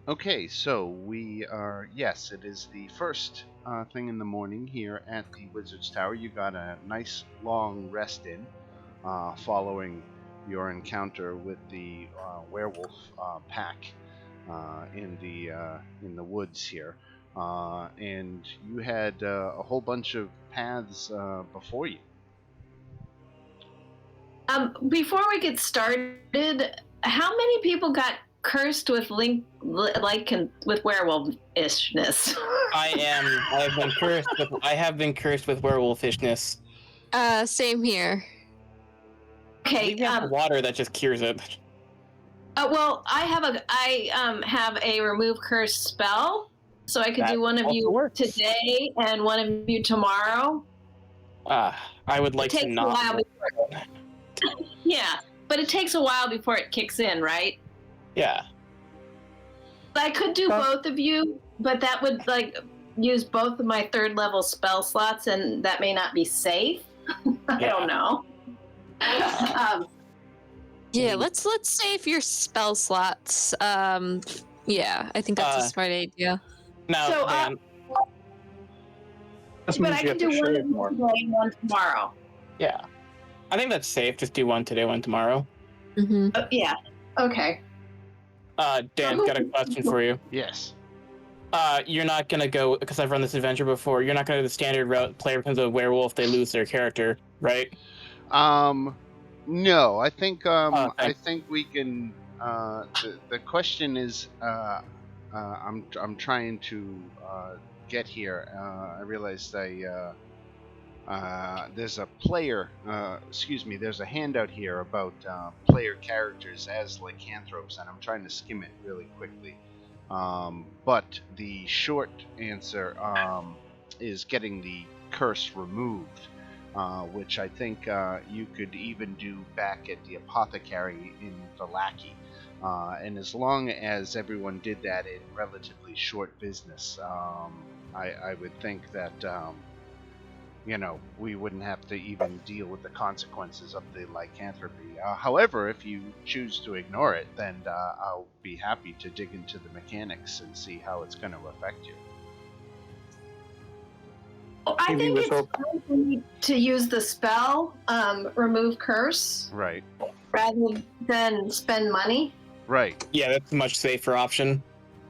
Okay, so we are. Yes, it is the first thing in the morning here at the Wizard's Tower. You got a nice long rest in, following your encounter with the werewolf pack in the woods here, and you had a whole bunch of paths before you. Before we get started, how many people got cursed with with werewolfishness? I have been cursed with werewolfishness. Same here. I Okay. believe you have water that just cures it. Well, I have a remove curse spell, so I could That do one of also you works. today and one of you tomorrow. I would like It to takes a not. while Yeah, but it takes a while before it kicks in, right? Yeah. I could do both of you, but that would use both of my third level spell slots, and that may not be safe. I don't know. Yeah, let's save your spell slots. Yeah, I think that's a smart idea. Now, So, Dan, but I can do one today and one tomorrow. yeah, I think that's safe. Just do one today, one tomorrow. Mm-hmm. Yeah. Okay. Dan, got a question for you. Yes. You're not gonna go, because I've run this adventure before. You're not gonna do the standard route. Player becomes a werewolf, they lose their character, right? No, I think Okay. I think we can. The question is, I'm trying to get here. I realized there's a player. Excuse me. There's a handout here about player characters as lycanthropes, and I'm trying to skim it really quickly. But the short answer is getting the curse removed. Which I think you could even do back at the apothecary in the Lackey. And as long as everyone did that in relatively short business, I would think that, we wouldn't have to even deal with the consequences of the lycanthropy. However, if you choose to ignore it, then I'll be happy to dig into the mechanics and see how it's going to affect you. I think it's time for me to use the spell, remove curse, Right. rather than spend money. Right. Yeah, that's a much safer option.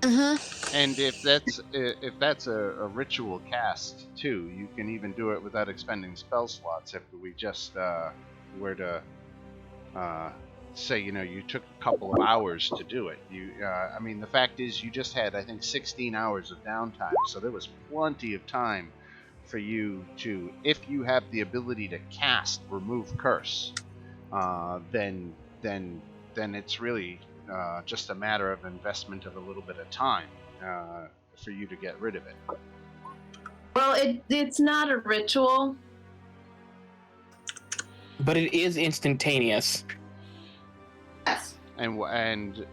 And if that's a ritual cast too, you can even do it without expending spell slots. If we just were to say, you took a couple of hours to do it. I mean, the fact is, you just had, I think, 16 hours of downtime, so there was plenty of time for you to, if you have the ability to cast remove curse, then it's really just a matter of investment of a little bit of time for you to get rid of it. Well, it's not a ritual, but it is instantaneous. Yes. And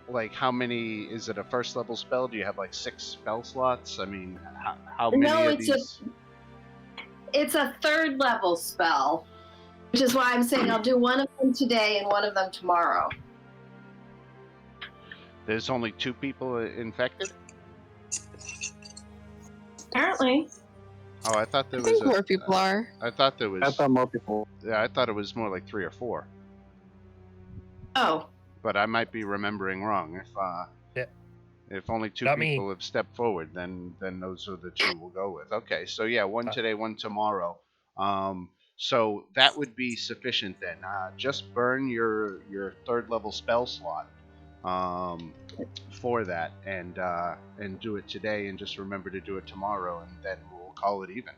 like, how many is it? A first level spell? Do you have like 6 spell slots? I mean, how many of these? It's a third level spell, which is why I'm saying I'll do one of them today and one of them tomorrow. There's only 2 people infected? Apparently. Oh, I thought there I was think more people are. I thought there was. I thought more people. Yeah, I thought it was more like 3 or 4. Oh. But I might be remembering wrong. If only 2 people have stepped forward, then those are the 2 we'll go with. Okay, so yeah, one today, one tomorrow. So that would be sufficient then. Just burn your 3rd level spell slot for that, and do it today, and just remember to do it tomorrow, and then we'll call it even.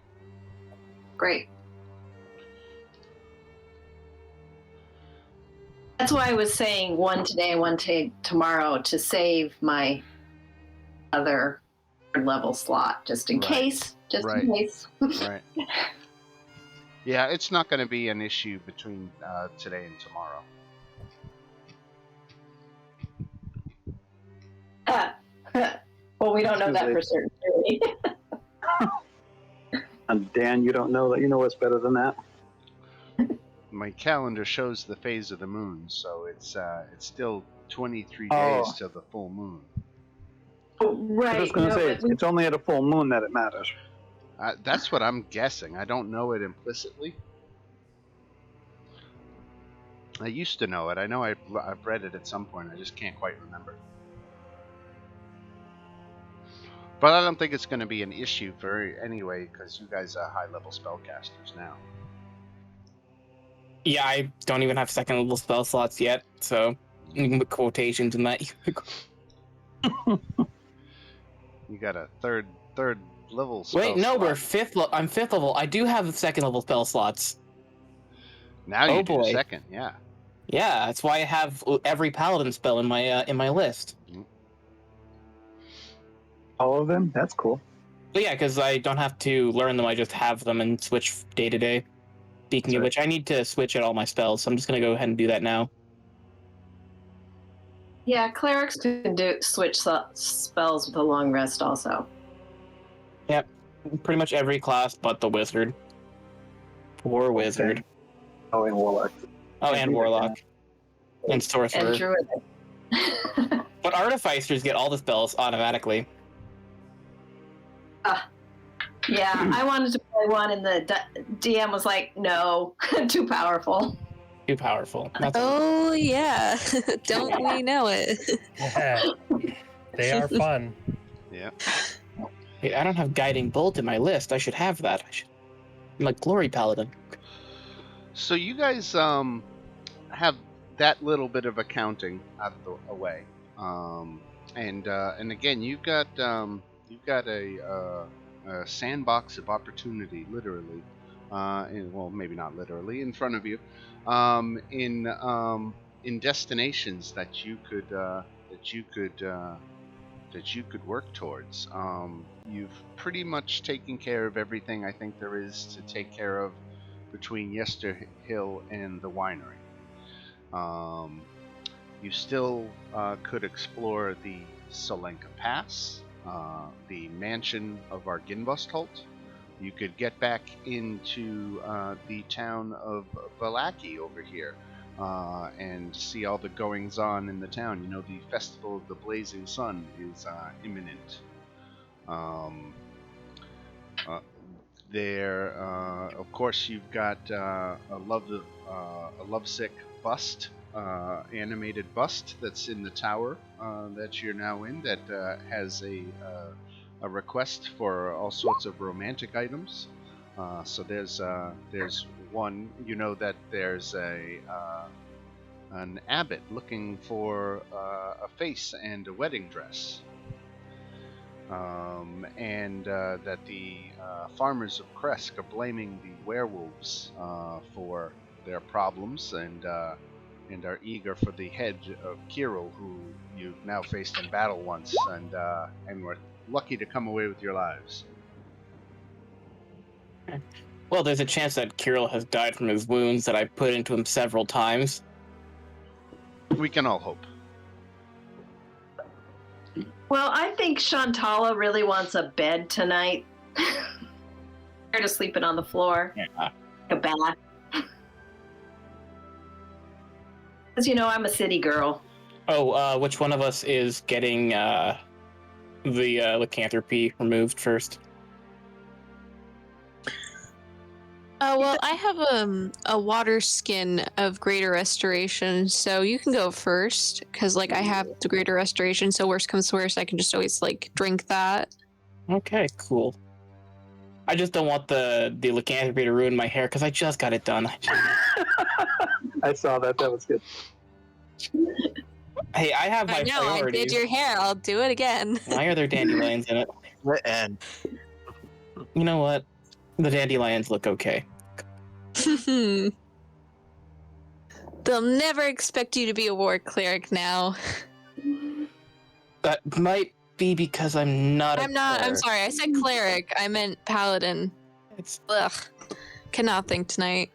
Great. That's why I was saying one today and one tomorrow, to save my other level slot, just in case. Just in case. Right. Yeah, it's not going to be an issue between today and tomorrow. Well, we don't know that for certain. And Dan, you don't know that. You know what's better than that? My calendar shows the phase of the moon, so it's still 23 days to the full moon. Right. I was going to no, say, but we- it's only at a full moon that it matters. That's what I'm guessing. I don't know it implicitly. I used to know it. I know I've read it at some point. I just can't quite remember. But I don't think it's going to be an issue for anyway, because you guys are high-level spellcasters now. Yeah, I don't even have second level spell slots yet, so you can put quotations in that. You got a third level spell Wait, no, slot. we're fifth. I'm fifth level. I do have second level spell slots. Now you Oh, do boy. second, yeah. Yeah, that's why I have every paladin spell in my list. All of them? That's cool. But yeah, because I don't have to learn them. I just have them and switch day to day. Speaking of which, I need to switch out all my spells, so I'm just gonna go ahead and do that now. yeah, clerics can switch spells with a long rest also. Yep, pretty much every class but the wizard. Poor wizard. Okay. Oh, and warlock. Oh, and warlock. And And sorcerer. druid. But artificers get all the spells automatically. Yeah, I wanted to play one, and the DM was like, "No, too powerful." Too powerful. That's Oh yeah, don't we know it? Yeah. They are fun. Yeah. Hey, I don't have guiding bolt in my list. I should have that. I'm a glory paladin. So you guys have that little bit of accounting out of the way, and again you've got a sandbox of opportunity, literally, well maybe not literally, in front of you, in destinations that you could work towards. You've pretty much taken care of everything I think there is to take care of between Yester Hill and the winery. You still could explore the Solenka Pass, the mansion of Arginvostholt. You could get back into the town of Valaki over here and see all the goings on in the town. You know, the Festival of the Blazing Sun is imminent. There, of course, you've got a lovesick bust, animated bust that's in the tower that you're now in, that has a request for all sorts of romantic items. So there's one. You know that there's an abbot looking for a face and a wedding dress. And that the farmers of Kresk are blaming the werewolves for their problems, and are eager for the head of Kirill, who you've now faced in battle once, and were lucky to come away with your lives. Well, there's a chance that Kirill has died from his wounds that I put into him several times. We can all hope. Well, I think Shantala really wants a bed tonight. Tired of sleeping on the floor. Yeah. A bath. Because, you know, I'm a city girl. Oh, which one of us is getting the lycanthropy removed first? Well, I have a water skin of greater restoration, so you can go first because like I have the greater restoration. So worst comes to worst, I can just always like drink that. Okay, cool. I just don't want the lycanthropy to ruin my hair because I just got it done. I saw that. That was good. Hey, I have my I know, I priorities. did your hair. I'll do it again. Why are there dandelions in it? And You know what? The dandelions look okay. They'll never expect you to be a war cleric now. That might be because I'm not. I'm not. I'm sorry. I said cleric. I meant paladin. It's Ugh. Cannot think tonight.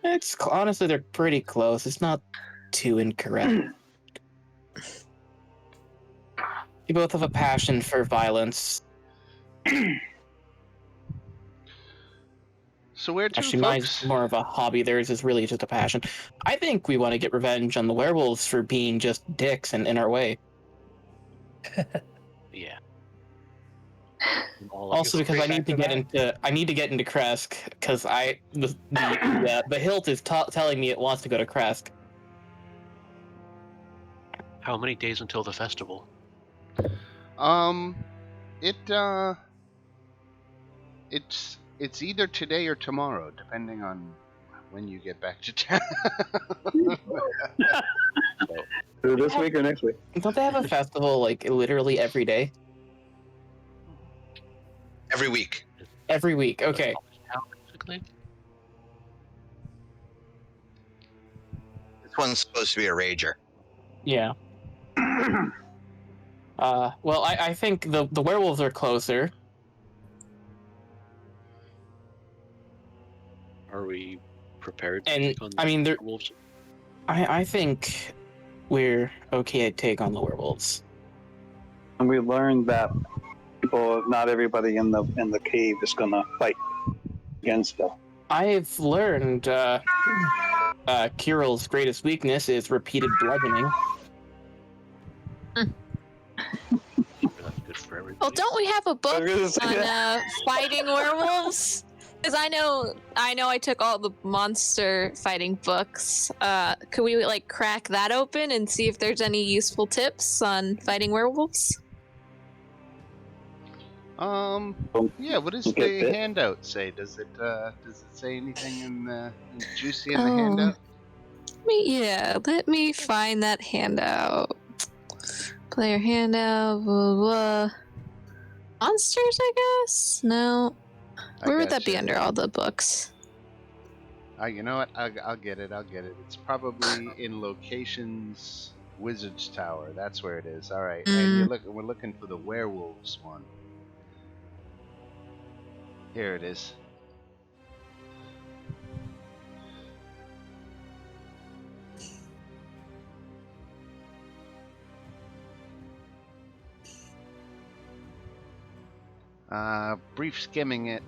honestly they're pretty close. It's not too incorrect. You both have a passion for violence. So where to, Actually, folks? mine's more of a hobby. Theirs is really just a passion. I think we want to get revenge on the werewolves for being just dicks and in our way. yeah, Also, because I need to get into Kresk, because the hilt is telling me it wants to go to Kresk. How many days until the festival? It's either today or tomorrow, depending on when you get back to town. This week or next week? Don't they have a festival like literally every day? Every week. Every week. Okay. Basically. This one's supposed to be a rager. Yeah. Well, I think the werewolves are closer. Are we prepared to And, take on I mean, the wolves? I think we're okay to take on the werewolves. And we learned that not everybody in the cave is gonna fight against them. I've learned Kirill's greatest weakness is repeated bludgeoning. That's good for everybody. Well, don't we have a book I was gonna say on that. fighting werewolves? Because I know I took all the monster fighting books. Could we like crack that open and see if there's any useful tips on fighting werewolves? Yeah. What does Get the bit. handout say? Does it say anything in juicy in the Oh. handout? Let me find that handout. Player handout, blah, blah. Monsters, I guess? No. Where would that be under all the books? You know what? I'll get it. It's probably in locations. Wizard's Tower. That's where it is. All right. And we're looking for the werewolves one. Here it is. Brief skimming it.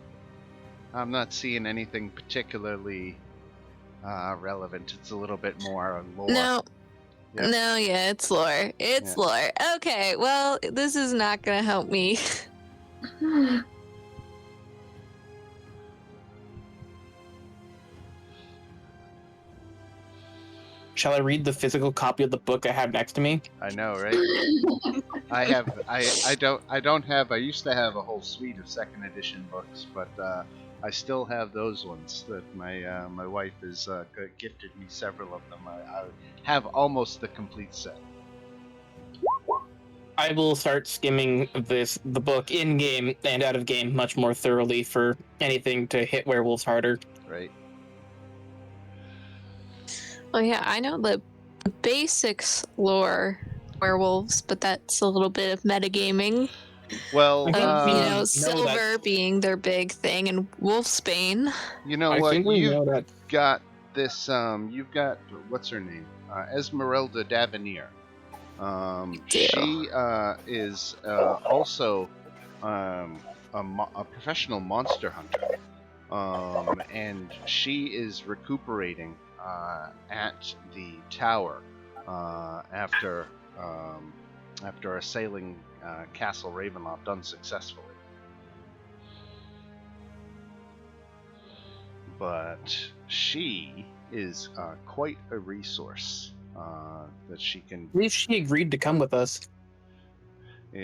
I'm not seeing anything particularly relevant. It's a little bit more on lore. No. Yep. No, yeah, it's lore. It's lore. Okay, well, this is not gonna help me. Shall I read the physical copy of the book I have next to me? I know, right? I don't have. I used to have a whole suite of second edition books, but I still have those ones that my wife has gifted me several of them. I have almost the complete set. I will start skimming the book in game and out of game much more thoroughly for anything to hit werewolves harder. Right. Well, yeah, I know the basics lore werewolves, but that's a little bit of metagaming. Well, I think silver being their big thing, and wolfsbane. You know I what? think we know that. Got this. You've got what's her name? Esmeralda Davenier. She is also a professional monster hunter, and she is recuperating at the tower after assailing Castle Ravenloft unsuccessfully. But she is quite a resource that she can. I believe she agreed to come with us.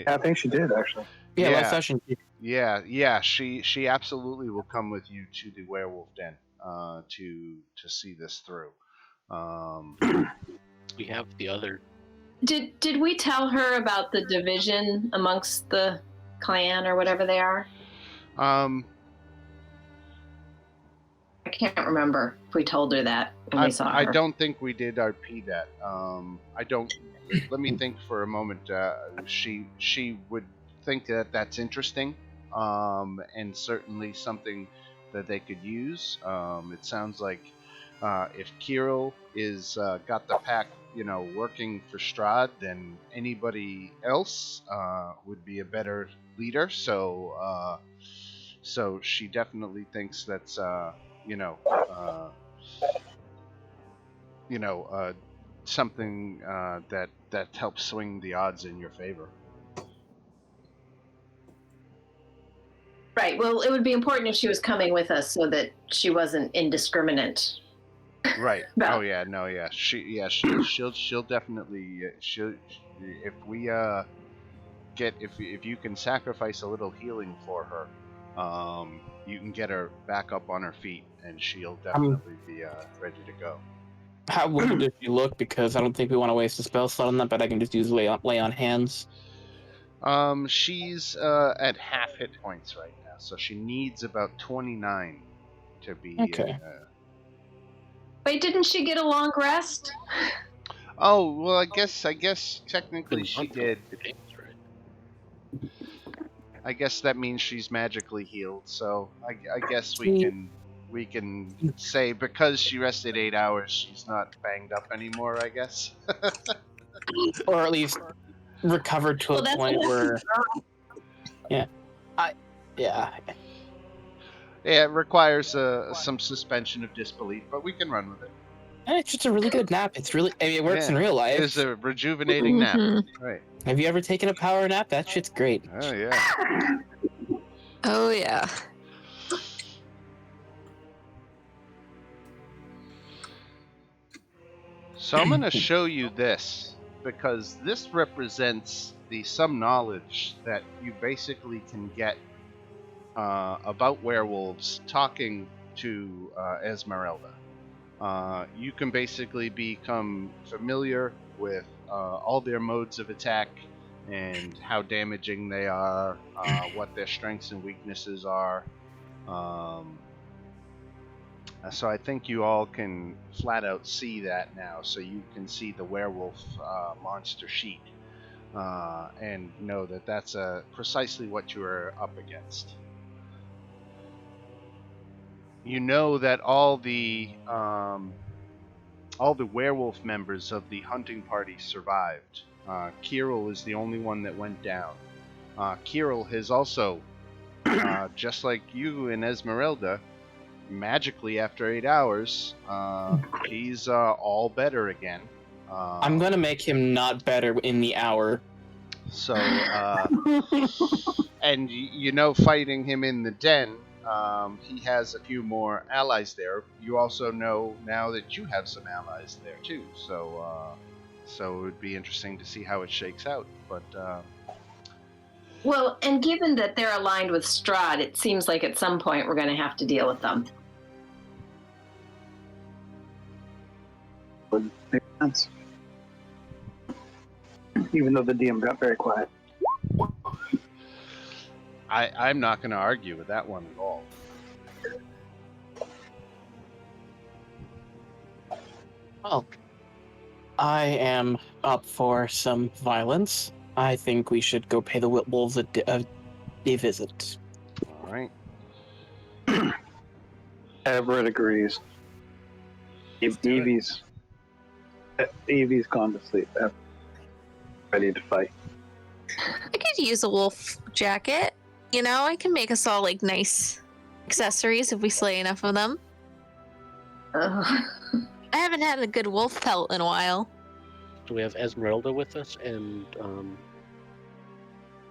I think she did actually. Yeah, last session. Yeah. She absolutely will come with you to the werewolf den to see this through. We have the other. Did we tell her about the division amongst the clan or whatever they are? I can't remember if we told her that when we saw her. I don't think we did RP that. I don't. Let me think for a moment. She would think that that's interesting, and certainly something that they could use. It sounds like if Kirill is got the pack, working for Strahd, then anybody else would be a better leader. So she definitely thinks that's something that helps swing the odds in your favor. Right. Well, it would be important if she was coming with us so that she wasn't indiscriminate. Right. No. Oh yeah. No. Yeah. She'll definitely if we if you can sacrifice a little healing for her, you can get her back up on her feet, and she'll definitely be ready to go. How wounded does she look? Because I don't think we want to waste a spell slot on that, but I can just use lay on hands. She's at half hit points right now, so she needs about 29 to be. Okay. Wait, didn't she get a long rest? Oh well, I guess technically she did. Right? I guess that means she's magically healed. So I guess we can say because she rested 8 hours, she's not banged up anymore. I guess. Or at least recovered to a point where. Yeah. Yeah. Yeah, it requires some suspension of disbelief, but we can run with it. It's just a really good nap. It's really. I mean, it works in real life. It's a rejuvenating nap. Right. Have you ever taken a power nap? That shit's great. Oh yeah. Oh yeah. So I'm going to show you this because this represents some knowledge that you basically can get about werewolves talking to Esmeralda. You can basically become familiar with all their modes of attack and how damaging they are, what their strengths and weaknesses are. So I think you all can flat out see that now. So you can see the werewolf monster sheet and know that that's precisely what you are up against. You know that all the werewolf members of the hunting party survived. Kirill is the only one that went down. Kirill has also, just like you and Esmeralda, magically after 8 hours, he's all better again. I'm gonna make him not better in the hour. So, and you know, fighting him in the den, he has a few more allies there. You also know now that you have some allies there too. So, so it would be interesting to see how it shakes out. But Well, and given that they're aligned with Strahd, it seems like at some point we're going to have to deal with them. Would make sense. Even though the DM got very quiet. I'm not going to argue with that one at all. Well, I am up for some violence. I think we should go pay the wolves a visit. All right. Everett agrees. Evie's gone to sleep. Ready to fight. I could use a wolf jacket. You know, I can make us all like nice accessories if we slay enough of them. I haven't had a good wolf pelt in a while. Do we have Esmeralda with us and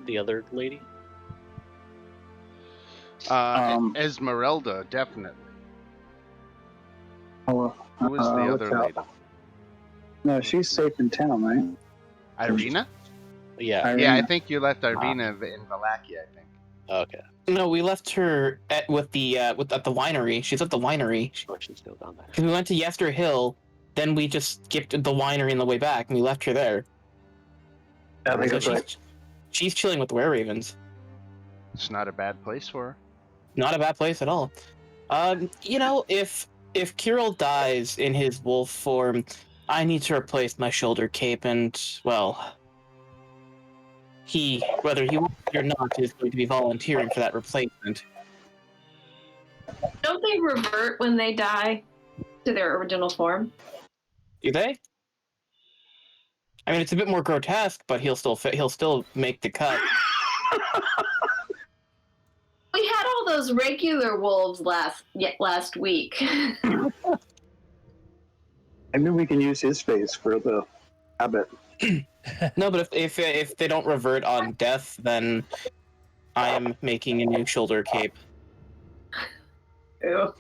the other lady? Esmeralda, definitely. Oh, Who is the other what's lady? out? No, she's safe in town, right? Irina? Yeah. Yeah, I think you left Irina in Valakia, I think. Okay. No, we left her at the winery. She's at the winery. Oh, she's still down there. 'Cause we went to Yester Hill, then we just skipped the winery on the way back, and we left her there. I think So that's right. she's chilling with the were-ravens. It's not a bad place for her. Not a bad place at all. You know, if Kirill dies in his wolf form, I need to replace my shoulder cape, and well, whether he wants it or not, is going to be volunteering for that replacement. Don't they revert when they die to their original form? Do they? I mean, it's a bit more grotesque, but he'll still make the cut. We had all those regular wolves last week. Maybe we can use his face for the habit. No, but if they don't revert on death, then I am making a new shoulder cape. Ew.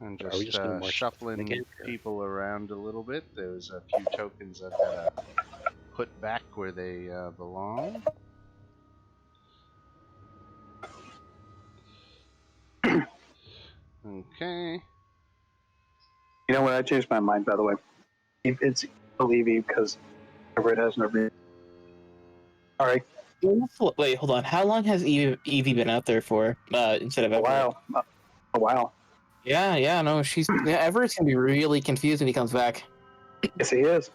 I'm Are we just just gonna march shuffling again? people around a little bit. There's a few tokens I've got to put back where they belong. Okay. You know what? I changed my mind, by the way. It's Evie because Everett has no reason. All right, Wait, hold on. How long has Evie been out there for? Instead of a Everett? while. A while. Yeah, no, Everett's gonna be really confused when he comes back. Yes, he is.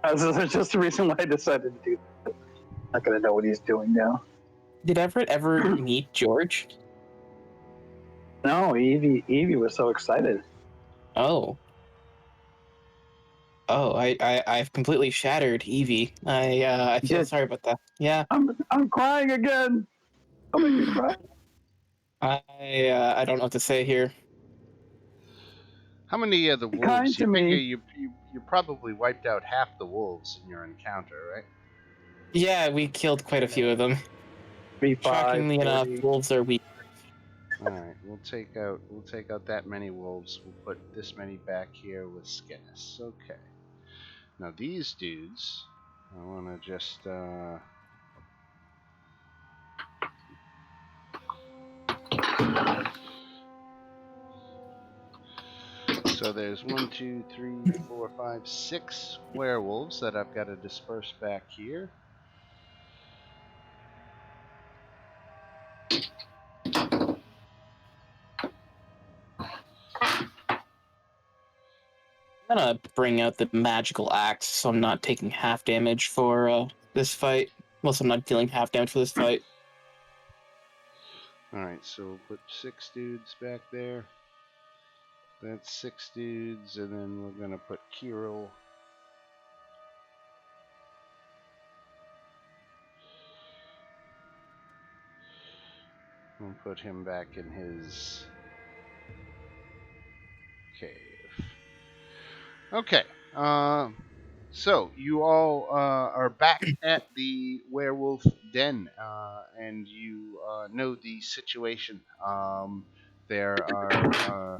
That's just the reason why I decided to do that. Not going to know what he's doing now. Did Everett ever meet George? No, Evie was so excited. Oh, I've completely shattered Evie. I feel sorry about that. Yeah, I'm crying again. Don't make me cry. I don't know what to say here. How many of the Be wolves? kind to You figure me. you probably wiped out half the wolves in your encounter, right? Yeah, we killed quite a few of them. 35, Shockingly enough, 40. wolves are weak. All right, we'll take out that many wolves. We'll put this many back here with Skinnis. Okay. Now these dudes, I want to just so there's 1, 2, 3, 4, 5, 6 werewolves that I've got to disperse back here. I'm gonna bring out the magical axe so I'm not taking half damage for this fight. Most I'm not dealing half damage for this fight. Alright, so we'll put 6 dudes back there. That's 6 dudes, and then we're gonna put Kirill. We'll put him back in his cave. Okay, so you all are back at the werewolf den, and you know the situation. There are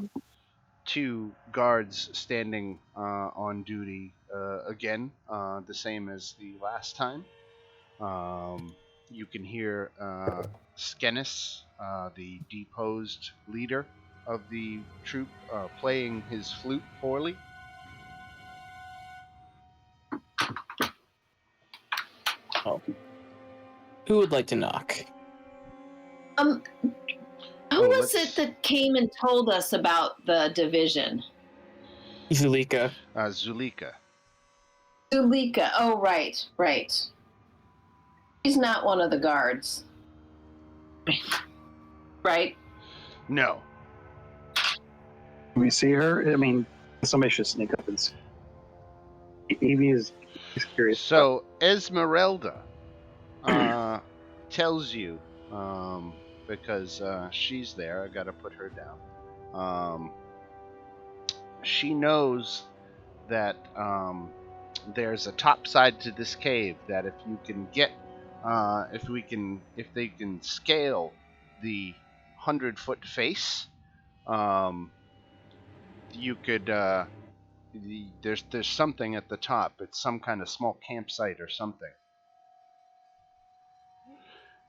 2 guards standing on duty again, the same as the last time. You can hear Skennis, the deposed leader of the troop, playing his flute poorly. Oh. Who would like to knock? Who Oh, was it that came and told us about the division? Zulika. Zulika. Zulika. Oh, right. She's not one of the guards. Right? No. Can we see her? I mean, somebody should sneak up and see. Evie is curious. So Esmeralda tells you, because she's there. I gotta put her down. She knows that there's a top side to this cave. That if you can get, if they can scale the 100-foot face, you could. There's something at the top. It's some kind of small campsite or something.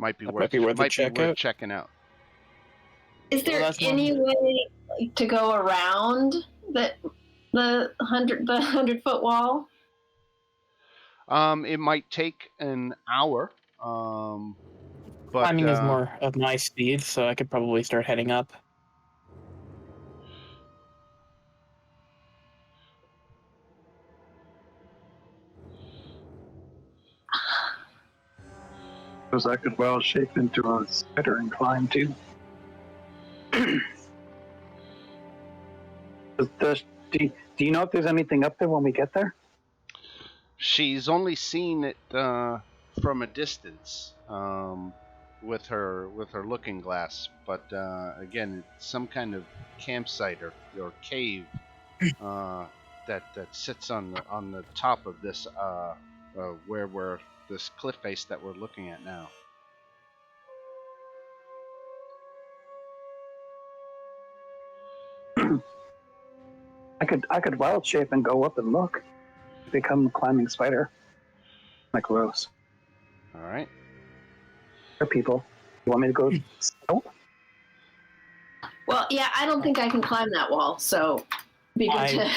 Might be That worth a check out. checking out. Is there that's any way to go around the 100-foot wall? It might take an hour. But Climbing is more of my speed, so I could probably start heading up. Because I could well shape into a spider and climb too. Do you know if there's anything up there when we get there? she's only seen it from a distance, with her looking glass. But again, it's some kind of campsite or cave that sits on the top of this where we're this cliff face that we're looking at now. I could wild shape and go up and look. Become a climbing spider. Like Rose. All right. Or people. You want me to go stealth? Well, yeah, I don't think I can climb that wall, so be good to.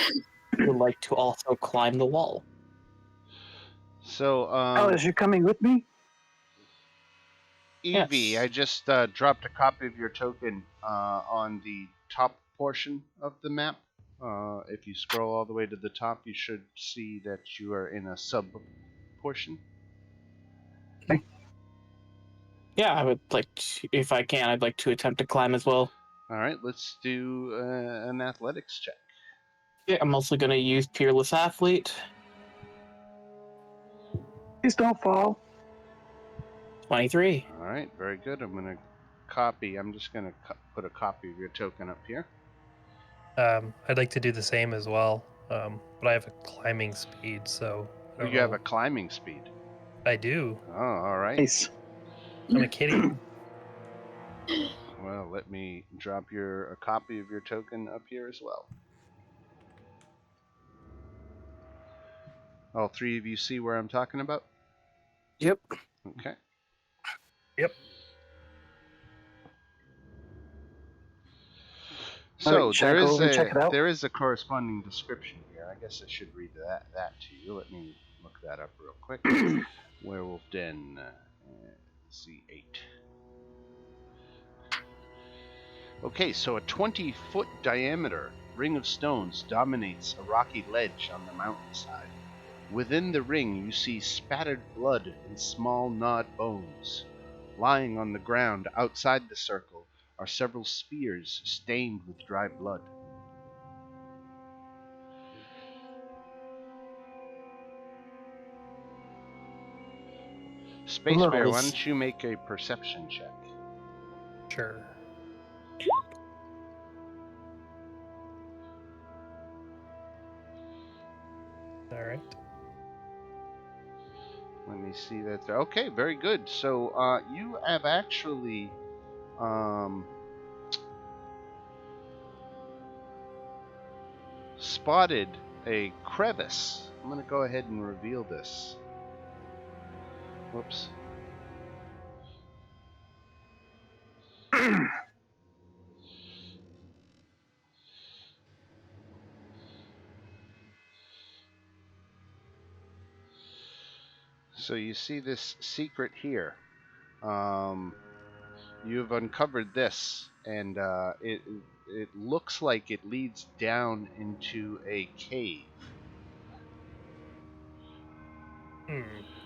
I would like to also climb the wall. So, Alice, you coming with me? Evie, Yes. I just dropped a copy of your token on the top portion of the map. If you scroll all the way to the top, you should see that you are in a sub portion. Yeah, I would like to, if I can, I'd like to attempt to climb as well. All right, let's do an athletics check. Yeah, I'm also going to use Peerless Athlete. Please don't fall. 23. All right, very good. I'm going to copy. I'm just going to put a copy of your token up here. I'd like to do the same as well, but I have a climbing speed, so I don't You have know. a climbing speed. I do. Oh, all right. Nice. I'm a kitty. Well, let me drop a copy of your token up here as well. All three of you see where I'm talking about? Yep. Okay. Yep. So Alright, should I go over and check it out? there is a corresponding description here. I guess I should read that to you. Let me look that up real quick. Werewolf Den, C8. Okay, so a 20-foot diameter ring of stones dominates a rocky ledge on the mountainside. Within the ring, you see spattered blood and small gnawed bones. Lying on the ground outside the circle are several spears stained with dry blood. Space Bear, why don't you make a perception check? Sure. All right. Let me see that. Okay, very good. So you have actually spotted a crevice. I'm going to go ahead and reveal this. Whoops. So you see this secret here. You've uncovered this, and it looks like it leads down into a cave.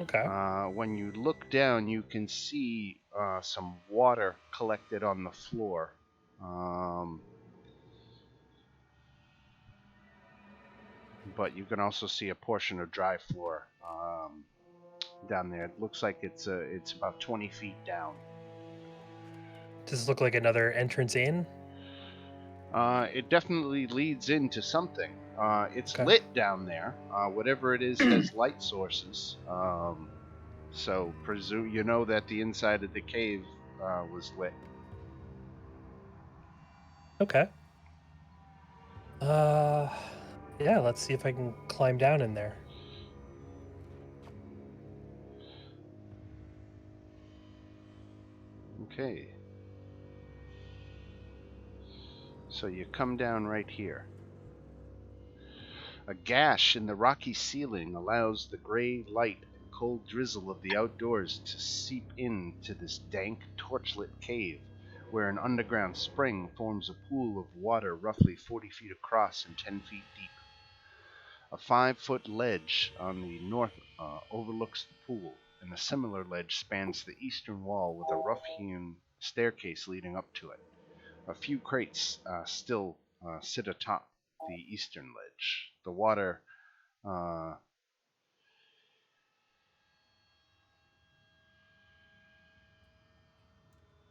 Okay. When you look down, you can see some water collected on the floor. But you can also see a portion of dry floor down there. It looks like it's about 20 feet down. Does this look like another entrance in? It definitely leads into something. It's Okay. lit down there. Whatever it is has light sources. So presume you know that the inside of the cave was lit. Okay. Yeah, let's see if I can climb down in there. Okay. So you come down right here. A gash in the rocky ceiling allows the gray light and cold drizzle of the outdoors to seep into this dank, torchlit cave, where an underground spring forms a pool of water roughly 40 feet across and 10 feet deep. A 5-foot ledge on the north overlooks the pool, and a similar ledge spans the eastern wall with a rough-hewn staircase leading up to it. A few crates still sit atop the eastern ledge. The water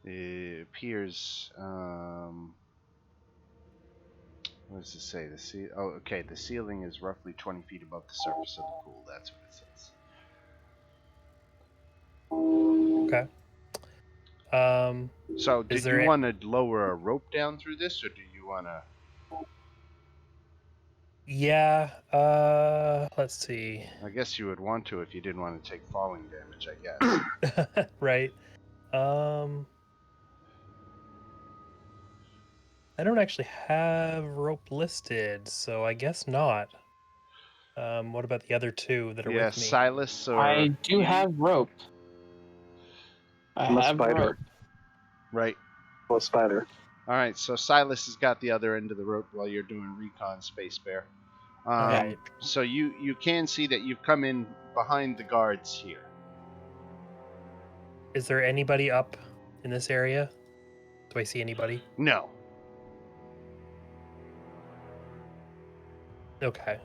it appears. What does it say? The ceiling is roughly 20 feet above the surface of the pool. That's what it says. Okay. So, Is did there you a- want to lower a rope down through this, or do you want to? Yeah. Let's see. I guess you would want to if you didn't want to take falling damage. I guess. Right. I don't actually have rope listed, so I guess not. What about the other two that are Yeah, with me? Silas or I do Edie? have rope. I I'm a have spider. rope. Right. Well, a spider. All right. So Silas has got the other end of the rope while you're doing recon, Space Bear. Right. So you can see that you've come in behind the guards here. Is there anybody up in this area? Do I see anybody? No. Okay.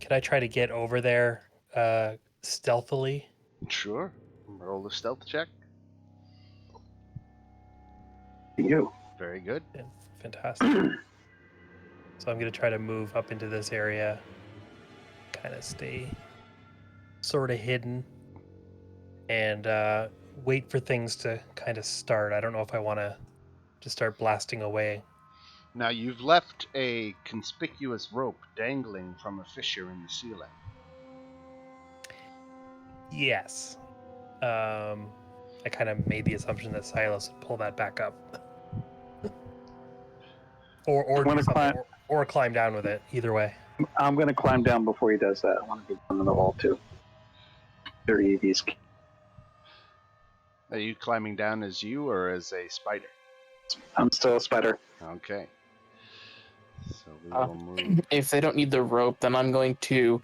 Can I try to get over there stealthily? Sure. Roll a stealth check. You. Very good. Fantastic. So I'm going to try to move up into this area, kind of stay sort of hidden, and wait for things to kind of start. I don't know if I want to just start blasting away. Now you've left a conspicuous rope dangling from a fissure in the ceiling. Yes. I kind of made the assumption that Silas would pull that back up. or do something, or climb down with it. Either way. I'm going to climb down before he does that. I want to be on the wall too. 30 EVs. Are you climbing down as you or as a spider? I'm still a spider. Okay. So we will move. If they don't need the rope, then I'm going to.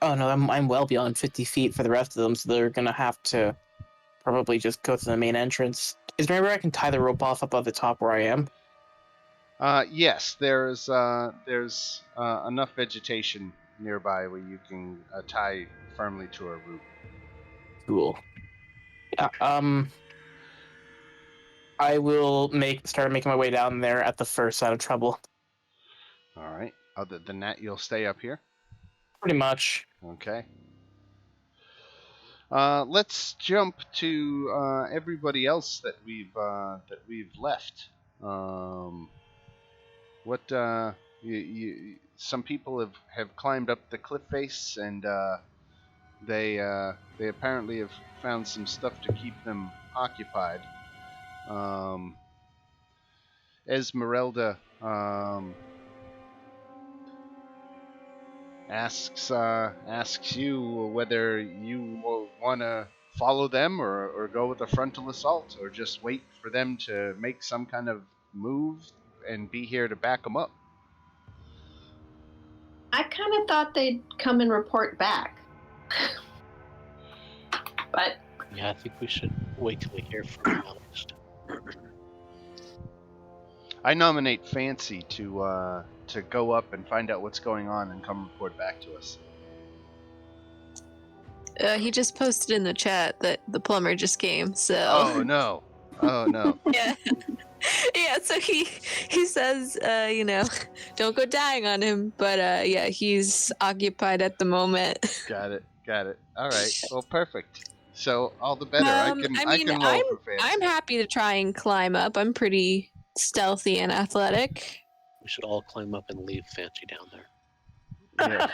Oh no, I'm well beyond 50 feet for the rest of them, so they're gonna have to probably just go to the main entrance. Is there anywhere I can tie the rope off above the top where I am? Yes, there's enough vegetation nearby where you can tie firmly to a root. Cool. Yeah. I will start making my way down there at the first sign of trouble. All right. Other than that, you'll stay up here. Pretty much. Okay. Let's jump to everybody else that we've left. Some people have climbed up the cliff face, and they apparently have found some stuff to keep them occupied. Esmeralda asks you whether you want to follow them or go with a frontal assault, or just wait for them to make some kind of move and be here to back them up. I kind of thought they'd come and report back. But Yeah, I think we should wait till we hear from them first. I nominate Fancy to go up and find out what's going on and come report back to us. He just posted in the chat that the plumber just came. So. Oh no! Oh no! Yeah. Yeah. So he says, don't go dying on him. But yeah, he's occupied at the moment. Got it. All right. Well, perfect. So all the better. I can roll for Fancy. I'm happy to try and climb up. I'm pretty stealthy and athletic. We should all climb up and leave Fancy down there. Yeah.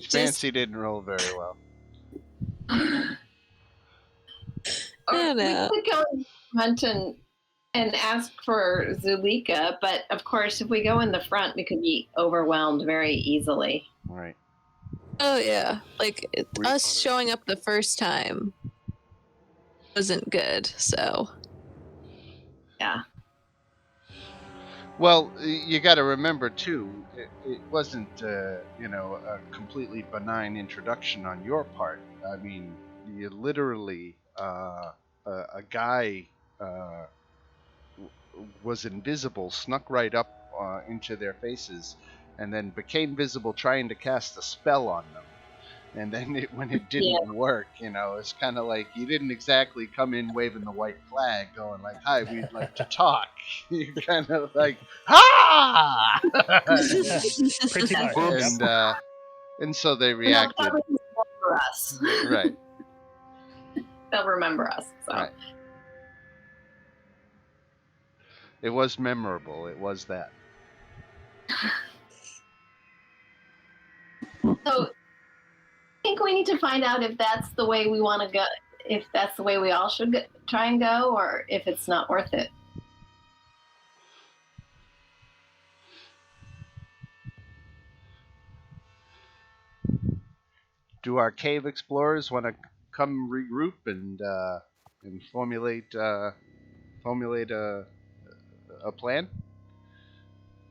Fancy didn't roll very well. I don't know. we could go in front and ask for Zulika, but of course, if we go in the front, we could be overwhelmed very easily. All right. Oh yeah, like us showing up the first time wasn't good. So. Yeah. Well, you got to remember too, it wasn't a completely benign introduction on your part. I mean, you literally a guy was invisible, snuck right up into their faces, and then became visible trying to cast a spell on them. And then when it didn't work, it's kind of like you didn't exactly come in waving the white flag, going like, "Hi, we'd like to talk." You kind of like, "Ha!" Pretty much. and Yep. and so they They'll reacted. probably remember us. Right. They'll remember us. So. Right. It was memorable. It was that. So I think we need to find out if that's the way we want to go, if that's the way we all should try and go, or if it's not worth it. Do our cave explorers want to come regroup and formulate a plan?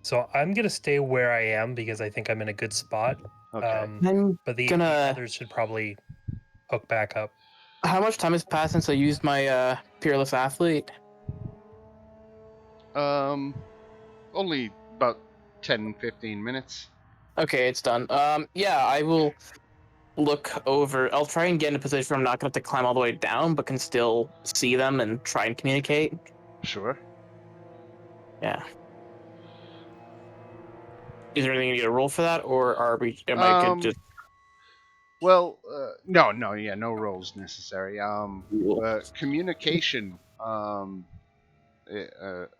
So I'm gonna stay where I am because I think I'm in a good spot. Okay. But the gonna- others should probably hook back up. How much time has passed since I used my Peerless Athlete? Only about 10-15 minutes. Okay, it's done. Yeah, I will look over. I'll try and get in a position where I'm not going to have to climb all the way down, but can still see them and try and communicate. Sure. Yeah. Is there anything you need to roll for that, or am I good just... Well, no, no rolls necessary. Communication,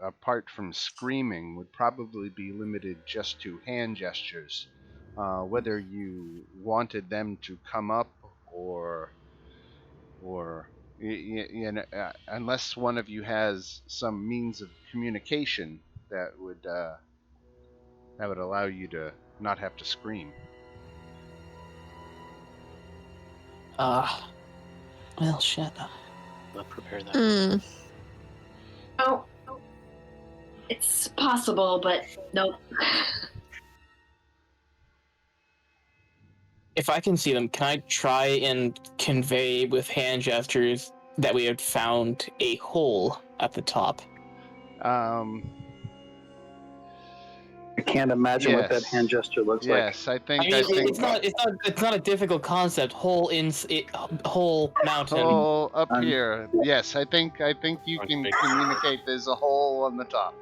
apart from screaming, would probably be limited just to hand gestures. Whether you wanted them to come up or unless one of you has some means of communication that would allow you to not have to scream. Well, shit. Not prepare that. Mm. Oh, it's possible, but nope. If I can see them, can I try and convey with hand gestures that we had found a hole at the top? I can't imagine what that Yes. hand gesture looks like. Yes, I think. It's not a difficult concept. Hole mountain. Hole up here. Yes, I think you can communicate. There's a hole on the top.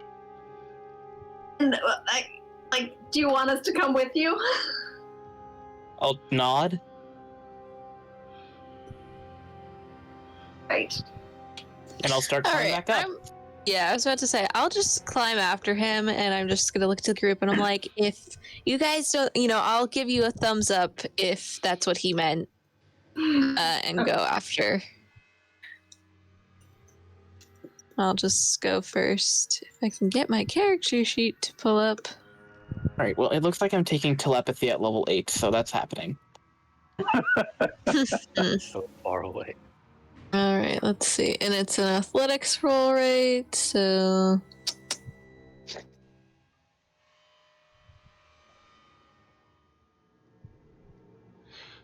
And, do you want us to come with you? I'll nod. Right. And I'll start All climbing right. back up. Yeah, I was about to say, I'll just climb after him and I'm just going to look at the group and I'm like, if you guys don't, I'll give you a thumbs up if that's what he meant and go after. I'll just go first. If I can get my character sheet to pull up. All right, well, it looks like I'm taking telepathy at level 8, so that's happening. So far away. All right, let's see. And it's an athletics roll, right? So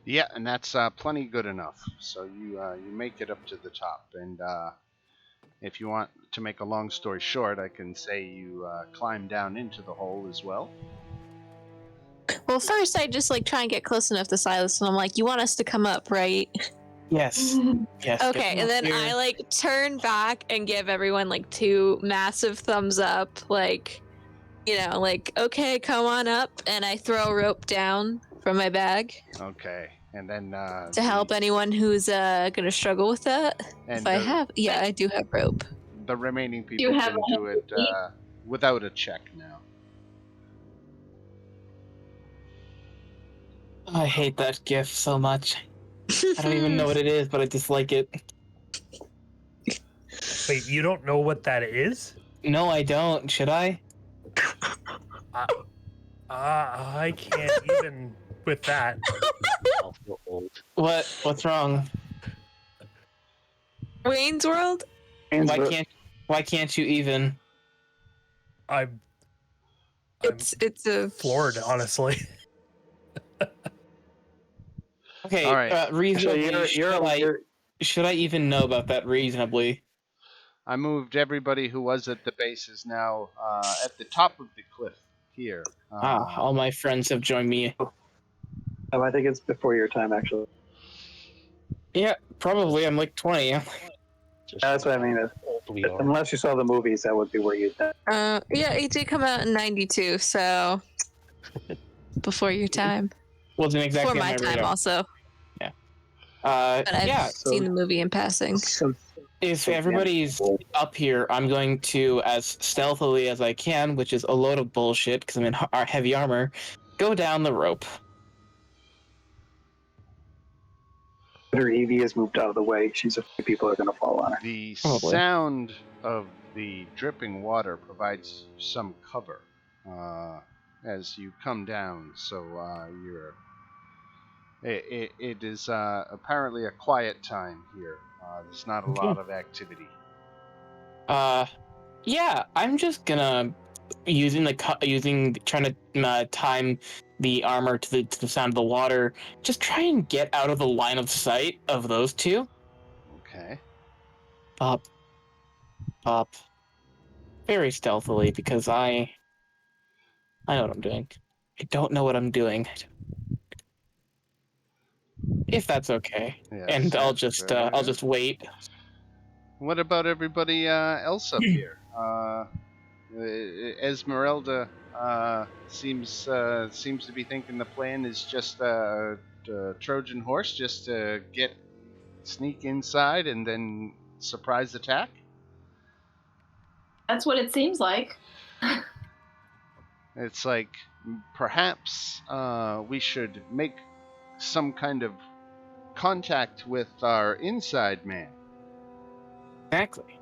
Yeah, and that's plenty good enough. So you make it up to the top, and if you want to make a long story short, I can say you climb down into the hole as well. well, first I just try and get close enough to Silas, and I'm like, "You want us to come up, right?" Yes. Yes. Okay, and then I turn back and give everyone 2 massive thumbs up, okay, come on up, and I throw a rope down from my bag Okay, and then to help anyone who's gonna struggle with that. And I do have rope. the remaining people You have can do it without a check now. I hate that gift so much. I don't even know what it is, but I dislike it. Wait, you don't know what that is? No, I don't. Should I? I can't even with that. I'll feel old. What's wrong? Wayne's World. Why can't you even? I'm It's a floored, honestly. Okay, All right. reasonably, should I even know about that reasonably? I moved everybody who was at the base is now at the top of the cliff here. All my friends have joined me. I think it's before your time, actually. Yeah, probably. I'm like 20. Just That's what I mean. how old we are. Unless you saw the movies, that would be where you'd think. Yeah, it did come out in '92, so before your time. Wasn't Before exactly on my my time, radar. also. Yeah. But I've Yeah. seen the movie in passing. If everybody's up here, I'm going to, as stealthily as I can, which is a load of bullshit because I'm in heavy armor, go down the rope. Her Evie has moved out of the way. She's afraid people are going to fall on her. The Probably. sound of the dripping water provides some cover as you come down. So it is apparently a quiet time here. There's not a Okay. lot of activity. Yeah, I'm just gonna trying to time the armor to the sound of the water. Just try and get out of the line of sight of those two. Okay. Up, up, very stealthily because I know what I'm doing. I don't know what I'm doing. If that's okay, Yes, and I'll yes, just very I'll good. just wait. What about everybody else up here? Esmeralda seems to be thinking the plan is just a Trojan horse, just to sneak inside and then surprise attack. That's what it seems like. It's like perhaps we should make some kind of contact with our inside man. Exactly.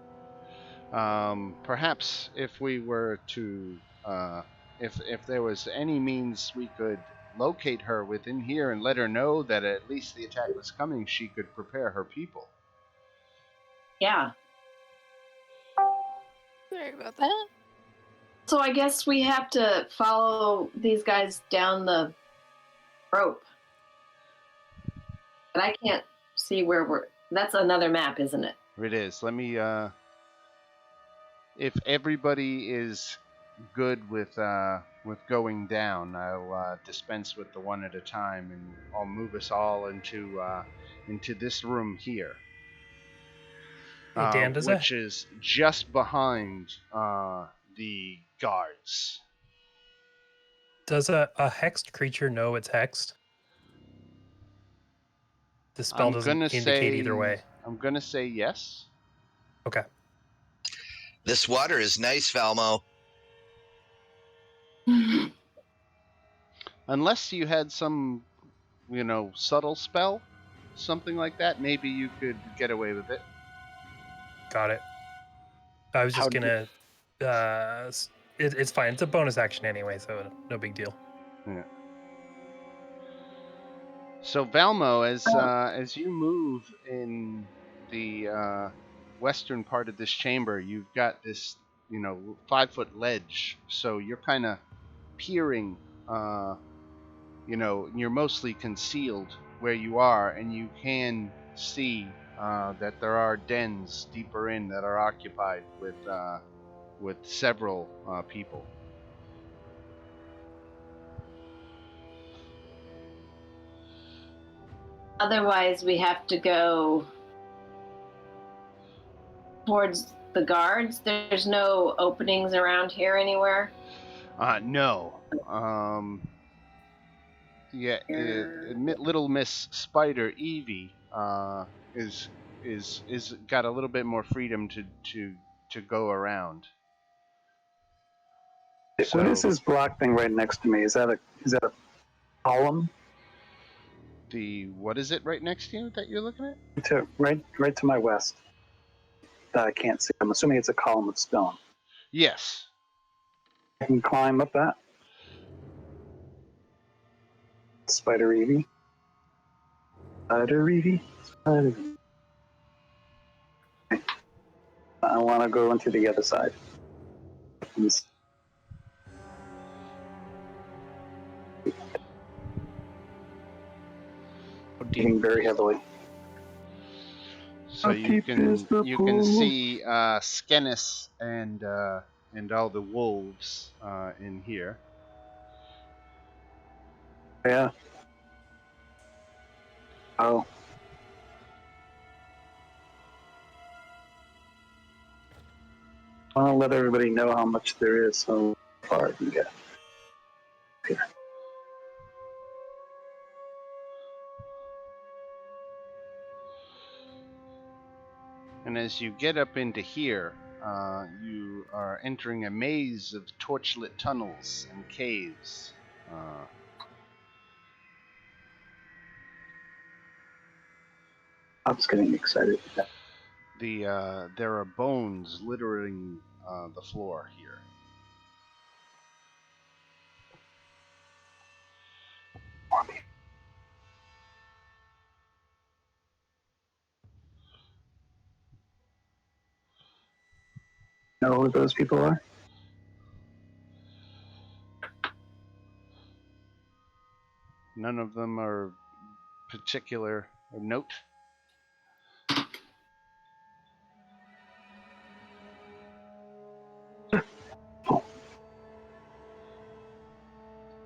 Perhaps if we were to, if there was any means we could locate her within here and let her know that at least the attack was coming, she could prepare her people. Yeah. Sorry about that. So I guess we have to follow these guys down the rope. But I can't see where we're. That's another map, isn't it? It is. Let me. If everybody is good with going down, I'll dispense with the one at a time, and I'll move us all into this room here, Hey, Dan, which is just behind the guards. Does a hexed creature know it's hexed? The spell I'm doesn't gonna indicate say either way. I'm gonna say yes. Okay. This water is nice, Valmo. Unless you had some, subtle spell, something like that, maybe you could get away with it. Got it. I was just gonna. It's fine. It's a bonus action anyway, so no big deal. Yeah. So Valmo, as you move in the western part of this chamber, you've got this 5-foot ledge. So you're kind of peering. You're mostly concealed where you are, and you can see that there are dens deeper in that are occupied with several people. Otherwise, we have to go towards the guards. There's no openings around here anywhere. No. Yeah. Little Miss Spider Evie is got a little bit more freedom to go around. What is this block thing right next to me? Is that a column? What is it right next to you that you're looking at? Right to my west. That I can't see. I'm assuming it's a column of stone. Yes. I can climb up that. Spider Evie. Spider Evie. Spider Evie. Okay. I want to go into the other side. Eating very heavily. So you can see Skenis and all the wolves in here. Yeah. Oh. I'll let everybody know how much there is so far I can get. Here. And as you get up into here, you are entering a maze of torchlit tunnels and caves. I'm just getting excited. There are bones littering the floor here. Know who those people are? None of them are particular note.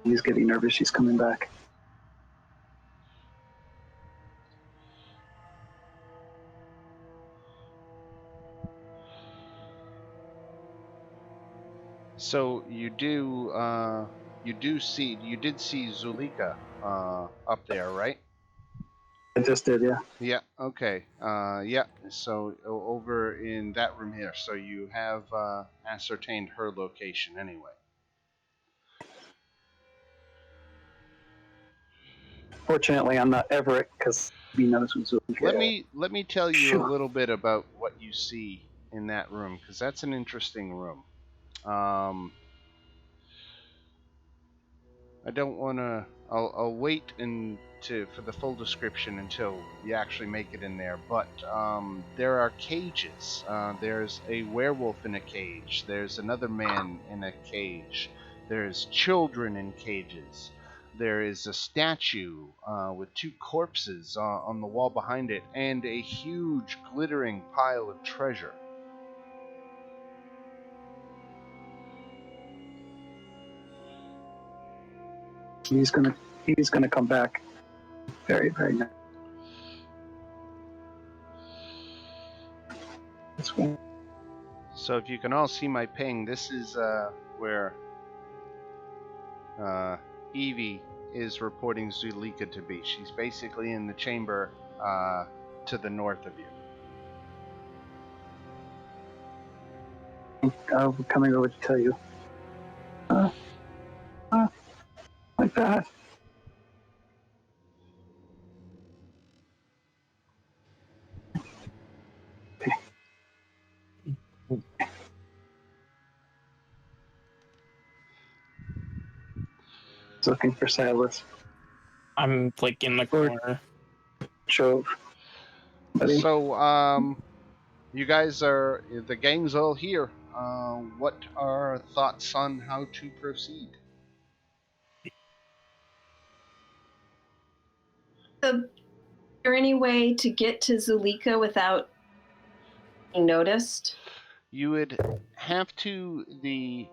He's getting nervous. She's coming back. So you did see Zulika up there, right? I just did, yeah. Yeah. Okay. Yeah. So over in that room here. So you have ascertained her location anyway. Fortunately, I'm not Everett because he knows who's Let me tell you Sure. a little bit about what you see in that room, because that's an interesting room. I don't want to. I'll wait for the full description until you actually make it in there. But there are cages. There's a werewolf in a cage. There's another man in a cage. There's children in cages. There is a statue with two corpses on the wall behind it, and a huge glittering pile of treasure. He's gonna come back. Very, very nice. That's cool. So if you can all see my ping, this is where Evie is reporting Zulika to be. She's basically in the chamber to the north of you. I'm coming over to tell you. Like that. Looking for Silas. I'm like in the corner. Shove. Buddy. So, you guys the gang's all here. What are thoughts on how to proceed? So, is there any way to get to Zulika without being noticed? You would have to the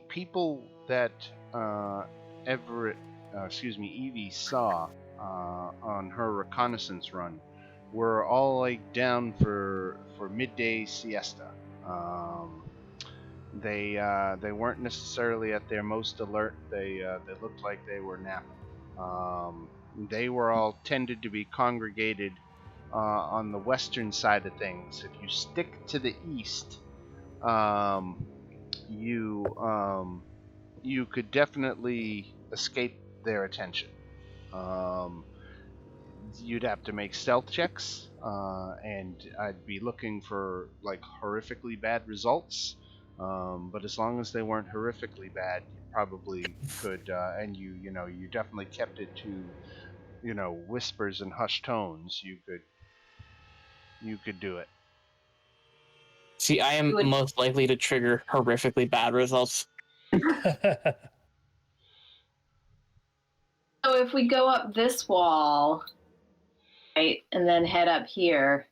people that Evie saw on her reconnaissance run were all like down for midday siesta. They weren't necessarily at their most alert. They looked like they were napping. They were all tended to be congregated on the western side of things. If you stick to the east, you could definitely escape their attention. You'd have to make stealth checks, and I'd be looking for like horrifically bad results. But as long as they weren't horrifically bad, you probably could. And you definitely kept it to whispers and hushed tones. You could do it. See, I am most likely to trigger horrifically bad results. So if we go up this wall, right, and then head up here,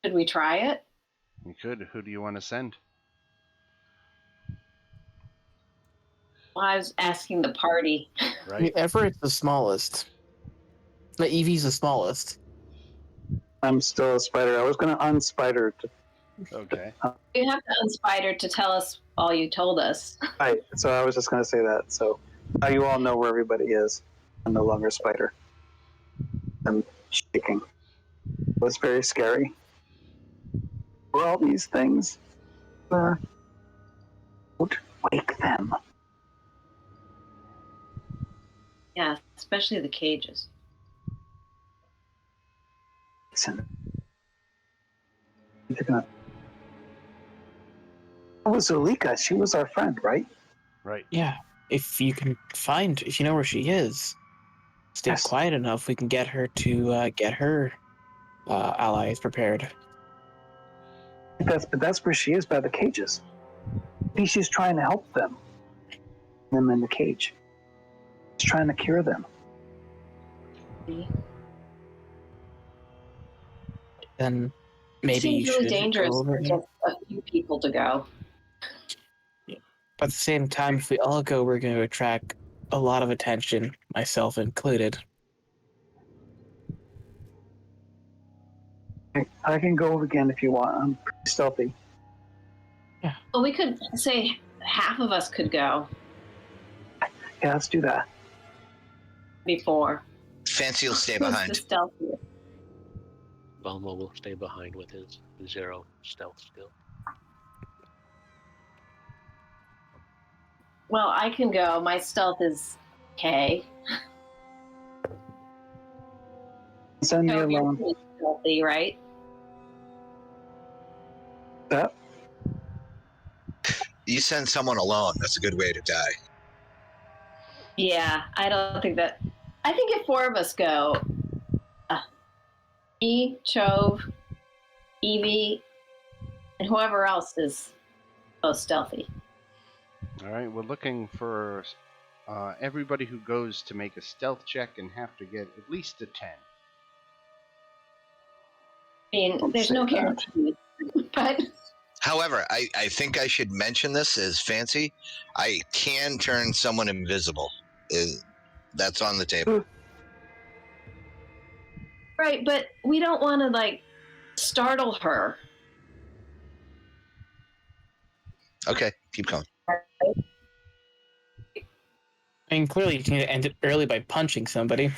should we try it? You could. Who do you want to send? Well, I was asking the party. right? Everett's the smallest. The Eevee's the smallest. I'm still a spider. I was going to unspider to. Okay. You have to unspider to tell us all you told us. Right. So I was just going to say that. So now you all know where everybody is. I'm no longer a spider. I'm shaking. It was very scary. Were all these things? Don't wake them. Yeah, especially the cages. Listen. They're gonna... That was Zulika. She was our friend, right? Right. Yeah. If you know where she is, stay Yes. quiet enough, we can get her to get her allies prepared. That's where she is, by the cages. Maybe she's trying to help them in the cage. She's trying to cure them. Then It maybe seems you really should dangerous go over for there. just a few people to go. But at the same time, if we all go, we're going to attract a lot of attention, myself included. I can go again if you want. I'm pretty stealthy. Well, we could say half of us could go Yeah, let's do that. before. Fancy will stay Who's the behind. stealthiest? Velma will stay behind with his 0 stealth skill. Well, I can go. My stealth is K. Send me So you're alone. pretty stealthy, right? That You send someone alone. That's a good way to die. Yeah, I don't think that. I think if four of us go, Chove, Evie, and whoever else is most stealthy. All right. We're looking for everybody who goes to make a stealth check and have to get at least a 10. I mean, Don't there's say no that. guarantee, but However, I think I should mention this as Fancy. I can turn someone invisible. That's on the table. right. But we don't want to like startle her. Okay, keep going. I mean, clearly you can end it early by punching somebody.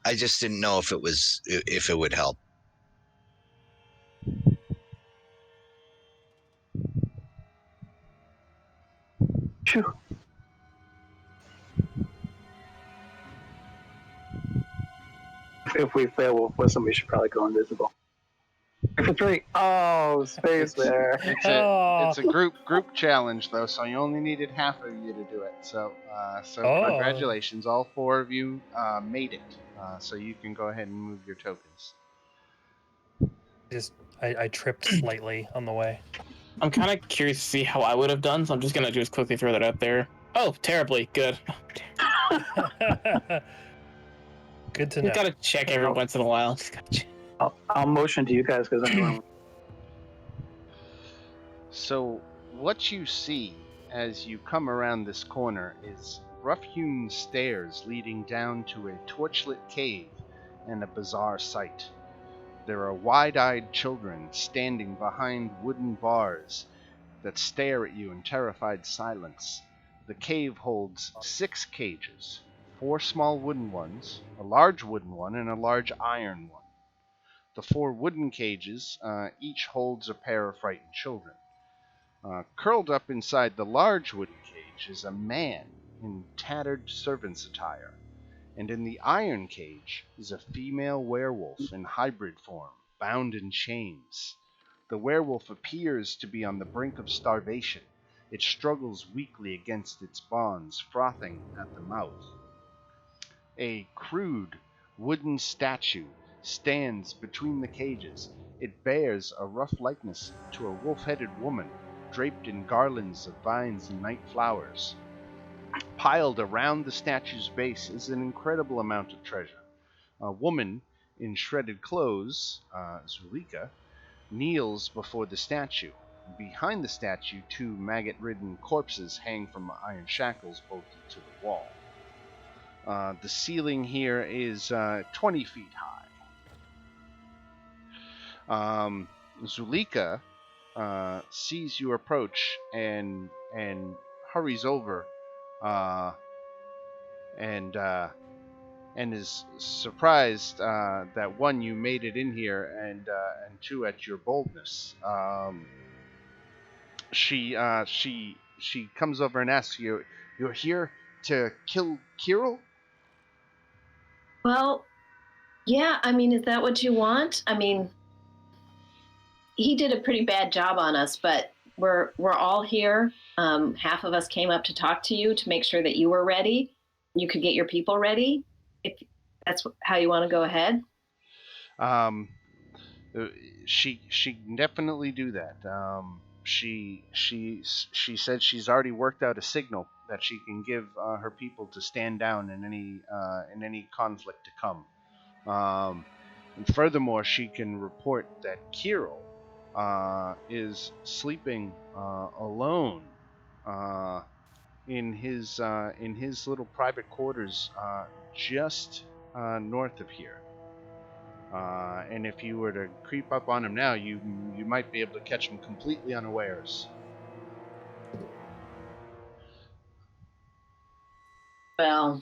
I just didn't know if it would help. Phew. If we fail, well, listen, we should probably go invisible. For 3. Oh, space there. It's a group challenge though, so you only needed half of you to do it. So congratulations, all 4 of you made it. So you can go ahead and move your tokens. I tripped slightly on the way. I'm kind of curious to see how I would have done, so I'm just going to just quickly throw that out there. Oh, terribly. Good. Good to You know. got to check every once in a while. I'll motion to you guys because I'm So what you see as you come around this corner is rough-hewn stairs leading down to a torchlit cave and a bizarre sight. There are wide-eyed children standing behind wooden bars that stare at you in terrified silence. The cave holds 6 cages, 4 small wooden ones, a large wooden one, and a large iron one. The 4 wooden cages each holds a pair of frightened children. Curled up inside the large wooden cage is a man in tattered servant's attire, and in the iron cage is a female werewolf in hybrid form, bound in chains. The werewolf appears to be on the brink of starvation. It struggles weakly against its bonds, frothing at the mouth. A crude wooden statue stands between the cages. It bears a rough likeness to a wolf-headed woman draped in garlands of vines and night flowers. Piled around the statue's base is an incredible amount of treasure. A woman in shredded clothes, Zulika, kneels before the statue. behind the statue, 2 maggot-ridden corpses hang from iron shackles bolted to the wall. The ceiling here is 20 feet high. Zulika sees you approach and hurries over, and is surprised that 1, you made it in here, and 2, at your boldness. She comes over and asks you, "You're here to kill Kirill?" Well, yeah, I mean, is that what you want? I mean, he did a pretty bad job on us, but we're all here. Half of us came up to talk to you to make sure that you were ready. You could get your people ready. If that's how you want to go ahead. Um, she can definitely do that. She said she's already worked out a signal that she can give her people to stand down in any conflict to come. And furthermore, she can report that Kirill is sleeping alone in his little private quarters just north of here. And if you were to creep up on him now, you might be able to catch him completely unawares. Well,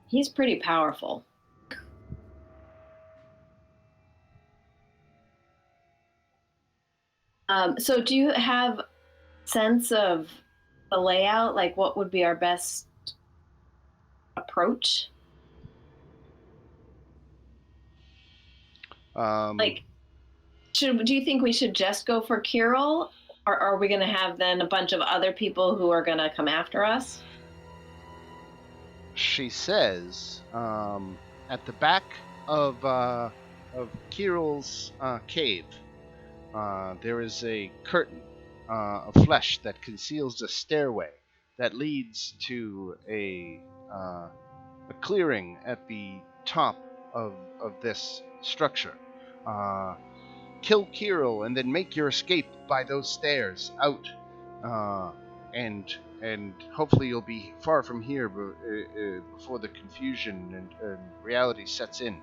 he's pretty powerful. So do you have sense of the layout? Like, what would be our best approach? Like, do you think we should just go for Kirill, or are we going to have then a bunch of other people who are going to come after us? She says, at the back of Kirill's cave, there is a curtain of flesh that conceals a stairway that leads to a clearing at the top of this structure. Kill Kirill and then make your escape by those stairs out, and hopefully you'll be far from here before the confusion and reality sets in.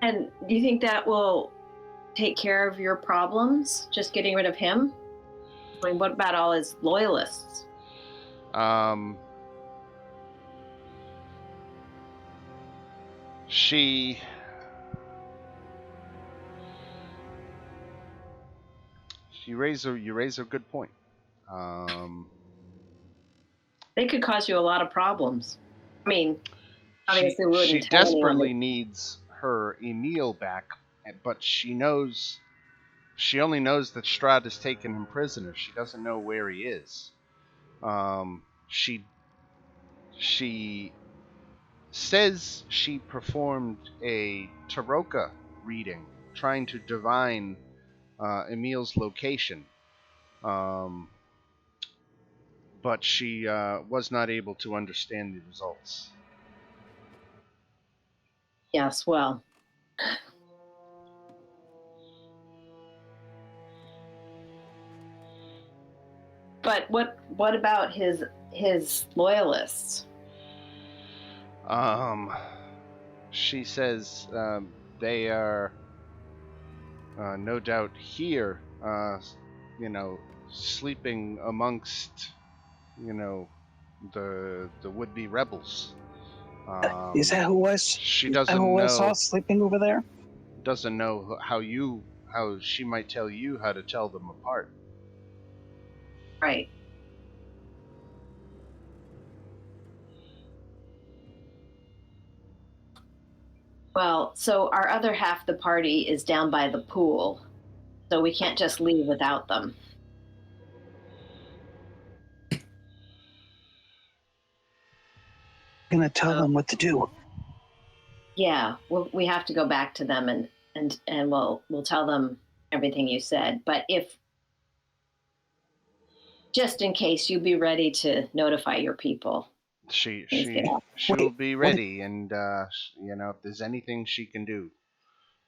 And do you think that will take care of your problems, just getting rid of him? I mean, what about all his loyalists? You raise a good point. They could cause you a lot of problems. I mean, obviously we she wouldn't tell desperately anyone. needs her Emil back, but she only knows that Strahd has taken him prisoner. She doesn't know where he is. She says she performed a Taroka reading, trying to divine Emil's location, but she was not able to understand the results. Yes, well. But what about his loyalists? She says they are no doubt here, sleeping amongst, the would-be rebels. Is that who was? She Is that doesn't who I know. saw sleeping over there? Doesn't know how she might tell you how to tell them apart. Right. Well, so our other half of the party is down by the pool, so we can't just leave without them. I'm gonna tell them what to do. Yeah, we have to go back to them and we'll tell them everything you said. But if, just in case, you be ready to notify your people. She'll be ready, and if there's anything she can do,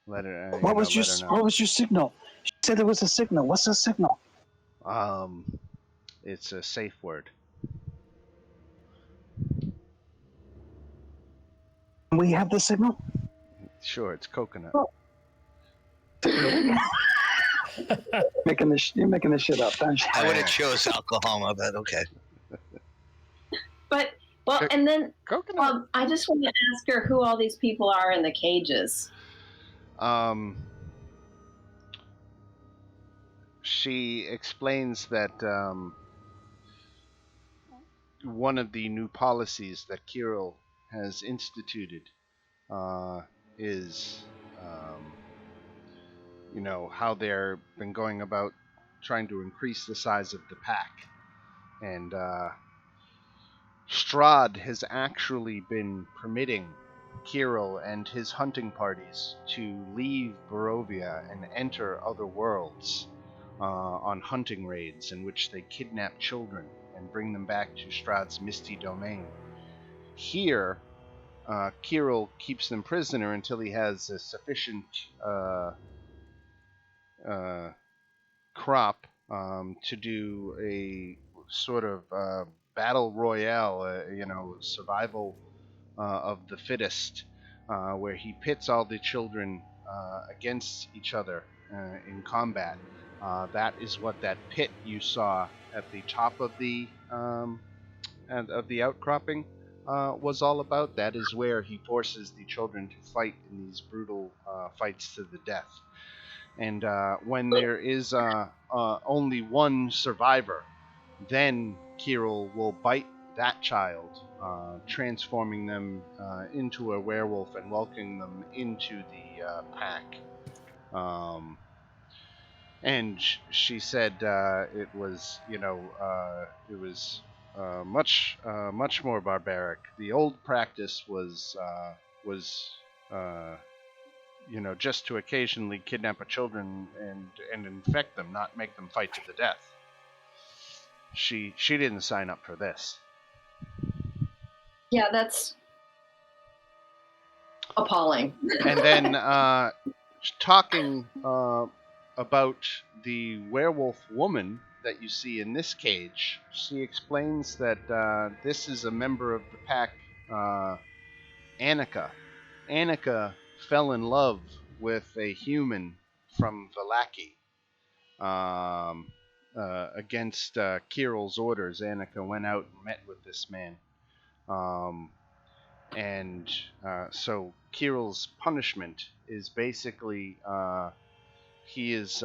Let her. What was let her know. What was your signal? She said there was a signal. What's the signal? It's a safe word. We have the signal. Sure, it's coconut. You're making this shit up, don't you? I would have chose alcohol, but okay. But and then Coconut. I just want to ask her who all these people are in the cages. She explains that one of the new policies that Kirill has instituted is, how they're been going about trying to increase the size of the pack. And Strahd has actually been permitting Kirill and his hunting parties to leave Barovia and enter other worlds on hunting raids in which they kidnap children and bring them back to Strahd's Misty domain. Here, Kirill keeps them prisoner until he has a sufficient crop to do a sort of battle royale, survival of the fittest, where he pits all the children against each other in combat. That is what that pit you saw at the top of the outcropping was all about. That is where he forces the children to fight in these brutal fights to the death. And when there is only one survivor, then Kirill will bite that child, transforming them into a werewolf and welcoming them into the pack. And she said it was, much more barbaric. The old practice was just to occasionally kidnap a children and infect them, not make them fight to the death. She didn't sign up for this. Yeah, that's appalling. And then talking about the werewolf woman that you see in this cage, she explains that this is a member of the pack, Annika. Annika fell in love with a human from Valaki. Against Kirill's orders, Annika went out and met with this man. So Kirill's punishment is basically he is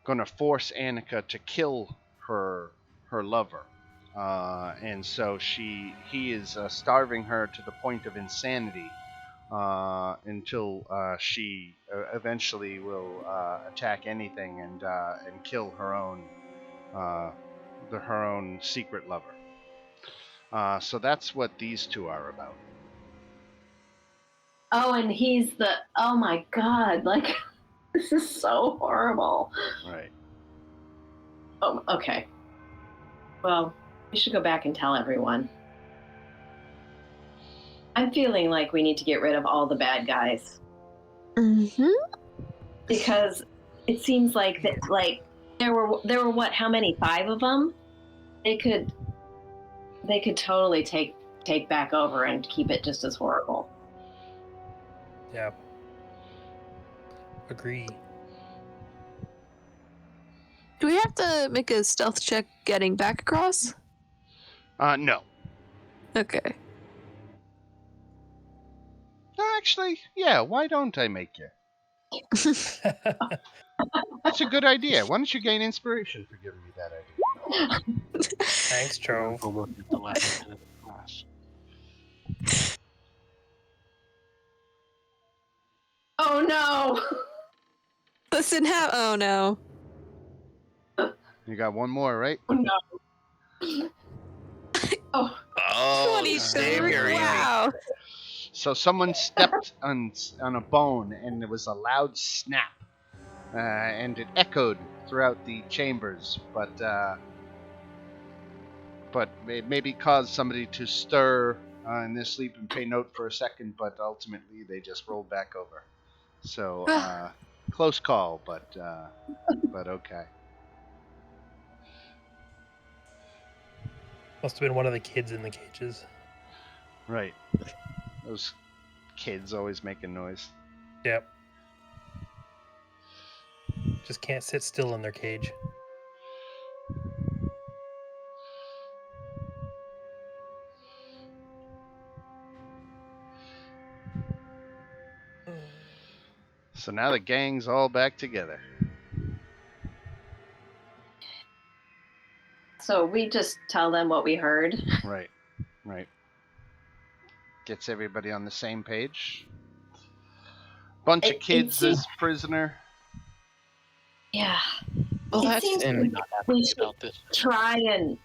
going to force Annika to kill her lover. And so he is starving her to the point of insanity until she eventually will attack anything and kill her own secret lover. So that's what these two are about. Oh, and oh my God, like, this is so horrible. Right. Oh, okay. Well, we should go back and tell everyone. I'm feeling like we need to get rid of all the bad guys. Mm-hmm. Because it seems like that, like, there were what? How many? 5 of them? They could totally take back over and keep it just as horrible. Yeah. Agree. Do we have to make a stealth check getting back across? No. Okay. Actually, yeah, why don't I make you? That's a good idea. Why don't you gain inspiration for giving me that idea? Thanks, Joe. Almost at the last minute of class. Oh no! Listen, oh no. You got one more, right? Oh no! Oh. Oh, 23. savior, Wow. So someone stepped on a bone, and there was a loud snap, and it echoed throughout the chambers. But it maybe caused somebody to stir in their sleep and pay note for a second, but ultimately they just rolled back over. So close call, but okay. Must have been one of the kids in the cages. Right. Those kids always making noise. Yep. Just can't sit still in their cage. So now the gang's all back together. So we just tell them what we heard. Right. Gets everybody on the same page. Bunch of kids as prisoner. Yeah. Well, It that's seems in. like Not we happy should about this. try and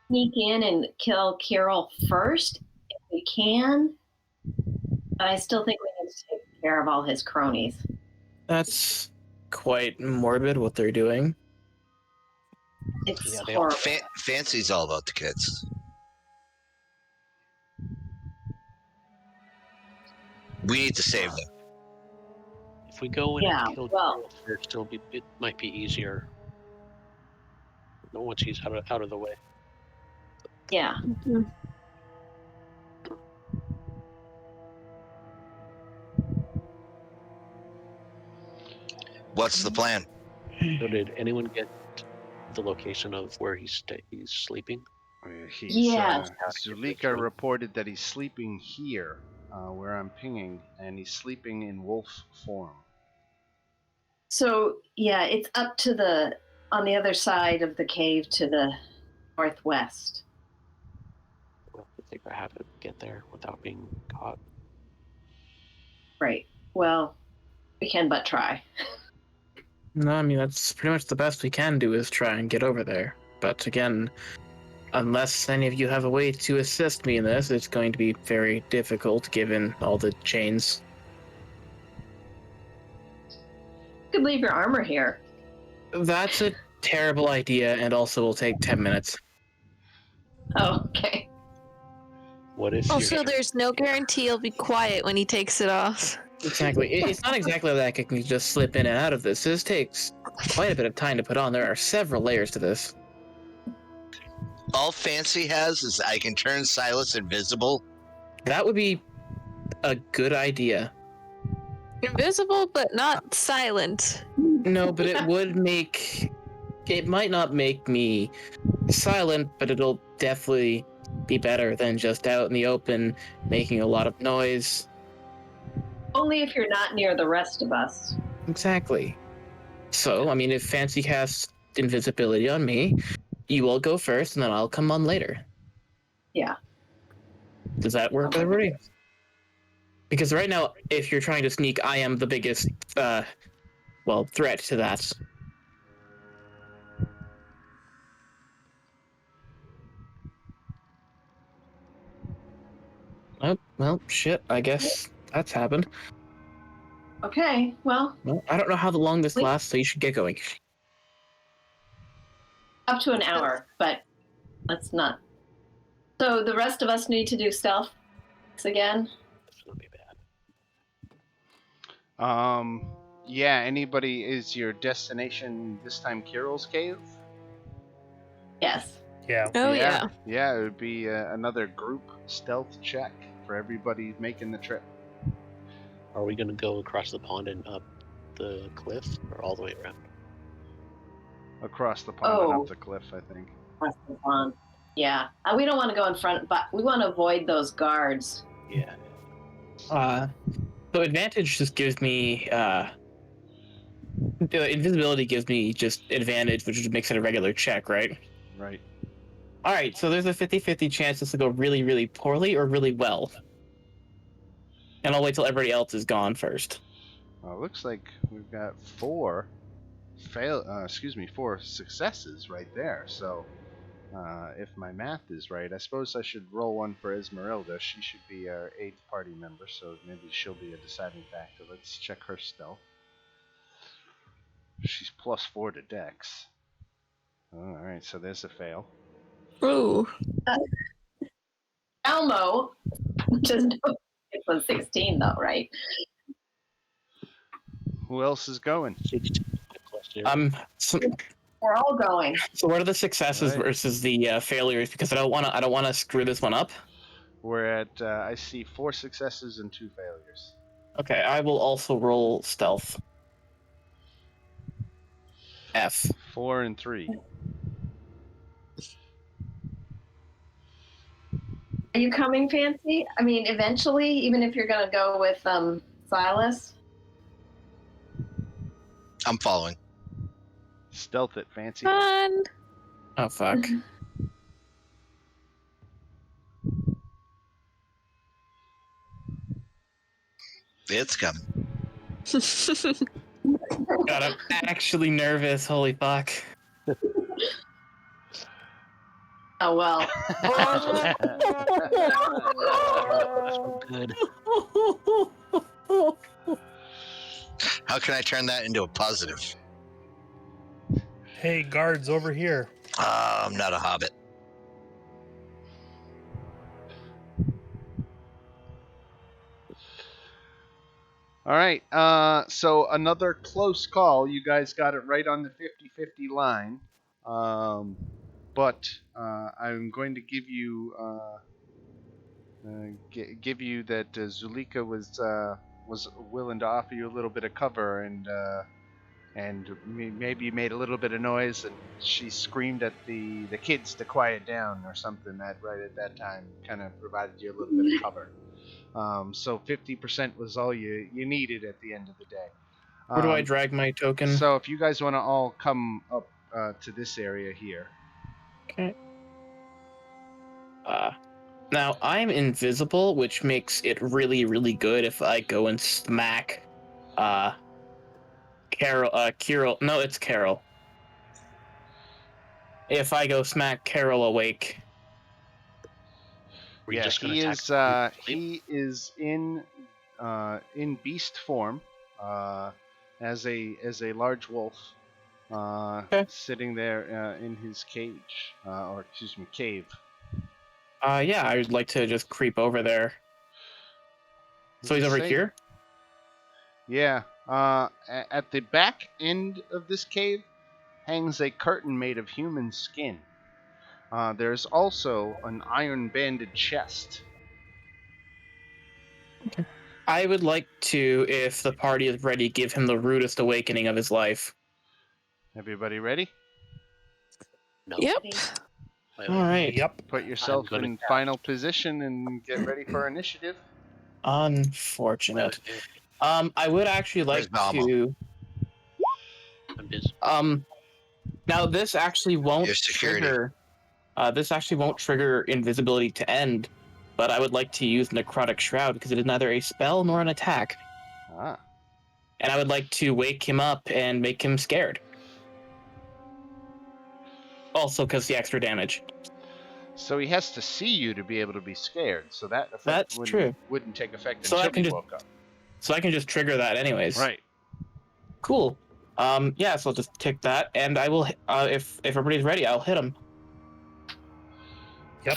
sneak in and kill Carol first if we can. But I still think we need to take care of all his cronies. That's quite morbid what they're doing. It's Yeah, they all horrible. Fancy's all about the kids. We need to save them. If we go in Yeah, and kill well- Geralt first, it might be easier. Once he's out of the way. Yeah. What's the plan? So did anyone get the location of where he's sleeping? Yeah. Zulika reported that he's sleeping here, where I'm pinging, and he's sleeping in wolf form. So yeah, it's up to on the other side of the cave to the northwest. We'll have to figure out how to get there without being caught. Right. Well, we can but try. No, I mean, that's pretty much the best we can do is try and get over there. But again, unless any of you have a way to assist me in this, it's going to be very difficult given all the chains. You could leave your armor here. That's a terrible idea and also will take 10 minutes. Oh, okay. What if Also, there's no guarantee he'll be quiet when he takes it off. Exactly. It's not exactly like I can just slip in and out of this. This takes quite a bit of time to put on. There are several layers to this. All Fancy has is I can turn Silas invisible. That would be a good idea. Invisible, but not silent. No, but it would make... It might not make me silent, but it'll definitely be better than just out in the open making a lot of noise. Only if you're not near the rest of us. Exactly. So, I mean, if Fancy casts invisibility on me, you will go first, and then I'll come on later. Yeah. Does that work with everybody? Because right now, if you're trying to sneak, I am the biggest, threat to that. Oh, well, shit, I guess that's happened. Okay, well, I don't know how long this Wait. lasts, so you should get going. up to an hour, but let's not. So the rest of us need to do stealth again? It's gonna be bad. Yeah, anybody, is your destination this time Kirill's cave? Yes. Yeah. Oh, yeah. Yeah, it would be another group stealth check for everybody making the trip. Are we gonna go across the pond and up the cliff, or all the way around? Across the pond and Oh. up the cliff, I think. Across the pond. Yeah. We don't want to go in front, but we want to avoid those guards. Yeah. So advantage just gives me, invisibility gives me just advantage, which just makes it a regular check, right? Right. All right, so there's a 50-50 chance this will go really, really poorly or really well. And I'll wait till everybody else is gone first. Well, it looks like we've got four successes right there. So, if my math is right, I suppose I should roll one for Esmeralda. She should be our 8th party member, so maybe she'll be a deciding factor. Let's check her stealth. She's +4 to Dex. All right, so there's a fail. Ooh. Elmo, just it's a 16 though, right? Who else is going? 16 plus 0. So, We're all going. so what are the successes Right. versus the failures? Because I don't want to screw this one up. We're at, I see 4 successes and 2 failures. Okay, I will also roll stealth. F. 4 and 3. Are you coming, Fancy? I mean, eventually, even if you're going to go with Silas. I'm following. Stealth it, Fancy. Fun. Oh fuck. It's coming. God, I'm actually nervous. Holy fuck. Oh, well. Good. How can I turn that into a positive? Hey, guards over here. I'm not a hobbit. All right. So another close call. You guys got it right on the 50-50 line. But I'm going to give you give you that Zulika was willing to offer you a little bit of cover, and maybe made a little bit of noise, and she screamed at the kids to quiet down or something. That right at that time kind of provided you a little bit of cover. So 50% was all you needed at the end of the day. Where do I drag my token? So if you guys want to all come up to this area here. Okay. Now I'm invisible, which makes it really, really good if I go and smack Carol. No, it's Carol. If I go smack Carol awake. Were you just gonna he attack is in beast form, as a large wolf, sitting there in his cage, or excuse me, cave. Yeah, I would like to just creep over there. So he's over here? Yeah. At the back end of this cave hangs a curtain made of human skin. There's also an iron-banded chest. I would like to, if the party is ready, give him the rudest awakening of his life. Everybody ready? No. Yep. All right. Yep. Put yourself in final position and get ready for initiative. Unfortunate. I would actually like to. I'm busy. Now this actually won't Your security. trigger. This actually won't trigger invisibility to end, but I would like to use Necrotic Shroud because it is neither a spell nor an attack. Ah. And I would like to wake him up and make him scared. Also, because the extra damage. So he has to see you to be able to be scared. So that effect That's true. Wouldn't take effect So until he woke up. So I can just trigger that anyways. Right. Cool. Yeah, so I'll just tick that, and I will, if everybody's ready, I'll hit him. Yep.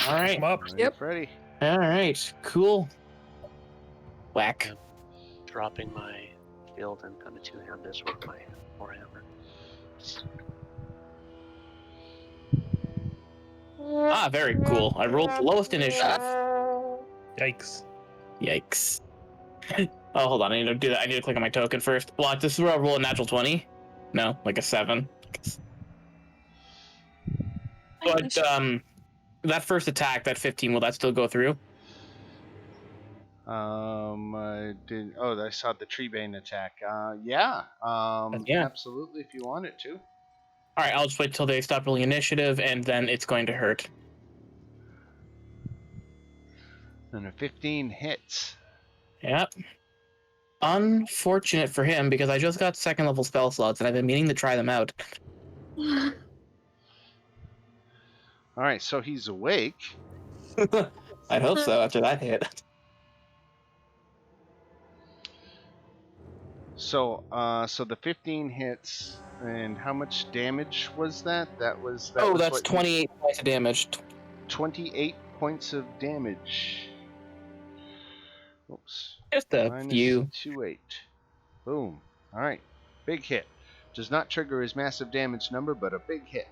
All right. Come up. Yep. Ready. All right. Cool. Whack. Dropping my shield and gonna two-hand this with my warhammer. Ah, very cool. I rolled the lowest initiative. Yikes. Yikes. Oh, hold on. I need to do that. I need to click on my token first. Well, this is where I roll a natural 20. No, like a 7. But that first attack, that 15, will that still go through? I did. Oh, I saw the Treebane attack. Yeah. Yeah. Absolutely, if you want it to. All right, I'll just wait till they stop rolling initiative, and then it's going to hurt. And a 15 hits. Yep. Unfortunate for him, because I just got second level spell slots, and I've been meaning to try them out. All right, so he's awake. I hope so, after that hit. So, so the 15 hits, and how much damage was that? That's 28 points of damage. 28 points of damage. Oops. Just a few. -2/8. Boom. All right. Big hit. Does not trigger his massive damage number, but a big hit.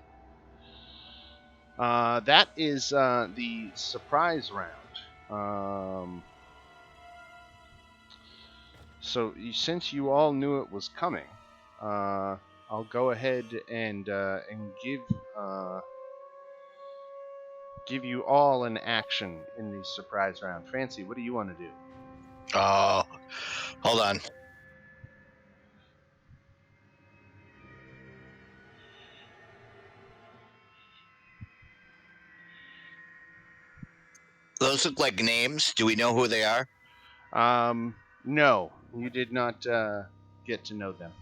That is the surprise round. So since you all knew it was coming, I'll go ahead and give you all an action in the surprise round. Fancy, what do you want to do? Oh, hold on. Those look like names. Do we know who they are? No, you did not get to know them.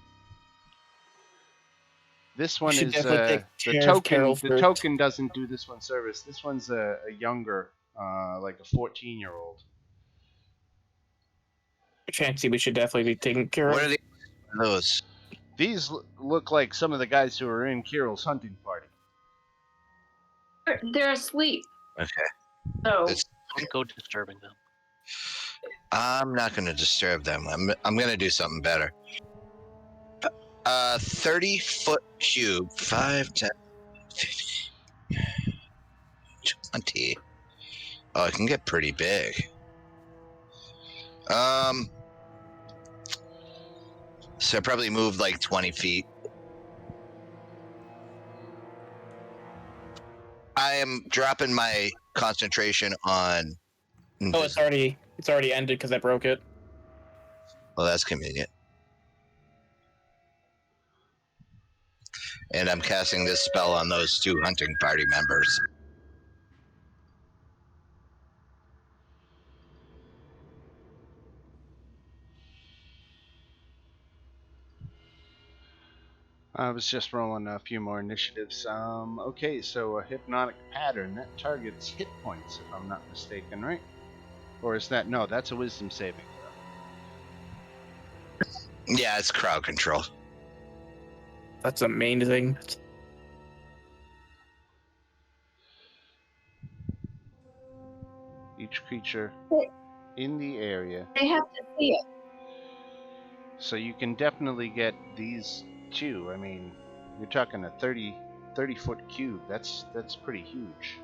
This one should is definitely take the care of token. Carol The first. token doesn't do this one service. This one's a younger, like a 14-year-old. Fancy, we should definitely be taking care What of. are those? These look like some of the guys who are in Kirill's hunting party. They're asleep. Okay. So Don't go disturbing them. I'm not going to disturb them. I'm going to do something better. 30-foot cube. 5, 10, 15, 20. Oh, it can get pretty big. So I probably moved like 20 feet. I am dropping my concentration on. Oh, it's already ended because I broke it. Well, that's convenient. And I'm casting this spell on those 2 hunting party members. I was just rolling a few more initiatives. Okay, so a hypnotic pattern that targets hit points, if I'm not mistaken, right? Or is that no? That's a wisdom saving throw. Yeah, it's crowd control. That's amazing. Each creature in the area. they have to see it. So you can definitely get these two. I mean, you're talking a 30-foot cube. That's pretty huge.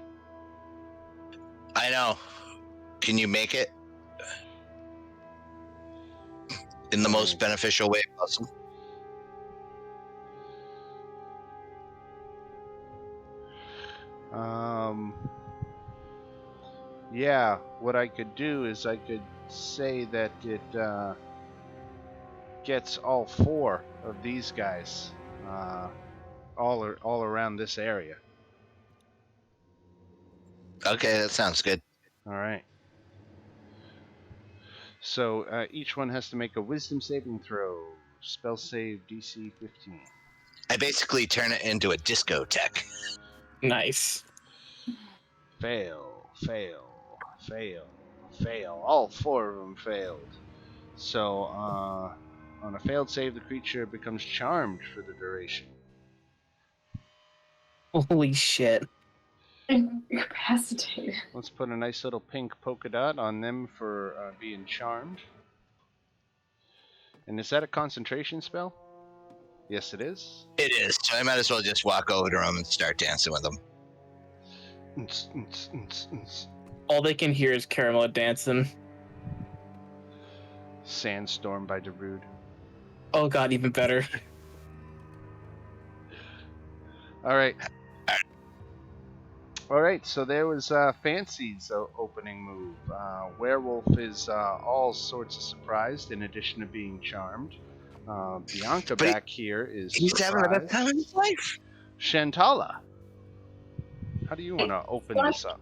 I know. Can you make it in the most beneficial way possible? Yeah, what I could do is I could say that it gets all 4 of these guys all around this area. Okay, that sounds good. All right. So each one has to make a wisdom saving throw. Spell save DC 15. I basically turn it into a discotheque. Nice. Fail, fail, fail, fail. All 4 of them failed. So on a failed save, the creature becomes charmed for the duration. Holy shit. Incapacitated. Let's put a nice little pink polka dot on them for being charmed. And is that a concentration spell? Yes, it is. It is. So I might as well just walk over to them and start dancing with them. All they can hear is Caramel dancing. Sandstorm by Darude. Oh god, even better. All right. All right, so there was Fancy's opening move. Werewolf is all sorts of surprised, in addition to being charmed. Bianca But back here is He's having the best time of his life. Shantala, how do you want to open this up?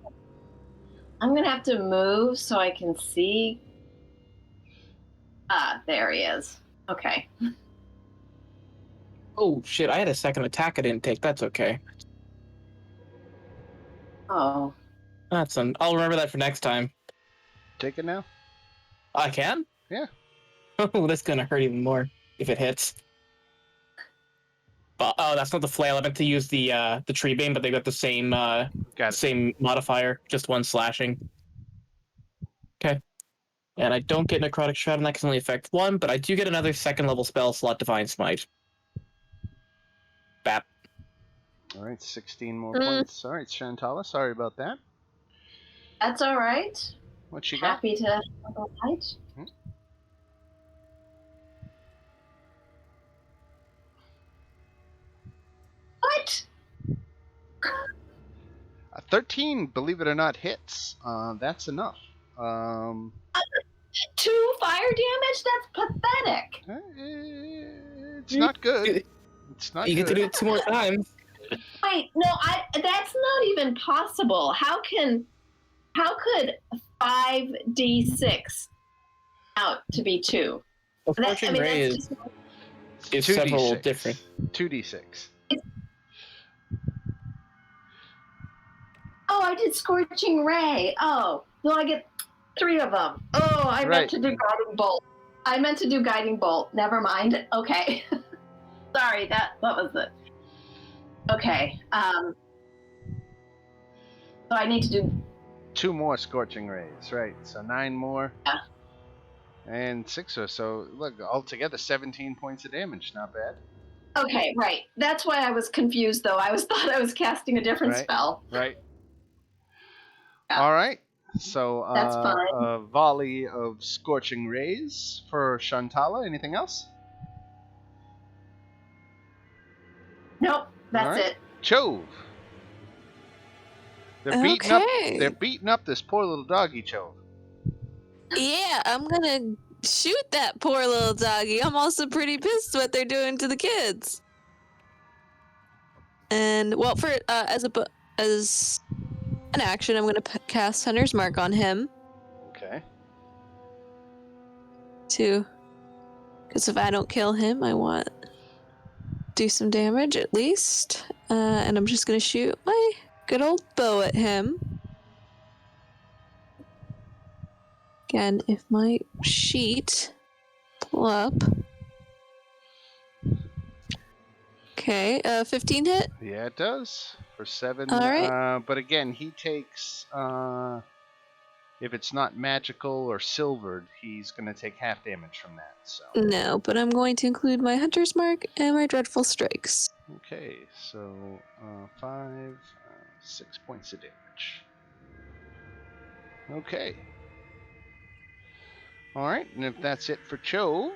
I'm gonna have to move so I can see. Ah, there he is. Okay. Oh shit, I had a second attack I didn't take. That's okay. Oh. I'll remember that for next time. Take it now? I can? Yeah. Oh, that's gonna hurt even more if it hits. Oh, that's not the flail. I meant to use the tree bane, but they got the same Got it. same modifier, just one slashing. Okay. And I don't get necrotic shroud, and that can only affect one, but I do get another second level spell slot, divine smite. Bap. All right, 16 more points. All right, Shantala, sorry about that. That's all right. What she got? Happy to fight. What? 13, believe it or not, hits. That's enough. 2 fire damage? That's pathetic. It's not good. It's not You get to good. do it 2 more times. Wait, no, that's not even possible. How could 5d6 out to be 2? Well, Scorching Ray is several 2d6. different. 2d6. Oh, I did Scorching Ray. Oh, no, I get 3 of them. Oh, I meant to do Guiding Bolt. Never mind. Okay. Sorry, that was it. Okay. So I need to do 2 more Scorching Rays, right? So 9 more. Yeah. And 6 or so. Look, altogether 17 points of damage. Not bad. Okay, right. That's why I was confused, though. Thought I was casting a different spell. Right. Yeah. All right. So That's fine. a volley of Scorching Rays for Shantala. Anything else? Nope, that's All right. it. Chove. They're beating up this poor little doggy, Chove. Yeah, I'm gonna shoot that poor little doggy. I'm also pretty pissed what they're doing to the kids. And well, for as an action, I'm gonna cast Hunter's Mark on him Okay. too, because if I don't kill him, I want to do some damage at least. And I'm just gonna shoot my good old bow at him. Again, if my sheet pull up. Okay, 15 hit? Yeah, it does. For 7. All right. But again, he takes... if it's not magical or silvered, he's going to take half damage from that. So. No, but I'm going to include my Hunter's Mark and my Dreadful Strikes. Okay, so 5, 6 points of damage. Okay. All right, and if that's it for Chove,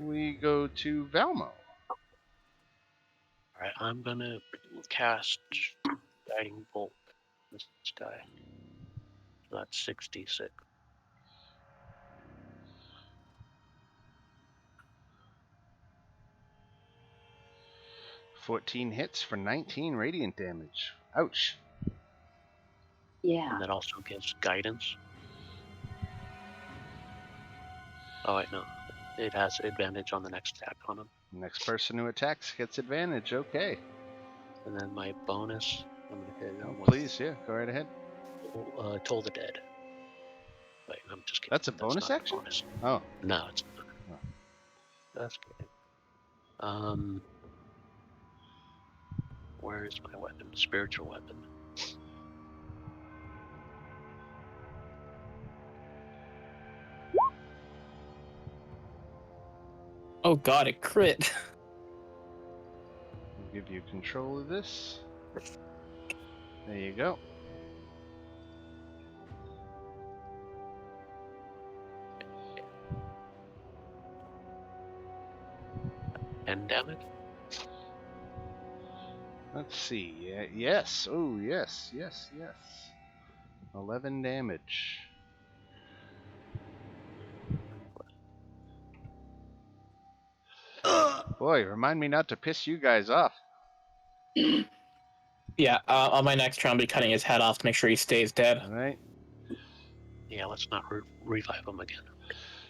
we go to Valmo. Alright, I'm gonna cast Guiding Bolt this guy. So that's 66. $14 hits for 19 radiant damage. Ouch. Yeah. And that also gives guidance. Oh wait, no. It has advantage on the next attack on him. Next person who attacks gets advantage. Okay. And then my bonus, I'm gonna hit him with Please, yeah, go right ahead. Toll the Dead. Wait, I'm just kidding. That's a bonus action? Bonus. Oh. No, it's not. Oh. That's kidding. Where is my weapon? Spiritual weapon. Oh god, it crit. I'll give you control of this. There you go. And damage? Let's see. Yes. Oh, yes. 11 damage. Boy, remind me not to piss you guys off. Yeah, on my next turn, I'll be cutting his head off to make sure he stays dead. All right. Yeah, let's not revive him again.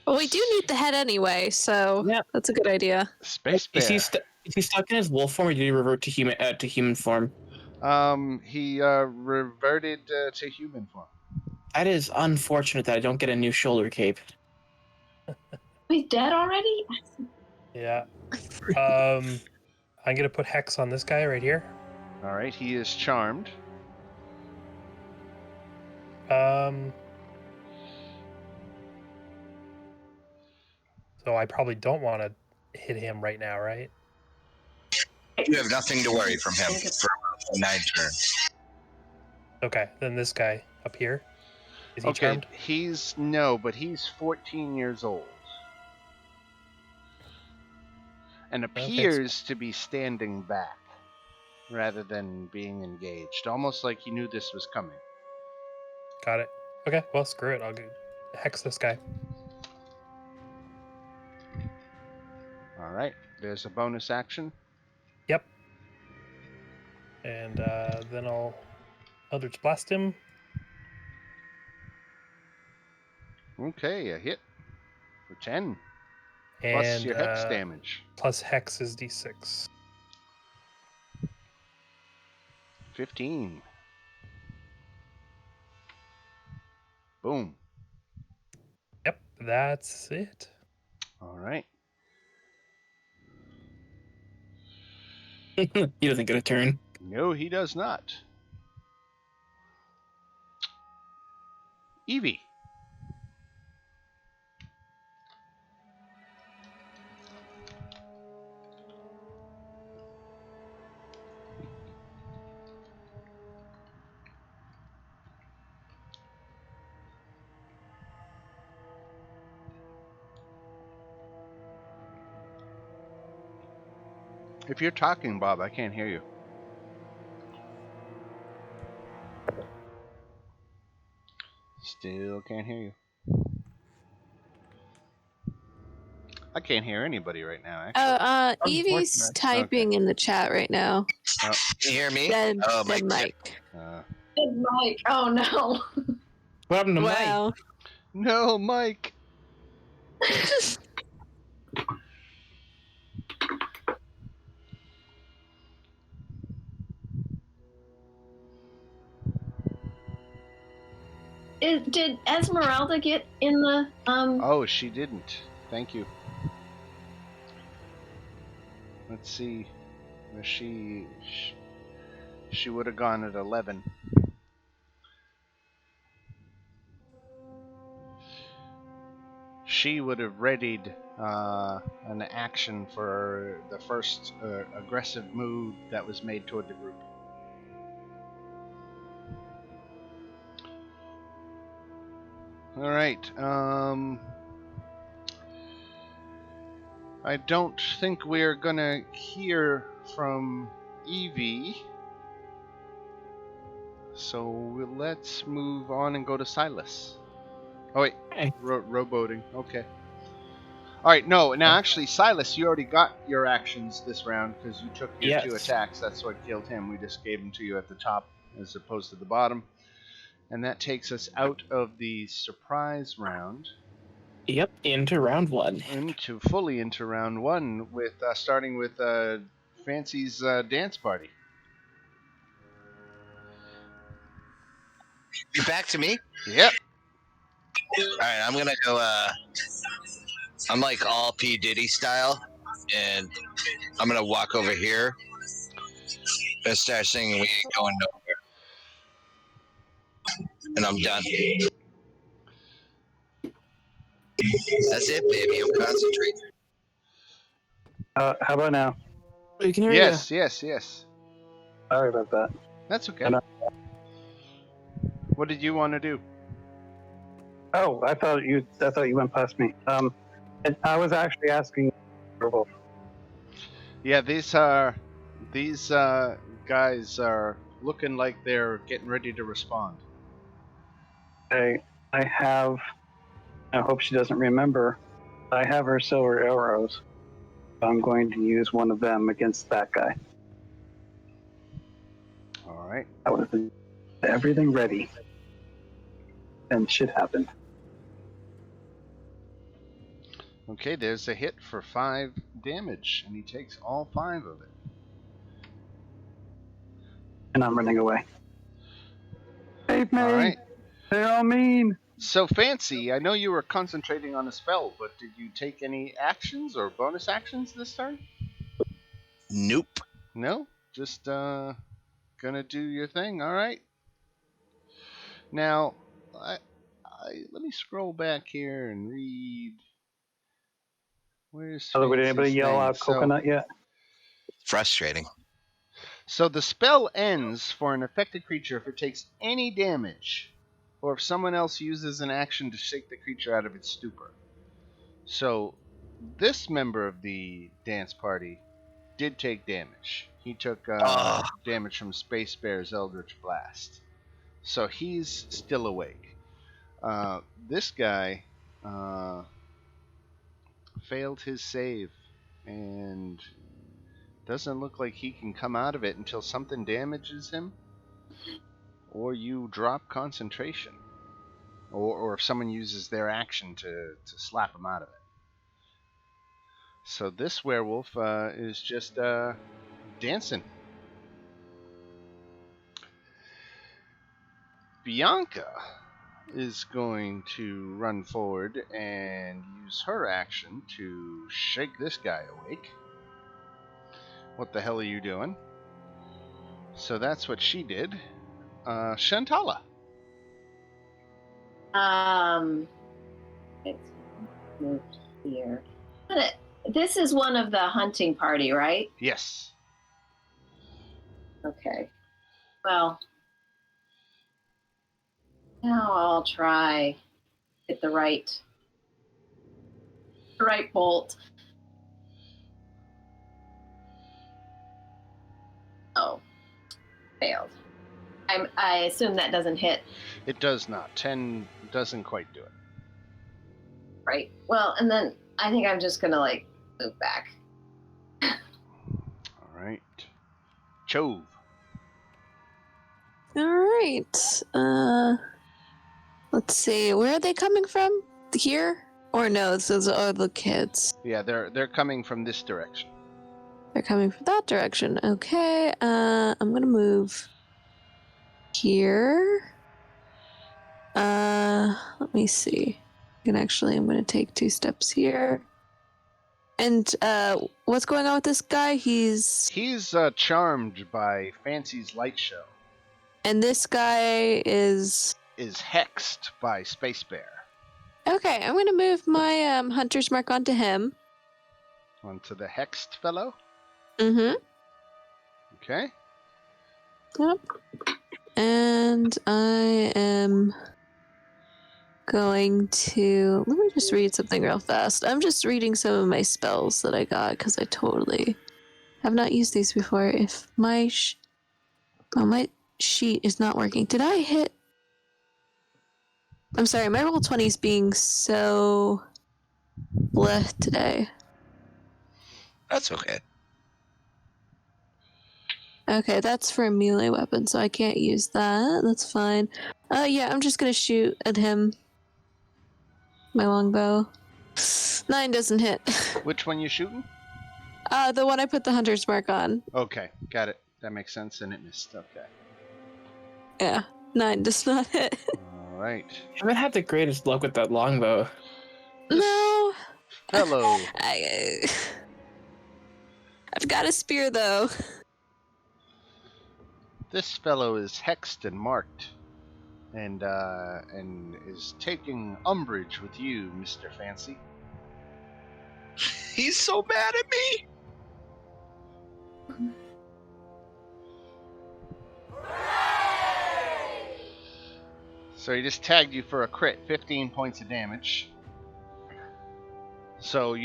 Well, we do need the head anyway, so that's a good idea. Space Bear. Is he stuck in his wolf form, or did he revert to human form? He reverted to human form. That is unfortunate that I don't get a new shoulder cape. He's dead already? Yeah. I'm gonna put Hex on this guy right here. All right, he is charmed. So I probably don't want to hit him right now, right? You have nothing to worry from him for 9 turns. Okay, then this guy up here. Is he Okay, charmed? but he's 14 years old. And Okay, appears to be standing back rather than being engaged. Almost like he knew this was coming. got it. Okay, well, screw it. I'll go Hex this guy. Alright, there's a bonus action. Yep. And then I'll Eldritch Blast him. Okay, a hit for 10. And Plus your hex damage. Plus Hex is D6. 15. Boom. Yep, that's it. Alright. He doesn't get a turn. No, he does not. Evie. If you're talking, Bob, I can't hear you. Still can't hear you. I can't hear anybody right now, actually. Evie's typing in the chat right now. Can you hear me? Dead, Oh, dead Mike. Mike. Good Mike. Oh no. What happened to Mike? Wow. No, Mike. Did Esmeralda get in the Oh, she didn't. Thank you. Let's see. She would have gone at 11. She would have readied an action for the first aggressive move that was made toward the group. All right. I don't think we're gonna hear from Evie, so let's move on and go to Silas. Oh wait, Okay. rowboating. Okay. All right. No, now actually, Silas, you already got your actions this round because you took your 2 attacks. That's what killed him. We just gave them to you at the top as opposed to the bottom, and that takes us out of the surprise round. Yep, into round 1. Fully into round 1 with starting with Fancy's dance party. You back to me? Yep. All right, I'm gonna go. I'm like all P Diddy style, and I'm gonna walk over here and start singing "We Ain't Going Nowhere," and I'm done. That's it, baby. I'm concentrating. How about now? We can hear Yes. Sorry about that. That's okay. What did you want to do? Oh, I thought you went past me. And I was actually asking. Yeah, these guys are looking like they're getting ready to respond. I have. I hope she doesn't remember. I have her silver arrows. I'm going to use one of them against that guy. All right. I would have been everything ready, and shit happened. Okay, there's a hit for 5 damage, and he takes all 5 of it. And I'm running away. Save me! All right. They're all mean. So, Fancy, I know you were concentrating on a spell, but did you take any actions or bonus actions this turn? Nope. No? Just gonna do your thing, alright? Now, let me scroll back here and read. Where's Did anybody Fancy's yell thing? out coconut yet? Frustrating. So the spell ends for an affected creature if it takes any damage, or if someone else uses an action to shake the creature out of its stupor. So this member of the dance party did take damage. He took damage from Space Bear's Eldritch Blast. So he's still awake. This guy failed his save and doesn't look like he can come out of it until something damages him or you drop concentration. Or if someone uses their action to slap him out of it. So this werewolf is just dancing. Bianca is going to run forward and use her action to shake this guy awake. What the hell are you doing? So that's what she did. Shantala. It's moved here. This is one of the hunting party, right? Yes. Okay. Well, now I'll try get the right bolt. Oh, failed. I assume that doesn't hit. It does not. 10 doesn't quite do it. Right. Well, and then I think I'm just gonna move back. All right. Chove. All right. Let's see. Where are they coming from? Here? Or no? Those are the kids. Yeah, they're coming from this direction. They're coming from that direction. Okay. I'm gonna move here. Let me see. I'm gonna take 2 steps here. And what's going on with this guy? He's charmed by Fancy's light show. And this guy is hexed by Space Bear. Okay, I'm gonna move my hunter's mark onto him. Onto the hexed fellow? Mm-hmm. Okay. Yep. And I am going to... Let me just read something real fast. I'm just reading some of my spells that I got, because I totally have not used these before. If my... my sheet is not working. Did I hit... I'm sorry, my Roll20 is being so... bleh today. That's okay. Okay, that's for a melee weapon, so I can't use that. That's fine. Yeah, I'm just gonna shoot at him. My longbow. 9 doesn't hit. Which one you shooting? The one I put the hunter's mark on. Okay, got it. That makes sense, and it missed. Okay. Yeah, 9 does not hit. All right. I haven't had the greatest luck with that longbow. No. Fellow. I've got a spear, though. This fellow is hexed and marked, and is taking umbrage with you, Mr. Fancy. He's so mad at me. So he just tagged you for a crit, 15 points of damage. So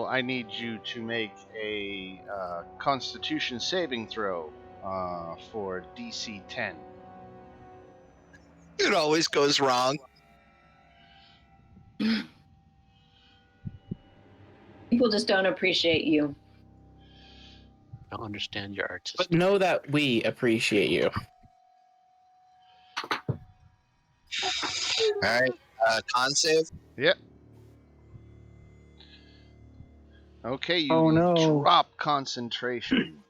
I need you to make a Constitution saving throw for DC 10. It always goes wrong. People just don't appreciate you. I don't understand your artistic. But know that we appreciate you. All right. Con save. Yep. Okay, you Oh, no. drop concentration.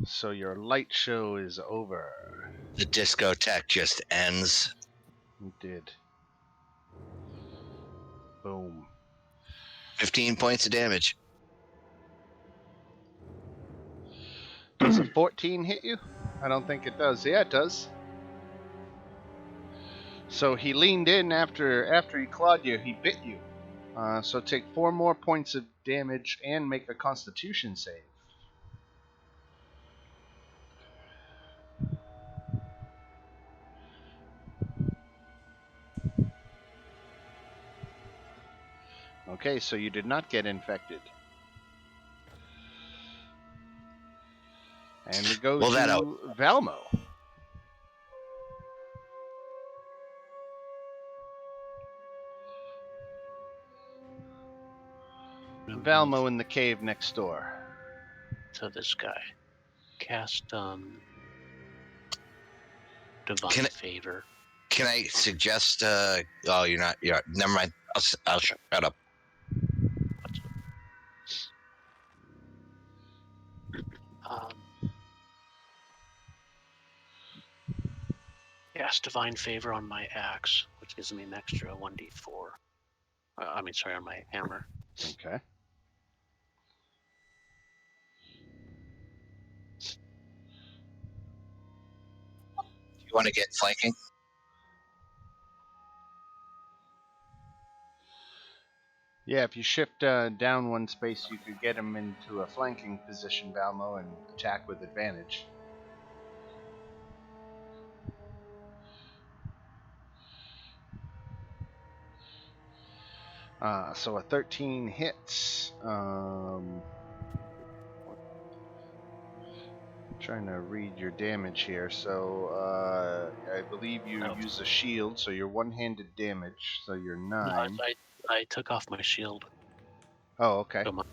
So your light show is over. The discotheque just ends. It did. Boom. 15 points of damage. 14 hit you? I don't think it does. Yeah, it does. So he leaned in after he clawed you. He bit you. So take 4 more points of damage and make a Constitution save. Okay, so you did not get infected. And we go Well, that to Valmo. Valmo in the cave next door. To this guy. Cast Divine Can I- Favor. Can I suggest? Oh, you're not. You're never mind. I'll shut up. What's Cast Divine Favor on my axe, which gives me an extra 1d4. On my hammer. Okay. You want to get flanking? Yeah, if you shift down 1 space, you could get him into a flanking position, Valmo, and attack with advantage. So a 13 hits. Trying to read your damage here. So I believe you use a shield, so you're one-handed damage. So you're 9. No, I took off my shield. Oh, okay. So my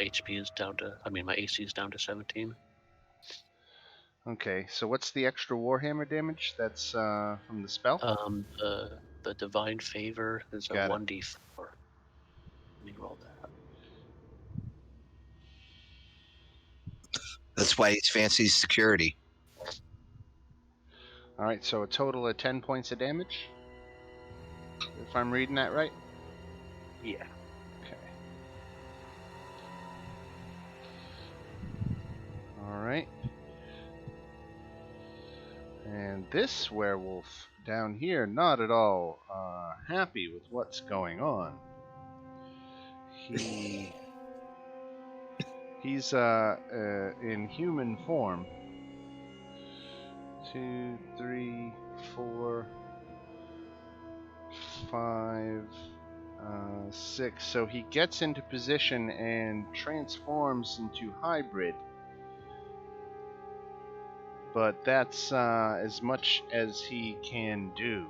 HP is down to. My AC is down to 17. Okay, so what's the extra Warhammer damage? That's from the spell? The Divine Favor is a Got it. 1d4. Let me roll that. That's why he's fancy security. Alright, so a total of 10 points of damage? If I'm reading that right? Yeah. Okay. Alright. And this werewolf down here, not at all happy with what's going on. He's in human form. 2, 3, 4, 5, 6. So he gets into position and transforms into hybrid. But that's as much as he can do.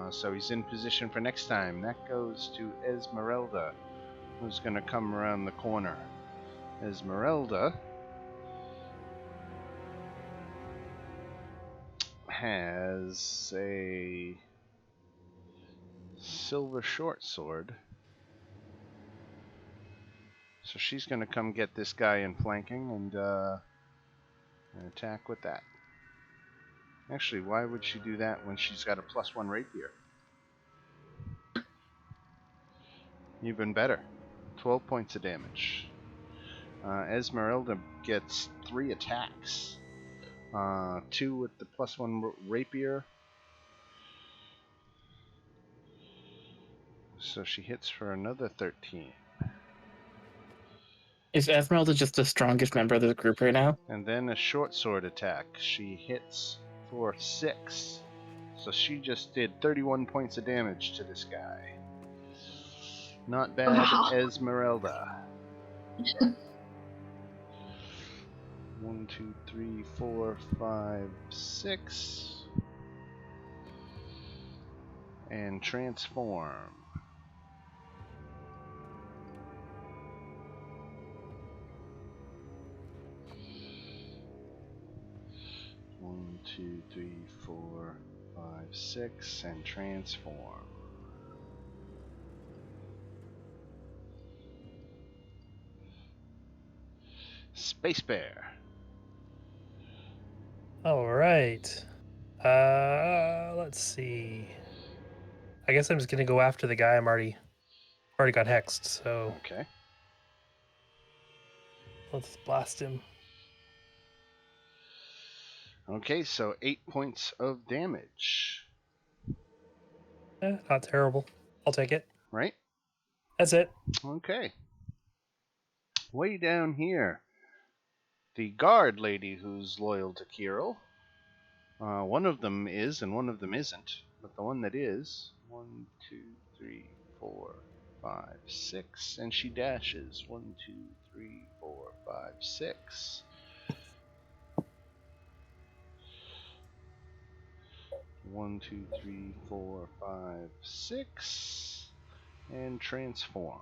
So he's in position for next time. That goes to Esmeralda, who's going to come around the corner. Esmeralda has a silver short sword. So she's going to come get this guy in flanking and attack with that. Actually, why would she do that when she's got a +1 rapier? Even better. 12 points of damage. Esmeralda gets 3 attacks. 2 with the +1 rapier. So she hits for another 13. Is Esmeralda just the strongest member of the group right now? And then a short sword attack. She hits for 6. So she just did 31 points of damage to this guy. Not bad, Wow. Esmeralda. 1, 2, 3, 4, 5, 6. And transform. One, 2, 3, 4, 5, 6, and transform. Space Bear. All right. Let's see. I guess I'm just gonna go after the guy. I'm already got hexed, so Okay. let's blast him. Okay, so 8 points of damage. Not terrible. I'll take it. Right? That's it. Okay. Way down here, the guard lady who's loyal to Kirill. One of them is, and one of them isn't. But the one that is, 1, 2, 3, 4, 5, 6, and she dashes. 1, 2, 3, 4, 5, 6. One, 2, 3, 4, 5, 6, and transform.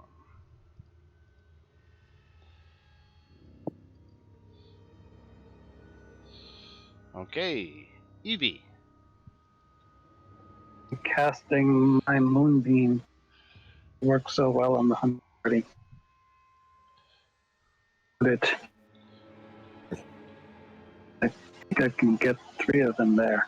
Okay, Evie. Casting my moonbeam works so well on the hunter party. But I think I can get 3 of them there.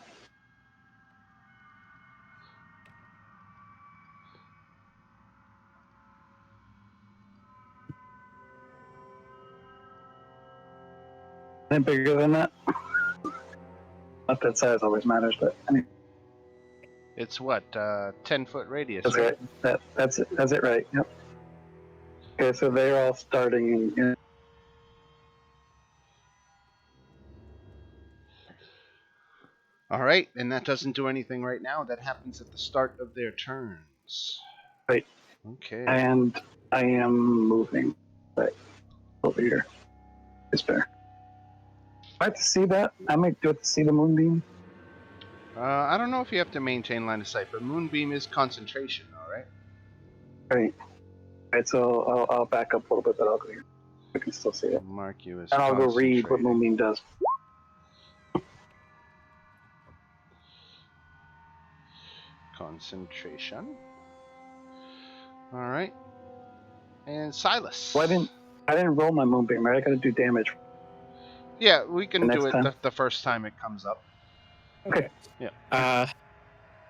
Any bigger than that? Not that size always matters, but I mean, It's what, 10-foot radius, that's right? right. That's it. That's it, right? Yep. Okay, so they're all starting in All right, and that doesn't do anything right now. That happens at the start of their turns. right. Okay. And I am moving right over here. Is fair. I have to see that. I might do it to see the moonbeam. I don't know if you have to maintain line of sight, but Moonbeam is concentration, all right? Right. Right, so I'll back up a little bit, but I'll go here. I can still see it. Mark you as And I'll go read what concentrating. Moonbeam does. Concentration. All right. And Silas. Well, I didn't roll my Moonbeam, right? I gotta do damage Yeah, we can the do next it time. the first time it comes up. Okay. Yeah.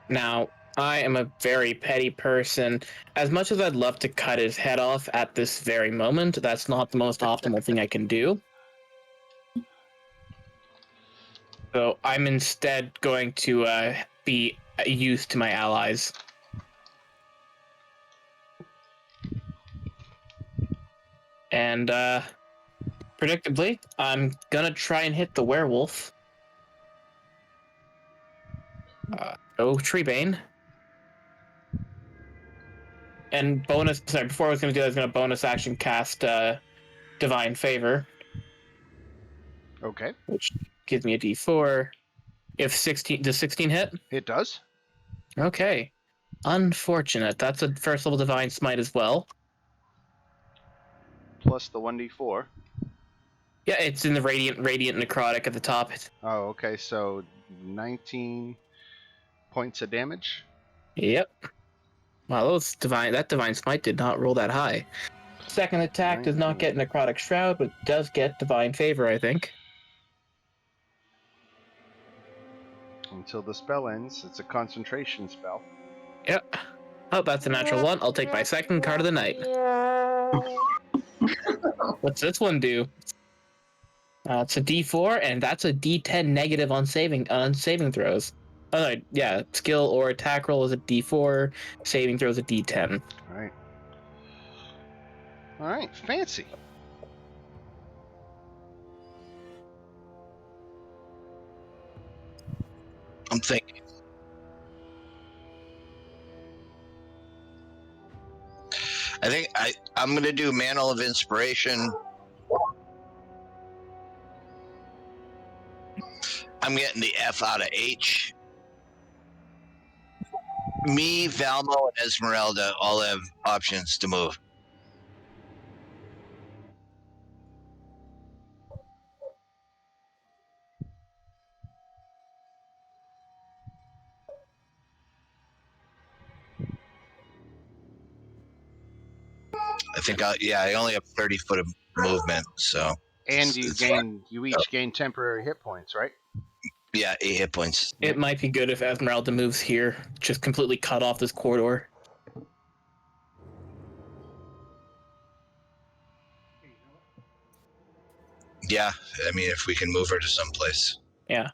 Now, I am a very petty person. As much as I'd love to cut his head off at this very moment, that's not the most optimal thing I can do. So I'm instead going to be a use to my allies. And predictably, I'm gonna try and hit the werewolf. Treebane. And bonus, sorry, before I was going to do that, I was going to bonus action cast Divine Favor, Okay. which gives me a d4. If 16, does 16 hit? It does. Okay. Unfortunate. That's a first level Divine Smite as well. Plus the 1d4. Yeah, it's in the Radiant Necrotic at the top. Oh, okay. So 19 points of damage. Yep. Wow, that Divine Smite did not roll that high. Second attack does not get Necrotic Shroud, but does get Divine Favor, I think. Until the spell ends. It's a concentration spell. Yep. Oh, that's a natural 1. I'll take my second card of the night. What's this one do? It's a D4, and that's a D10 negative on saving throws. Oh, no, yeah, skill or attack roll is a D4, saving throw is a D10. All right. All right. Fancy. I'm thinking. I think I'm going to do Mantle of Inspiration. I'm getting the F out of H. Me, Valmo, and Esmeralda all have options to move. I think I only have 30 foot of movement, so. And you each gain temporary hit points, right? Yeah, 8 hit points. It might be good if Esmeralda moves here, just completely cut off this corridor. Yeah, I mean, if we can move her to someplace. Yeah.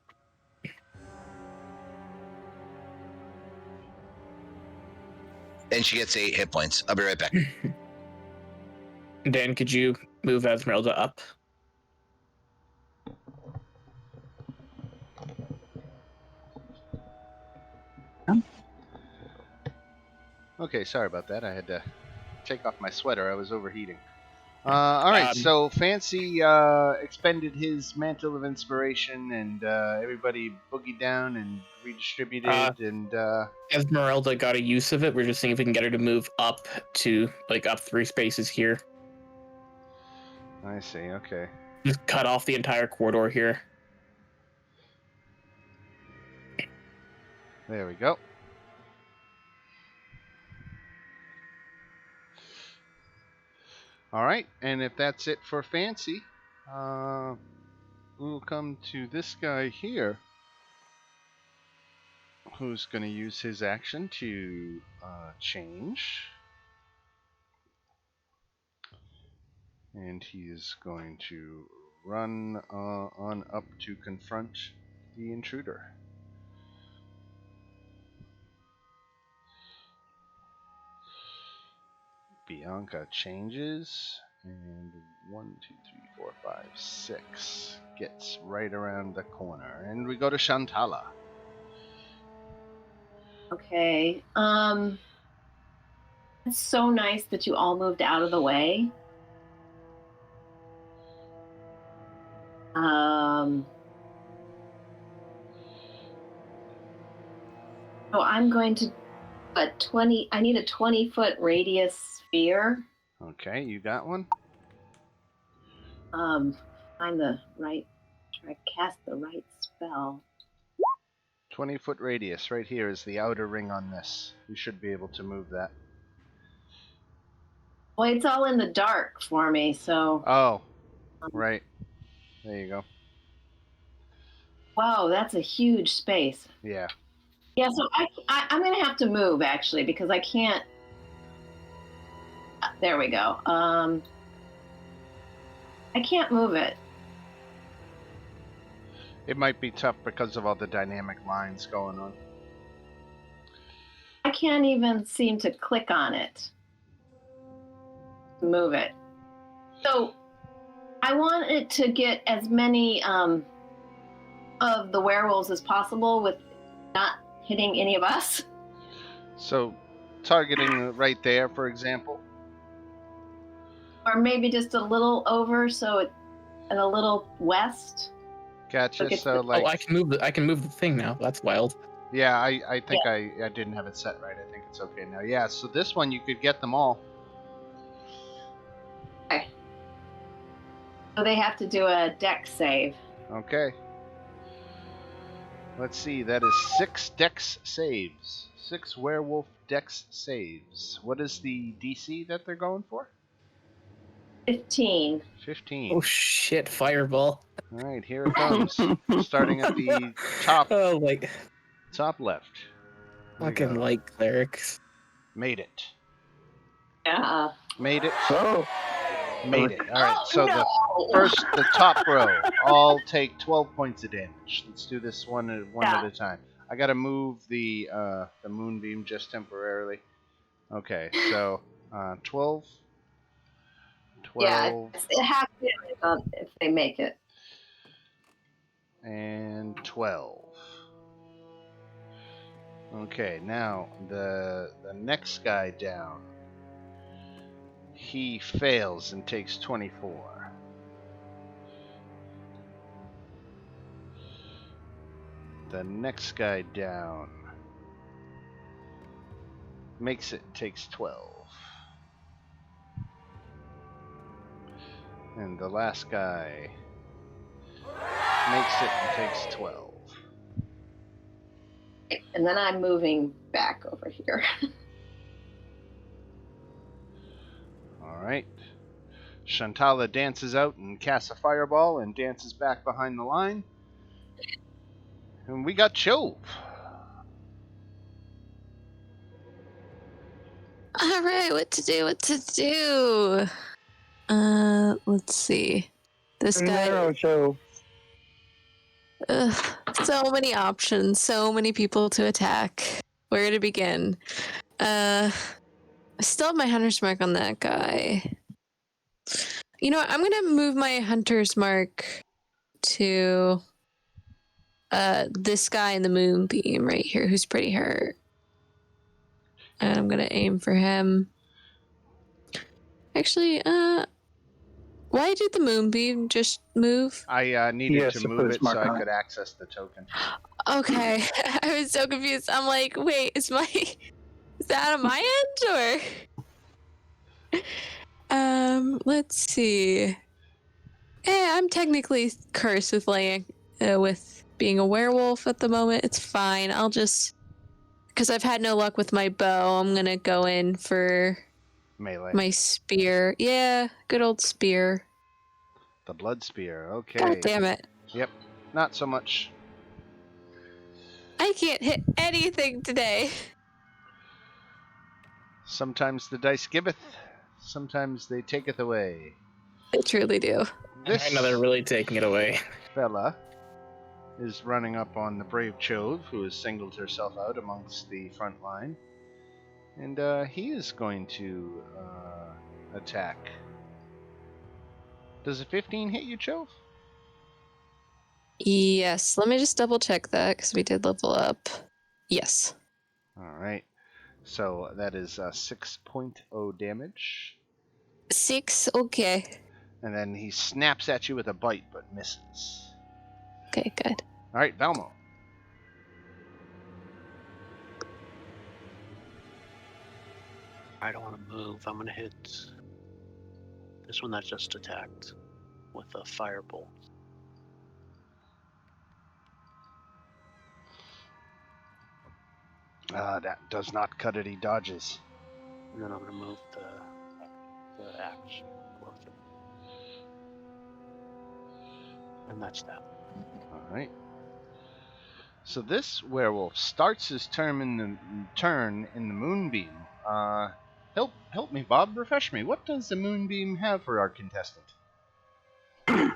and she gets 8 hit points. I'll be right back. Dan, could you move Esmeralda up? Okay, sorry about that. I had to take off my sweater. I was overheating. All right, so Fancy expended his mantle of inspiration, and everybody boogied down and redistributed, and Esmeralda got a use of it. We're just seeing if we can get her to move up to, like, up 3 spaces here. I see. Okay. Just cut off the entire corridor here. There we go. All right, and if that's it for Fancy, we'll come to this guy here, who's going to use his action to change. And he is going to run on up to confront the intruder. Bianca changes, and 1, 2, 3, 4, 5, 6 gets right around the corner, and we go to Shantala. Okay. It's so nice that you all moved out of the way. So I'm going to I need a 20-foot radius sphere. Okay, you got one? Find the right, try to cast the right spell. 20-foot radius right here is the outer ring on this. You should be able to move that. Well, it's all in the dark for me, so. Oh, right. There you go. Wow, that's a huge space. Yeah. Yeah, so I'm going to have to move, actually, because I can't. There we go. I can't move it. It might be tough because of all the dynamic lines going on. I can't even seem to click on it. Move it. So I want it to get as many of the werewolves as possible with not hitting any of us. So targeting right there, for example. Or maybe just a little over, and a little west. Gotcha. So like, I can move the thing now. That's wild. Yeah, I think I didn't have it set right. I think it's okay now. Yeah, so this one you could get them all. Okay. So they have to do a dex save. Okay. Let's see. That is 6 dex saves. 6 werewolf dex saves. What is the DC that they're going for? 15. 15. Oh shit! Fireball. All right, here it comes. Starting at the top. Oh, like top left. fucking like clerics. Made it. Yeah. Made it. Oh. Made it. All right. So no. the top row all take 12 points of damage. Let's do this one at a time. I got to move the moonbeam just temporarily. Okay. So 12. 12. Yeah, it has to if they make it. And 12. Okay. Now the next guy down. He fails and takes 24. The next guy down makes it, takes 12. And the last guy makes it and takes 12. And then I'm moving back over here. Alright. Shantala dances out and casts a fireball and dances back behind the line. And we got Chove. Alright, what to do? Let's see. This guy. Narrow show. So many options, so many people to attack. Where to begin? still have my hunter's mark on that guy. You know what? I'm gonna move my hunter's mark to this guy in the moonbeam right here, who's pretty hurt, and I'm gonna aim for him. Actually, why did the moonbeam just move? I needed Yes, to to put move his it so mark I on could it. access the token. Okay, I was so confused. I'm like, wait, is that on my end or? Let's see. I'm technically cursed with with being a werewolf at the moment. It's fine. I'll just, because I've had no luck with my bow, I'm gonna go in for Melee. my spear. Yeah, good old spear. The blood spear. Okay. God damn it. Yep. Not so much. I can't hit anything today. Sometimes the dice giveth, sometimes they taketh away. I truly do. This I know they're really taking it away. fella is running up on the brave Chove, who has singled herself out amongst the front line. And he is going to attack. Does a 15 hit you, Chove? Yes, let me just double check that because we did level up. Yes. Alright. So that is 6.0 damage. 6, okay. And then he snaps at you with a bite, but misses. Okay, good. Alright, Valmo. I don't want to move. I'm gonna hit this one that just attacked with a firebolt. That does not cut it, he dodges. And then I'm gonna move the axe closer. And that's that. Alright. So this werewolf starts his turn in the moonbeam. Help me, Bob. Refresh me. What does the moonbeam have for our contestant? It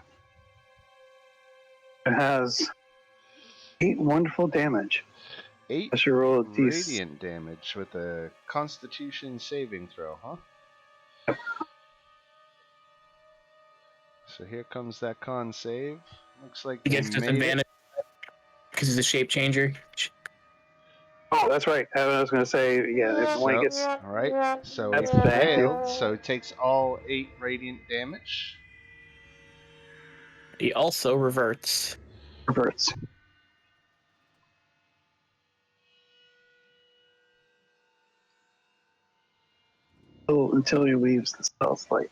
has 8 wonderful damage. 8 I should roll a d6. radiant damage with a Constitution saving throw, huh? So here comes that con save. Looks like He they gets made disadvantage because he's a shape changer. Oh, that's right. I was going to say, yeah, if one gets. All right. So That's he thank you. failed. So he takes all 8 radiant damage. He also reverts. Reverts. Until he leaves the spell slate.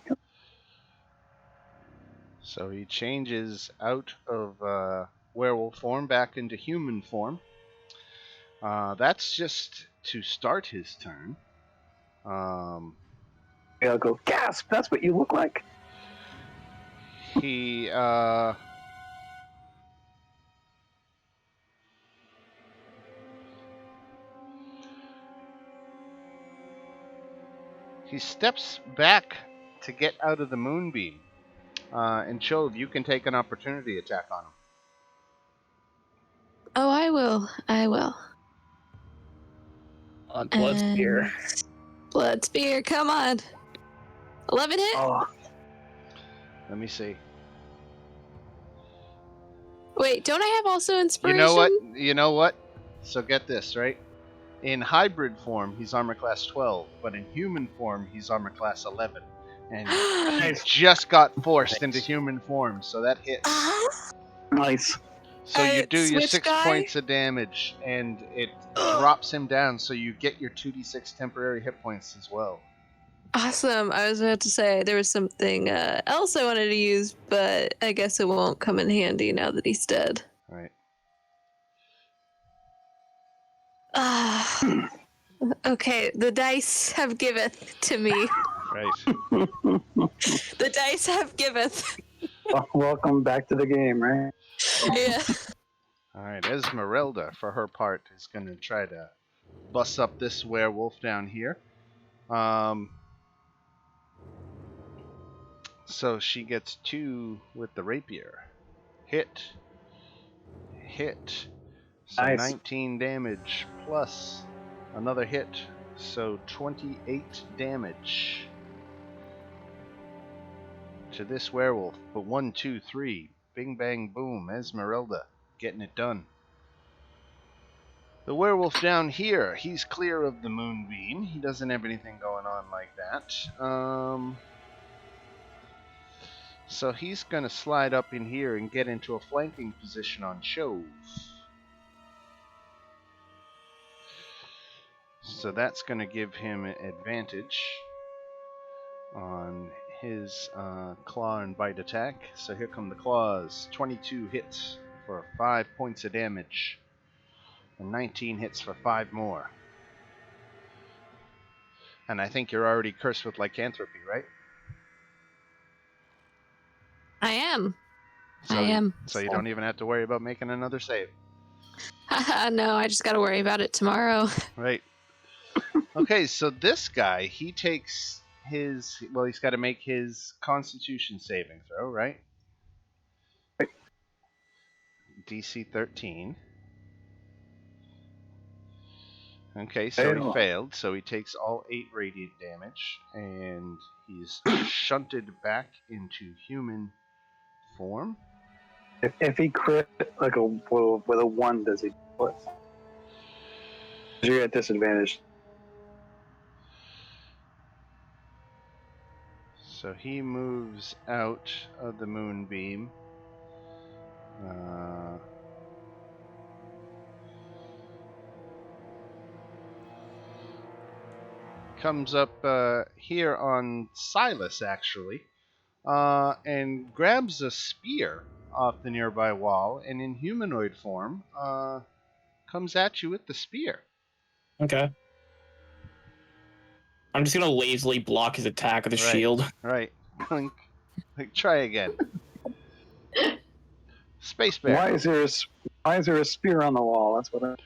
So he changes out of werewolf form back into human form. That's just to start his turn. I'll go, gasp, that's what you look like. He steps back to get out of the moonbeam. And Chove, you can take an opportunity attack on him. Oh, I will. On blood spear. Blood spear, come on. 11 hit? Oh, Let me see. Wait, don't I have also inspiration? You know what? So get this, right? In hybrid form, he's armor class 12, but in human form, he's armor class 11. And he just got forced into human form, so that hits. nice. So you do your switch 6 guy? points of damage, and it drops him down, so you get your 2d6 temporary hit points as well. Awesome. I was about to say there was something else I wanted to use, but I guess it won't come in handy now that he's dead. Right. Ah. Okay, the dice have giveth to me. Right. The dice have giveth. Welcome back to the game, right? Yeah. All right. Esmeralda, for her part, is going to try to bust up this werewolf down here. So she gets 2 with the rapier. Hit. So Nice. 19 damage plus another hit So 28 damage to this werewolf. But 1, 2, 3. Bing, bang, boom. Esmeralda getting it done. The werewolf down here, he's clear of the moonbeam. He doesn't have anything going on like that. So he's going to slide up in here and get into a flanking position on Chove. So that's going to give him an advantage on his claw and bite attack. So here come the claws. 22 hits for 5 points of damage. And 19 hits for 5 more. And I think you're already cursed with lycanthropy, right? I am. So, I am. So you don't even have to worry about making another save. No, I just got to worry about it tomorrow. Right. Okay, so this guy, he takes his... Well, he's got to make his Constitution saving throw, right? DC 13. Okay, so he failed. So he takes all 8 radiant damage, and he's shunted back into human form. If he crit like with a 1, does he what? You're at disadvantage. So he moves out of the moonbeam. Comes up here on Silas, actually, and grabs a spear off the nearby wall, and in humanoid form, comes at you with the spear. Okay. I'm just gonna lazily block his attack with a shield. Right. Clink. Like, try again. Space bear. Why is there a spear on the wall? That's what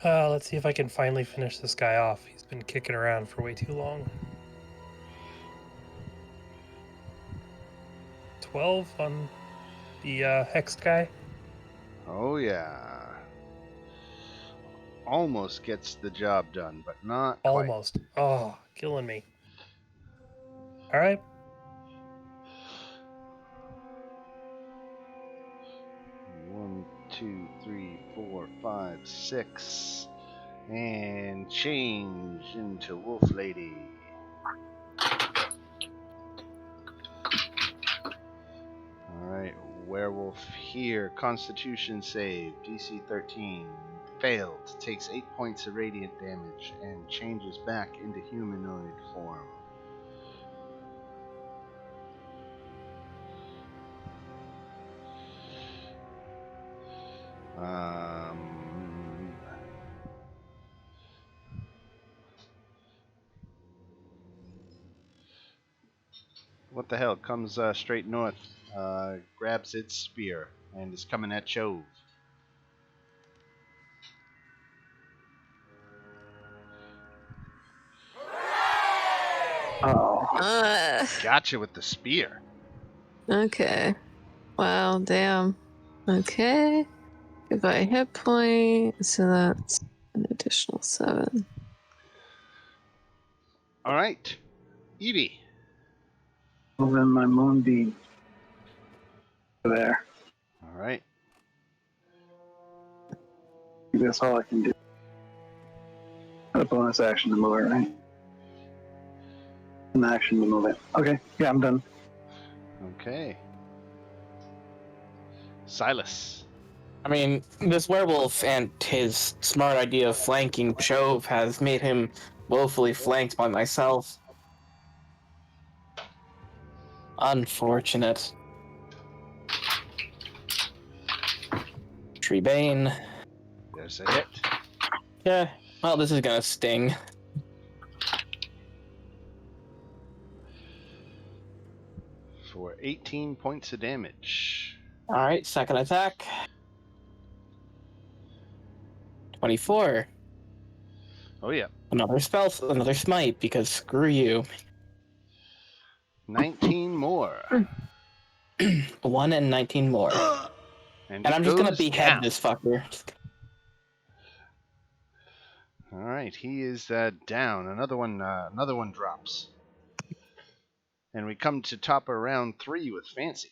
Let's see if I can finally finish this guy off. He's been kicking around for way too long. 12 on the hex guy. Oh, yeah. Almost gets the job done, but not quite. Almost. Oh, killing me. All right. One, 2, 3, 4, 5, 6. And change into Wolf Lady. Alright, werewolf here. Constitution save. DC 13. Failed. Takes 8 points of radiant damage and changes back into humanoid form. What the hell? Comes straight north, grabs its spear, and is coming at Chove. Oh. Gotcha with the spear. Okay. Wow, damn. Okay. Goodbye hit point. So that's an additional 7. Alright. Evie. Moving my moonbeam. There. Alright. That's all I can do. Got a bonus action to move it, right? An action to move it. Okay, yeah, I'm done. Okay. Silas. I mean, this werewolf and his smart idea of flanking Chove has made him woefully flanked by myself. Unfortunate. Trebane. There's a hit. Yeah, well, this is gonna sting. For 18 points of damage. Alright, second attack. 24. Oh, yeah. Another spell, another smite, because screw you. 19 more. 1 and 19 more. And I'm just gonna behead this fucker. All right, he is down. Another one drops. And we come to top of round 3 with Fancy.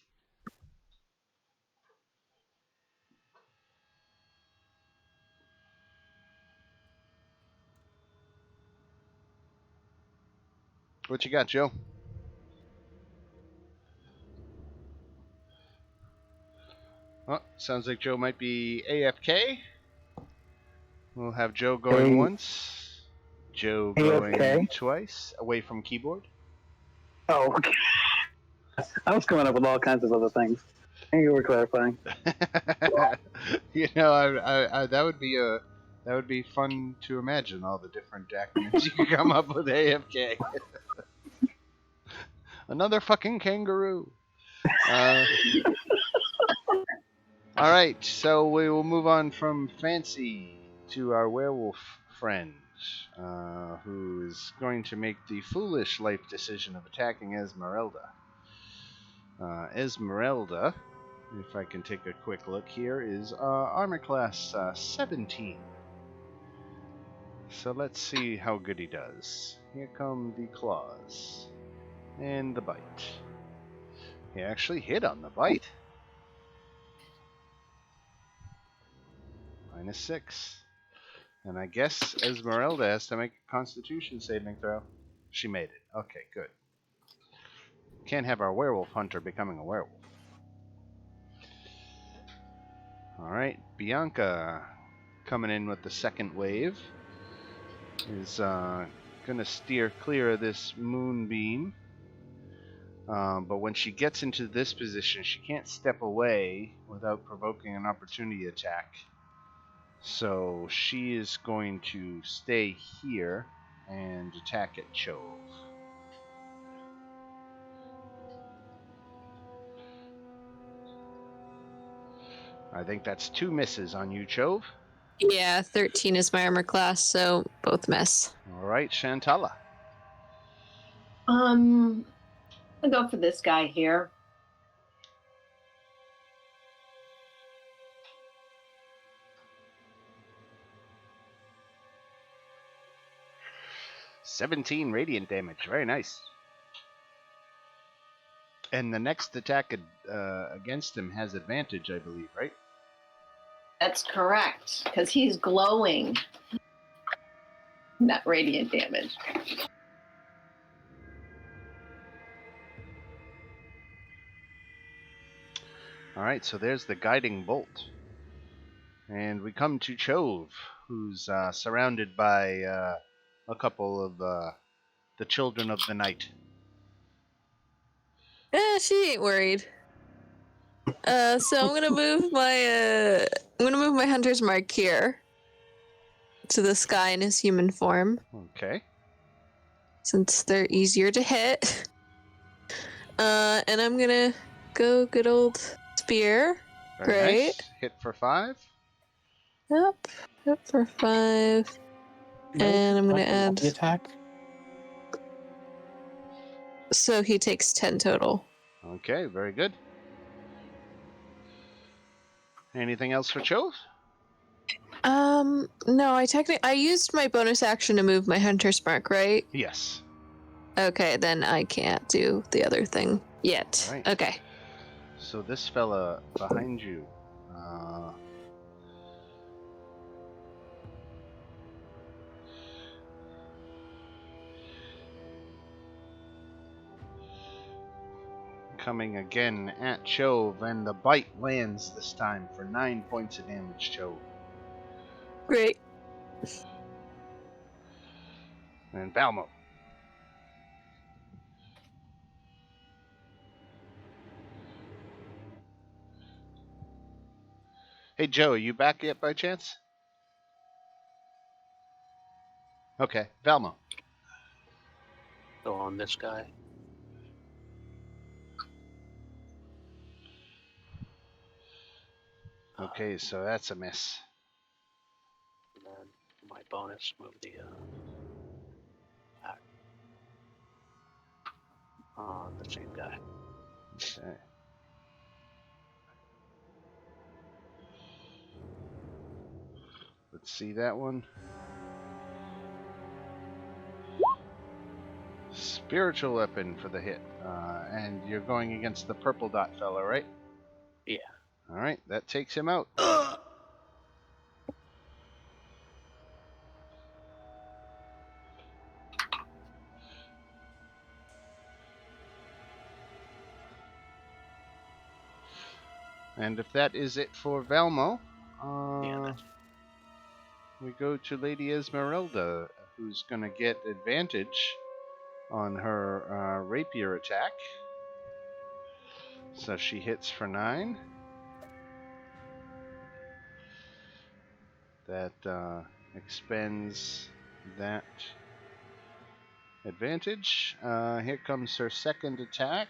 What you got, Joe? Oh, sounds like Joe might be AFK. We'll have Joe going once, Joe going AFK? twice, away from keyboard. Oh, okay. I was coming up with all kinds of other things. Thank you for clarifying. You know, I that would be fun to imagine all the different acronyms you could come up with AFK. Another fucking kangaroo. All right, so we will move on from Fancy to our werewolf friend, who is going to make the foolish life decision of attacking Esmeralda. Esmeralda, if I can take a quick look here, is armor class 17. So let's see how good he does. Here come the claws and the bite. He actually hit on the bite. -6. And I guess Esmeralda has to make a Constitution saving throw. She made it. Okay, good. Can't have our werewolf hunter becoming a werewolf. Alright, Bianca coming in with the second wave is going to steer clear of this moonbeam. But when she gets into this position, she can't step away without provoking an opportunity attack. So she is going to stay here and attack at Chove. I think that's 2 misses on you, Chove. Yeah, 13 is my armor class, so both miss. All right, Shantala. I'll go for this guy here. "17 radiant damage. Very nice. And the next attack against him has advantage, I believe, right? That's correct, because he's glowing. Not radiant damage. All right, so there's the guiding bolt. And we come to Chove, who's surrounded by a couple of the children of the night. She ain't worried. So I'm gonna move my hunter's mark here to this guy in his human form, Okay. since they're easier to hit. And I'm gonna go good old spear. Very Great. nice. Hit for 5. Yep. Hit for 5. And I'm gonna add. the attack. So he takes 10 total. Okay, very good. Anything else for Chove? No, I used my bonus action to move my hunter's mark, right? Yes. Okay, then I can't do the other thing yet. Right. Okay. So this fella behind you. Coming again at Chove, and the bite lands this time for 9 points of damage, Chove. Great. And Valmo. Hey, Joe, are you back yet by chance? Okay, Valmo. Go on this guy. Okay, so that's a miss. And then my bonus, move the attack on the same guy. Okay. Let's see that one. Spiritual weapon for the hit. And you're going against the purple dot fella, right? Yeah. Alright, that takes him out. And if that is it for Velmo, we go to Lady Esmeralda, who's going to get advantage on her rapier attack. So she hits for 9. That expends that advantage. Here comes her second attack.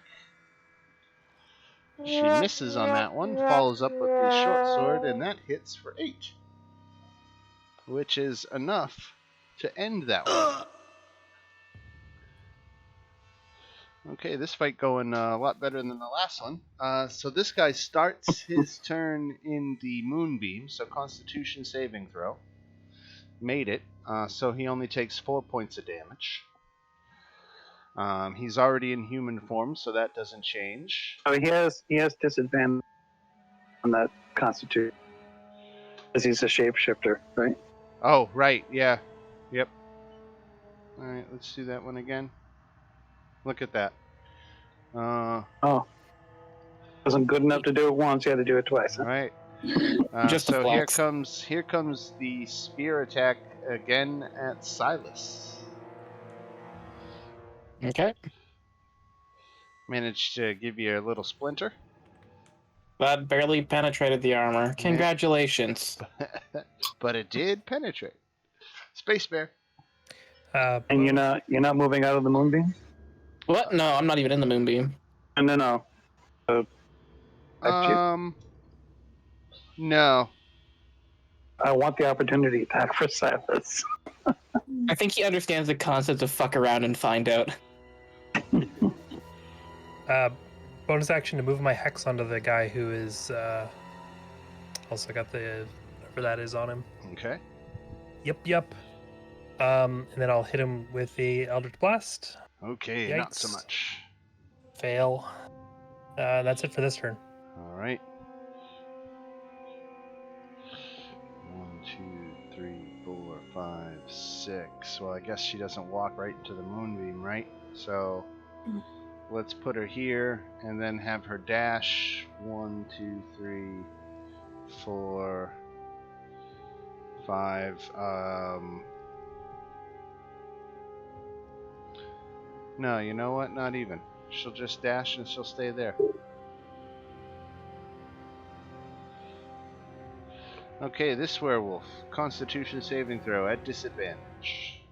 She misses on that one, follows up with the short sword, and that hits for 8. Which is enough to end that one. Okay, this fight going a lot better than the last one. So this guy starts his turn in the moonbeam, so Constitution saving throw. Made it, so he only takes 4 points of damage. He's already in human form, so that doesn't change. Oh, he has disadvantage on that Constitution because he's a shapeshifter, right? Oh, right, yeah. Yep. Alright, let's do that one again. Look at that. Oh, wasn't good enough to do it once. You had to do it twice. Huh? Alright. Just a So flex. here comes the spear attack again at Silas. Okay. Managed to give you a little splinter. That barely penetrated the armor. Congratulations. But it did penetrate. Space Bear. And you're not moving out of the moonbeam? What? No, I'm not even in the moonbeam. No. No. I want the opportunity to attack for Silas. I think he understands the concept of fuck around and find out. Bonus action to move my hex onto the guy who is also got the whatever that is on him. Okay. Yep. And then I'll hit him with the Eldritch Blast. Okay, Yikes. not so much. Fail. That's it for this turn. All right. 1, 2, 3, 4, 5, 6. Well, I guess she doesn't walk right into the moonbeam, right? So let's put her here and then have her dash. 1, 2, 3, 4, 5. No, you know what? Not even. She'll just dash and she'll stay there. Okay, this werewolf. Constitution saving throw at disadvantage.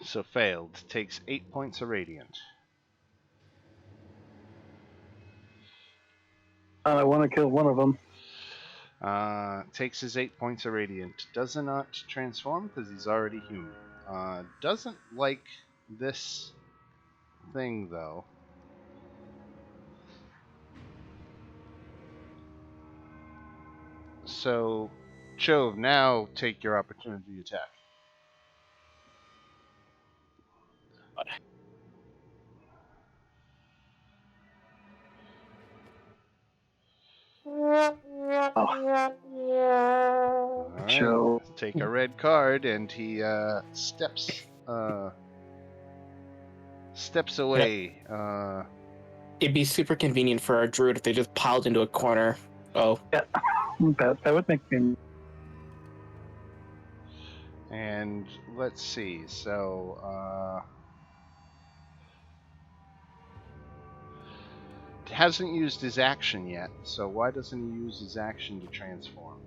So failed. Takes 8 points of radiant. I want to kill one of them. Takes his 8 points of radiant. Does not transform because he's already human. Doesn't like this thing though. So, Chove, now take your opportunity attack. Alright, Joe. take a red card, and he steps away. It'd be super convenient for our druid if they just piled into a corner. Oh. Yeah, that would make me. And let's see. So hasn't used his action yet. So why doesn't he use his action to transform?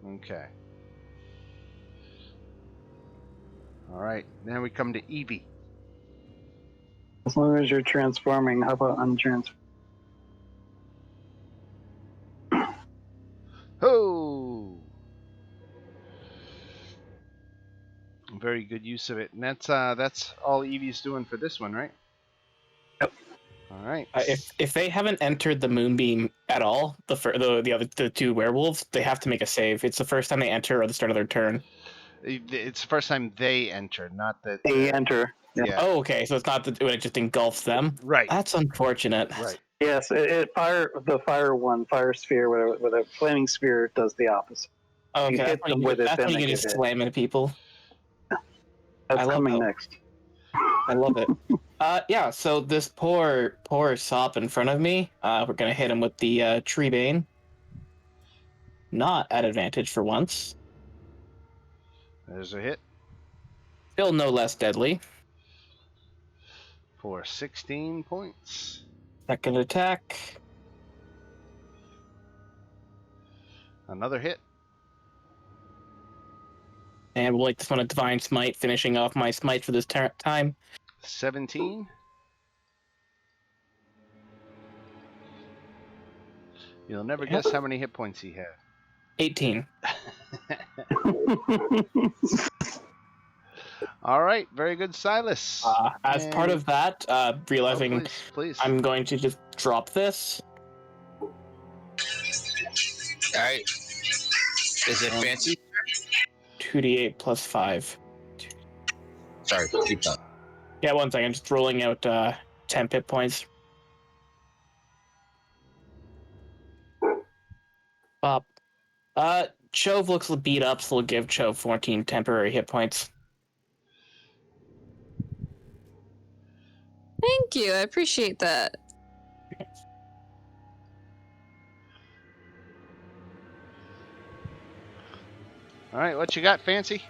Okay. All right. Then we come to Evie. As long as you're transforming, how about untransform? Ho! Very good use of it. And that's all Evie's doing for this one, right? Yep. All right. If they haven't entered the moonbeam at all, the two werewolves, they have to make a save. It's the first time they enter or the start of their turn. It's the first time they enter, not that They enter. Yeah. Yeah. Oh, okay. So it's not that when it just engulfs them. Right. That's unfortunate. Right. Yes, the fire sphere, whatever, with a flaming sphere does the opposite. Oh, You okay, hit them with it, that's then when they you get just hit. slam into people. That's love coming how- next. I love it. Yeah. So this poor sop in front of me. We're gonna hit him with the tree bane. Not at advantage for once. There's a hit Still no less deadly. for 16 points. Second attack. Another hit. And we'll make this one a divine smite, finishing off my smite for this time. 17. You'll never guess how many hit points he had. 18. All right, very good, Silas. As part of that, realizing please. I'm going to just drop this. All right. Is it fancy? 2d8 plus 5. Sorry, keep going. Yeah, 1 second. Just rolling out 10 hit points. Pop. Chove looks beat up, so we'll give Chove 14 temporary hit points. Thank you. I appreciate that. All right, what you got, Fancy?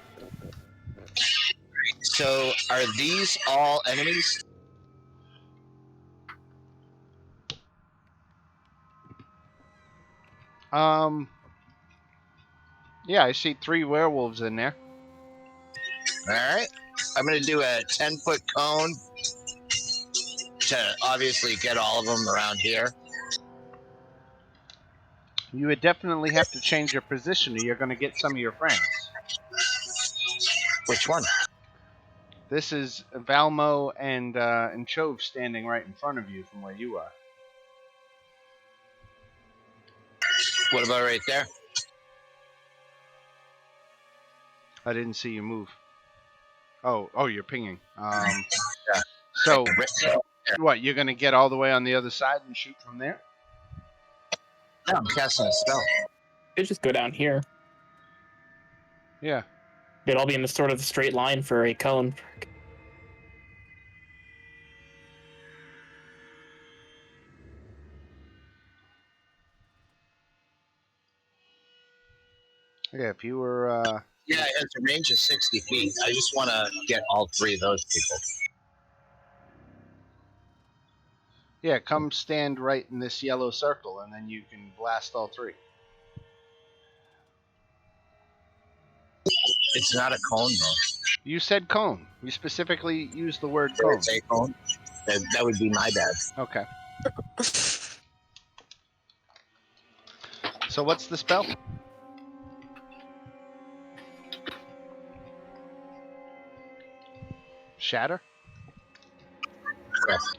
So, are these all enemies? Yeah, I see 3 werewolves in there. All right. I'm going to do a 10-foot cone to obviously get all of them around here. You would definitely have to change your position, or you're going to get some of your friends. Which one? This is Valmo and Chove standing right in front of you from where you are. What about right there? I didn't see you move. Oh, you're pinging. Yeah. So, what, you're going to get all the way on the other side and shoot from there? No, I'm casting a spell. It just go down here. Yeah. It'll all be in the sort of straight line for a cone. Okay, if you were... Yeah, it has a range of 60 feet. I just want to get all 3 of those people. Yeah, come stand right in this yellow circle, and then you can blast all 3. It's not a cone, though. You said cone. You specifically used the word Did I cone. say cone? That would be my bad. Okay. So what's the spell? Shatter? Yes.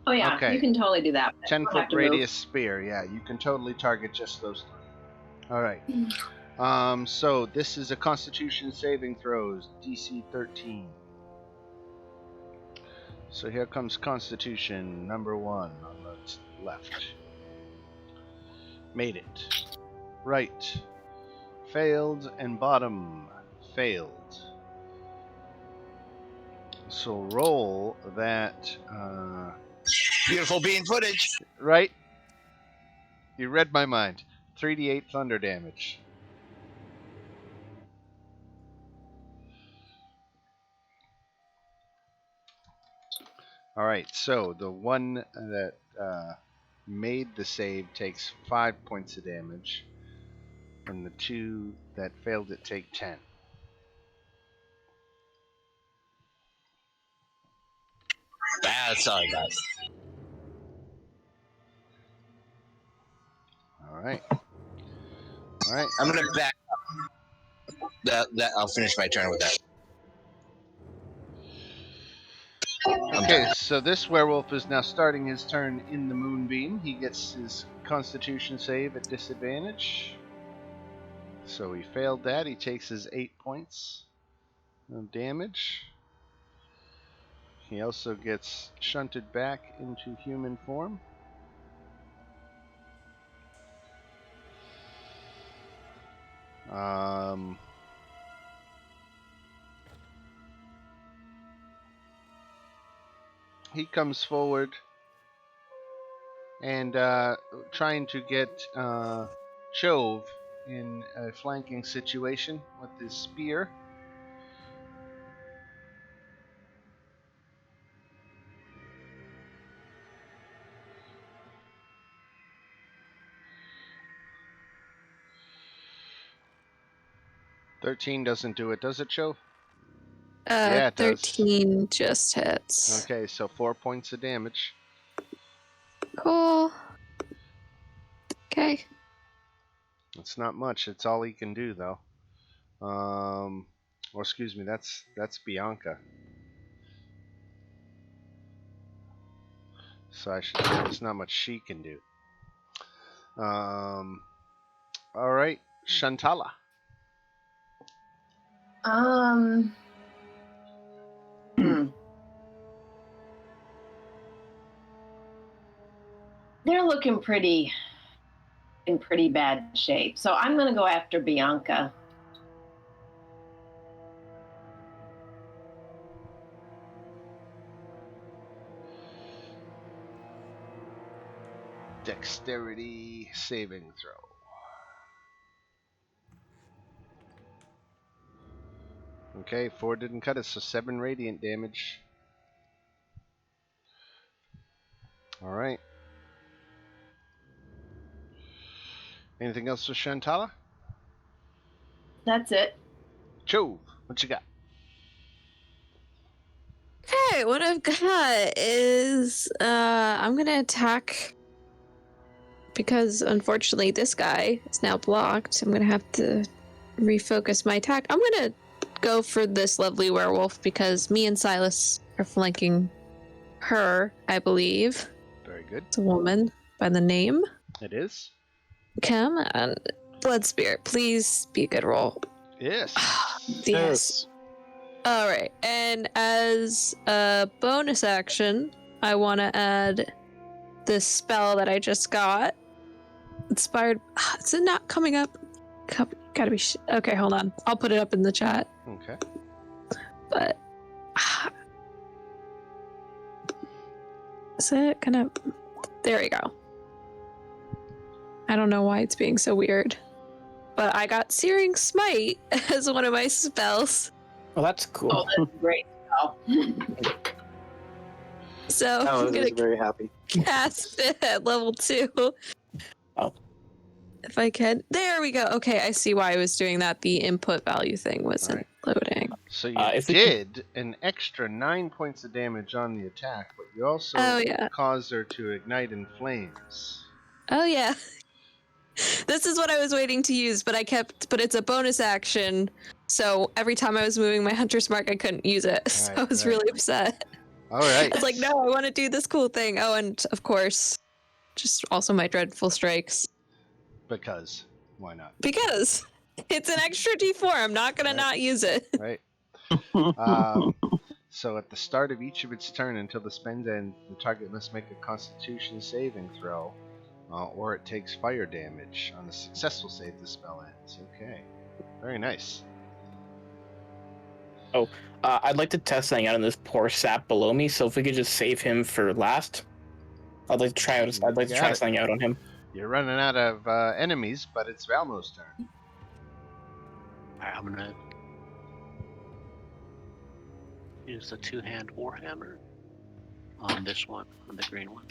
Oh yeah, Okay. you can totally do that. 10-foot radius spear. Yeah, you can totally target just those 3. All right. So this is a Constitution saving throws, DC 13. So here comes Constitution number 1 on the left. Made it. Right. Failed, and bottom. Failed. So roll that. Beautiful bean footage. Right? You read my mind. 3d8 thunder damage. Alright, so the one that made the save takes 5 points of damage, and the 2 that failed it take 10. That's all I got. Alright. Alright. I'm going to back up. That I'll finish my turn with that. Okay, so this werewolf is now starting his turn in the moonbeam. He gets his Constitution save at disadvantage. So he failed that. He takes his 8 points of damage. He also gets shunted back into human form. He comes forward and trying to get Chove in a flanking situation with his spear. $13 doesn't do it, does it, Chove? Yeah, it does. 13 just hits. Okay, so 4 points of damage. Cool. Okay. It's not much. It's all he can do, though. Or excuse me, that's Bianca. So I should say there's not much she can do. All right, Shantala. They're looking in pretty bad shape. So I'm going to go after Bianca. Dexterity saving throw. Okay, 4 didn't cut it, so 7 radiant damage. All right. Anything else for Shantala? That's it. Chove, what you got? Okay, what I've got is I'm gonna attack because unfortunately this guy is now blocked. I'm gonna have to refocus my attack. I'm gonna go for this lovely werewolf because me and Silas are flanking her, I believe. Very good. It's a woman by the name. It is. Come on. Blood Spirit, please be a good roll. Yes. Yes. Alright, and as a bonus action, I want to add this spell that I just got. Inspired. Is it not coming up? Gotta be. Okay, hold on. I'll put it up in the chat. Okay. But. Is it gonna. There we go. I don't know why it's being so weird. But I got Searing Smite as one of my spells. Well, that's cool. Oh, that's great. Oh. So I I'm was gonna very happy. cast it at level 2. Oh. If I can. There we go. Okay, I see why I was doing that. The input value thing wasn't loading. So you if we did an extra 9 points of damage on the attack, but you also caused her to ignite in flames. Oh yeah. This is what I was waiting to use, but it's a bonus action. So every time I was moving my hunter's mark, I couldn't use it. So I was really upset. All right. I was like, no, I want to do this cool thing. Oh, and of course, just also my dreadful strikes. Because why not? Because it's an extra D4. I'm not gonna not use it. Right. So at the start of each of its turn until the spend ends, the target must make a Constitution saving throw, or it takes fire damage. On a successful save, the spell ends. Okay. Very nice. I'd like to test something out on this poor sap below me. So if we could just save him for last, I'd like to try something out on him. You're running out of enemies, but it's Valmo's turn. Alright, I'm gonna use the 2-hand warhammer on this one, on the green one.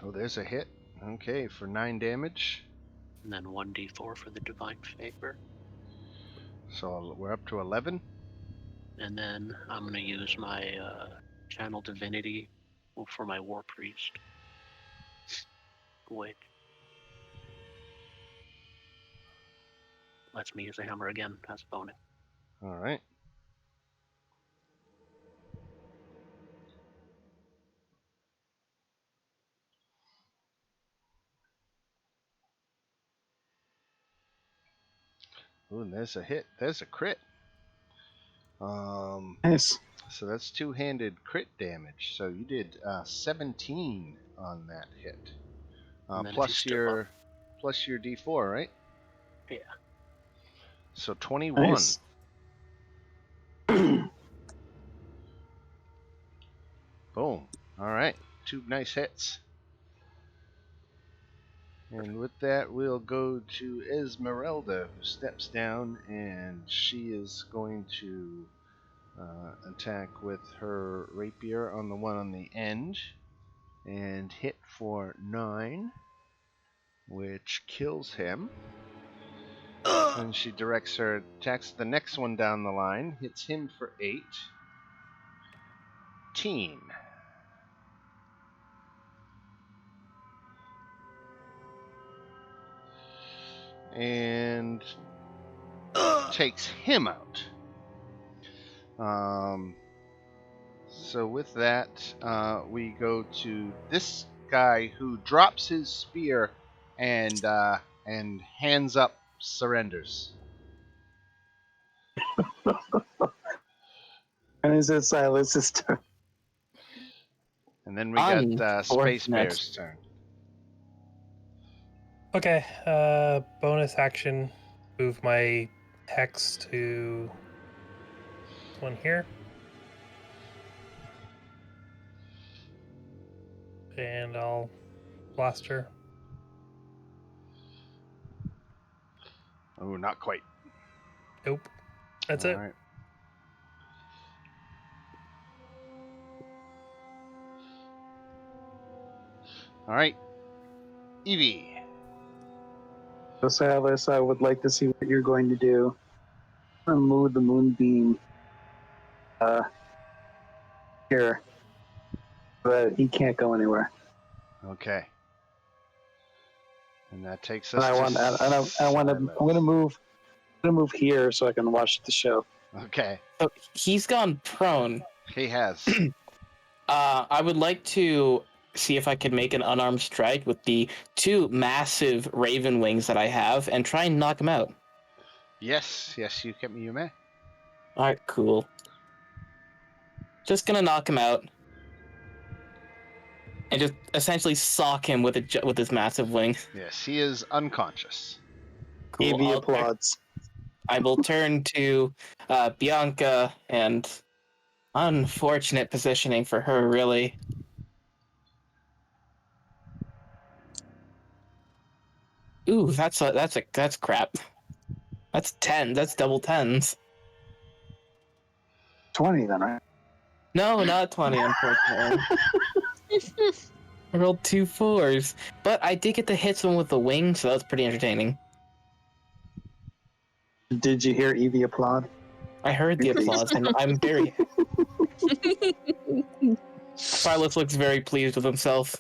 Oh, there's a hit. Okay, for 9 damage. And then 1d4 for the divine favor. So we're up to 11. And then I'm gonna use my channel divinity for my war priest. Wait. Lets me use the hammer again as a bonus. All right. Ooh, and there's a hit. There's a crit. Nice. So that's two-handed crit damage. So you did 17 on that hit, And then if you plus step your D4, right? Yeah. So 21. Nice. Boom. All right, two nice hits. And with that, we'll go to Esmeralda, who steps down, and she is going to attack with her rapier on the one on the end, and hit for 9, which kills him. And she directs her attacks the next one down the line, hits him for 18. And takes him out. So with that, we go to this guy who drops his spear and hands up, surrenders. And is it Silas's turn? And then we got Space Unfortunate. Bear's turn. Okay, bonus action. Move my hex to this one here. And I'll blast her. Oh, not quite. Nope. That's All it. right. All right. Evie. So Silas, I would like to see what you're going to do. I'm gonna move the moonbeam here, but he can't go anywhere. Okay. And that takes And us I to want, I want to. I'm gonna move. I'm gonna move here so I can watch the show. Okay. So he's gone prone. He has. I would like to see if I could make an unarmed strike with the 2 massive raven wings that I have and try and knock him out. Yes, you may. Alright, cool. Just gonna knock him out. And just essentially sock him with his massive wing. Yes, he is unconscious. Cool. Evie applauds. I will turn to Bianca, and unfortunate positioning for her, really. Ooh, that's crap. That's 10. That's double 10s. 20 then, right? No, not 20, unfortunately. I rolled 2 4s, but I did get to hit someone with the wing, so that was pretty entertaining. Did you hear Evie applaud? I heard the applause, and I'm very. Silas looks very pleased with himself.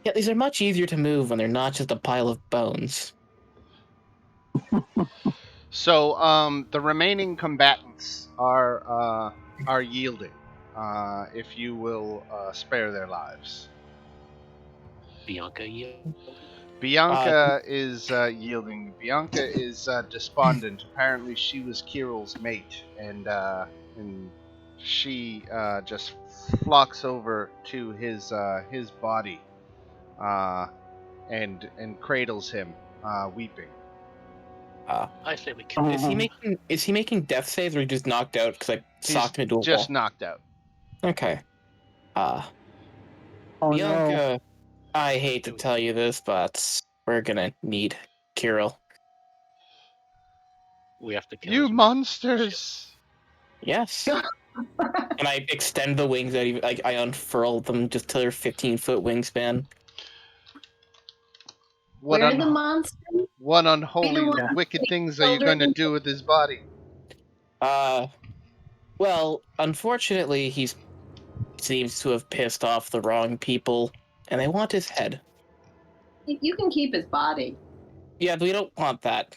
Yeah, these are much easier to move when they're not just a pile of bones. So, the remaining combatants are yielding. If you will spare their lives. Bianca yield. Bianca is yielding. Bianca is despondent. Apparently, she was Kirill's mate, and she just flocks over to his body, and cradles him, weeping. I say we kill Is him. he making death saves, or he just knocked out because I socked him into a Just wall? knocked out. Okay. Oh Bianca, no. I hate to tell you this, but we're gonna need Kirill. We have to kill You his mate. monsters! Yes. And I extend the wings out, even like I unfurl them just to their 15-foot wingspan. Where the monster? What unholy, one wicked things are you going to do with his body? Well, unfortunately, he's seems to have pissed off the wrong people, and they want his head. You can keep his body. Yeah, we don't want that.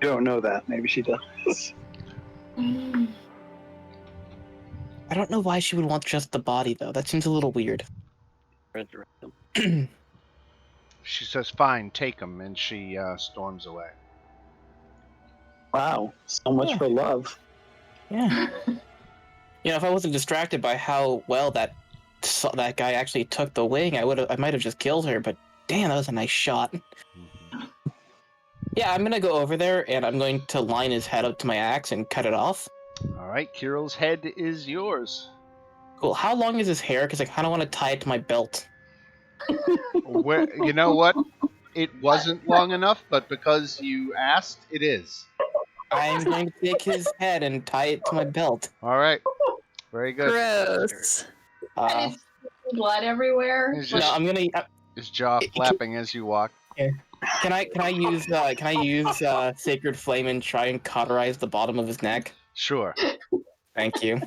You don't know that. Maybe she does. I don't know why she would want just the body, though. That seems a little weird. Resurrect him. She says, "Fine, take him," and she storms away. Wow, so much Yeah. for love. Yeah. If I wasn't distracted by how well that guy actually took the wing, I might have just killed her. But damn, that was a nice shot. Yeah, I'm gonna go over there and I'm going to line his head up to my axe and cut it off. All right, Kiril's head is yours. Cool. How long is his hair? Because I kind of want to tie it to my belt. You know what? It wasn't long enough, but because you asked, it is. I'm going to take his head and tie it to my belt. All right, very good. Gross. And it's blood everywhere. It's No, just I'm gonna. his jaw flapping as you walk. Can I use Sacred Flame and try and cauterize the bottom of his neck? Sure. Thank you.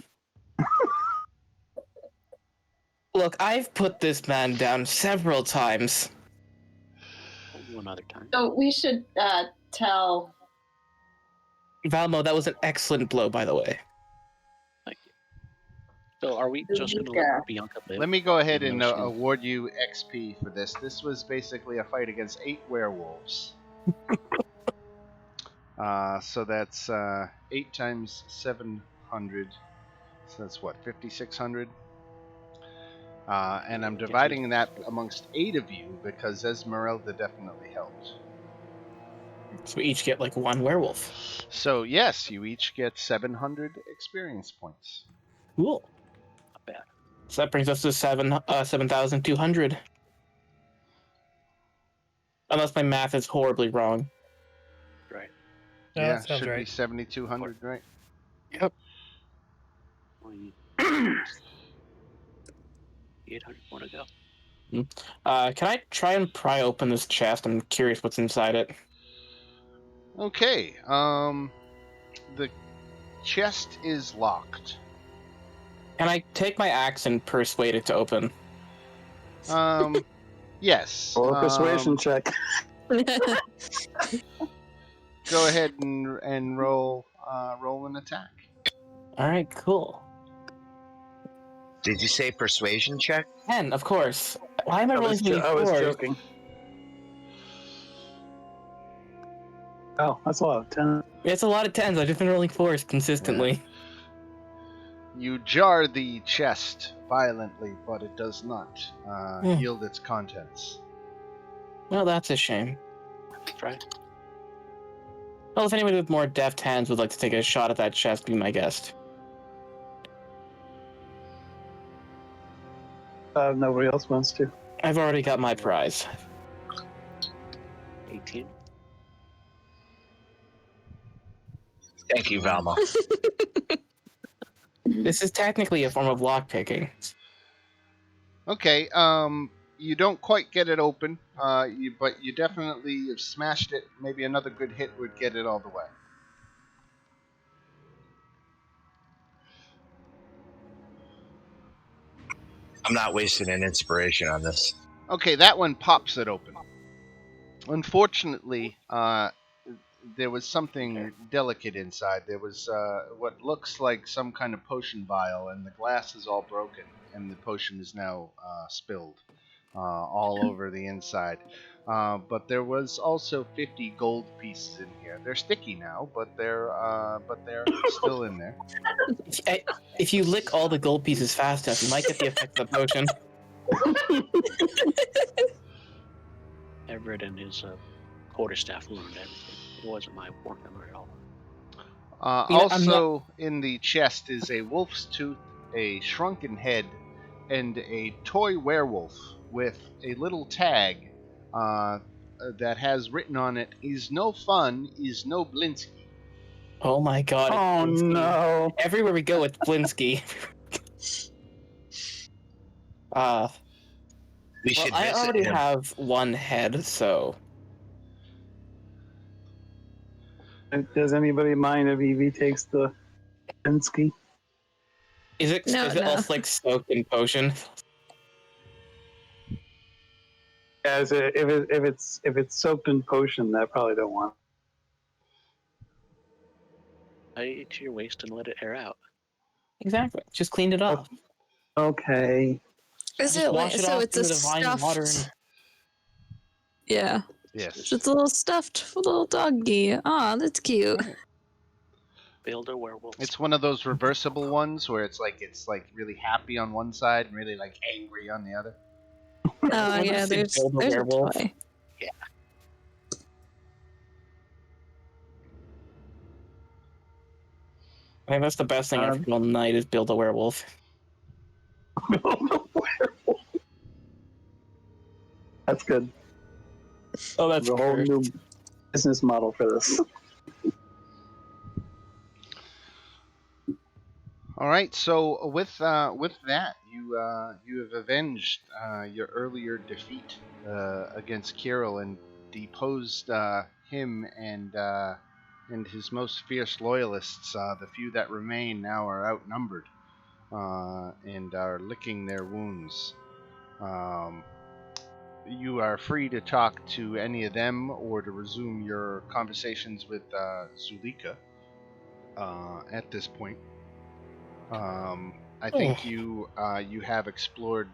Look, I've put this man down several times. One other time. So we should tell. Valmo, that was an excellent blow, by the way. Thank you. So are we just going to Yeah. let Bianca live? Let me go ahead Even and though she- award you XP for this. This was basically a fight against 8 werewolves. So that's 8 times 700. So that's what, 5,600? And I'm dividing that amongst 8 of you because Esmeralda definitely helped. So we each get like 1 werewolf. So yes, you each get 700 experience points. Cool. Not bad. So that brings us to 7,200. Unless my math is horribly wrong. Right. No, Yeah, that sounds should be right. 7,200, right? Yep. 800 more to go. Can I try and pry open this chest? I'm curious what's inside it. Okay. The chest is locked. Can I take my axe and persuade it to open? Yes. Or a persuasion check. Go ahead and roll an attack. All right, cool. Did you say persuasion check? 10, of course. Why am I I rolling was, so many I was fours? joking. Oh, that's a lot of 10. It's a lot of 10s. I've just been rolling 4s consistently. You jar the chest violently, but it does not Hmm. yield its contents. Well, that's a shame. Try. Well, if anyone with more deft hands would like to take a shot at that chest, be my guest. Nobody else wants to. I've already got my prize. 18. Thank you, Valma. This is technically a form of lockpicking. Okay. You don't quite get it open, but you definitely have smashed it. Maybe another good hit would get it all the way. I'm not wasting an inspiration on this. Okay, that one pops it open. Unfortunately, there was something delicate inside. There was what looks like some kind of potion vial, and the glass is all broken, and the potion is now spilled all over the inside. But there was also 50 gold pieces in here. They're sticky now, but they're still in there. If you lick all the gold pieces fast enough, you might get the effect of the potion. Everett and his quarterstaff ruined everything. It wasn't my work number at all. You know, I'm Also, in the chest is a wolf's tooth, a shrunken head, and a toy werewolf with a little tag that has written on it, "Is no fun, is no Blinsky." Oh my god. it's Oh Blinsky. no. Everywhere we go, it's Blinsky. We Well, should I visit already him. have 1 head, so... Does anybody mind if Evie takes the Pinsky. Is it No, is it no. also like soaked in potion? As if it's soaked in potion, I probably don't want. Tie it to your waist and let it air out. Exactly. Just cleaned it off. Okay. Is Just it wash it so? off It's a in the divine stuffed. water and Yeah, Yes. it's a little stuffed little doggy. Aw, that's cute. Build a werewolf. It's one of those reversible ones where it's like really happy on one side and really like angry on the other. Oh When yeah, they there's build a a werewolf. toy. I think that's the best thing I've heard all night is build a werewolf. That's good. Oh, that's There's a whole cursed. new business model for this. All right, so with that, you have avenged your earlier defeat against Kirill and deposed him and his most fierce loyalists. The few that remain now are outnumbered and are licking their wounds. You are free to talk to any of them or to resume your conversations with Zulika at this point. I think you have explored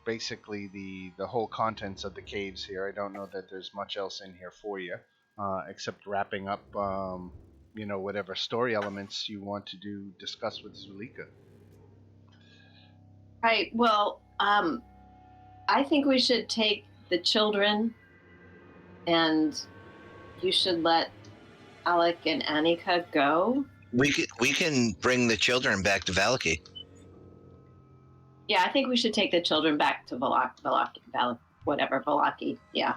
basically the whole contents of the caves here. I don't know that there's much else in here for you, except wrapping up whatever story elements you want to discuss with Zulika. Right. Well, I think we should take the children, and you should let Alec and Annika go. We can bring the children back to Valaki. Yeah, I think we should take the children back to Valaki. Yeah.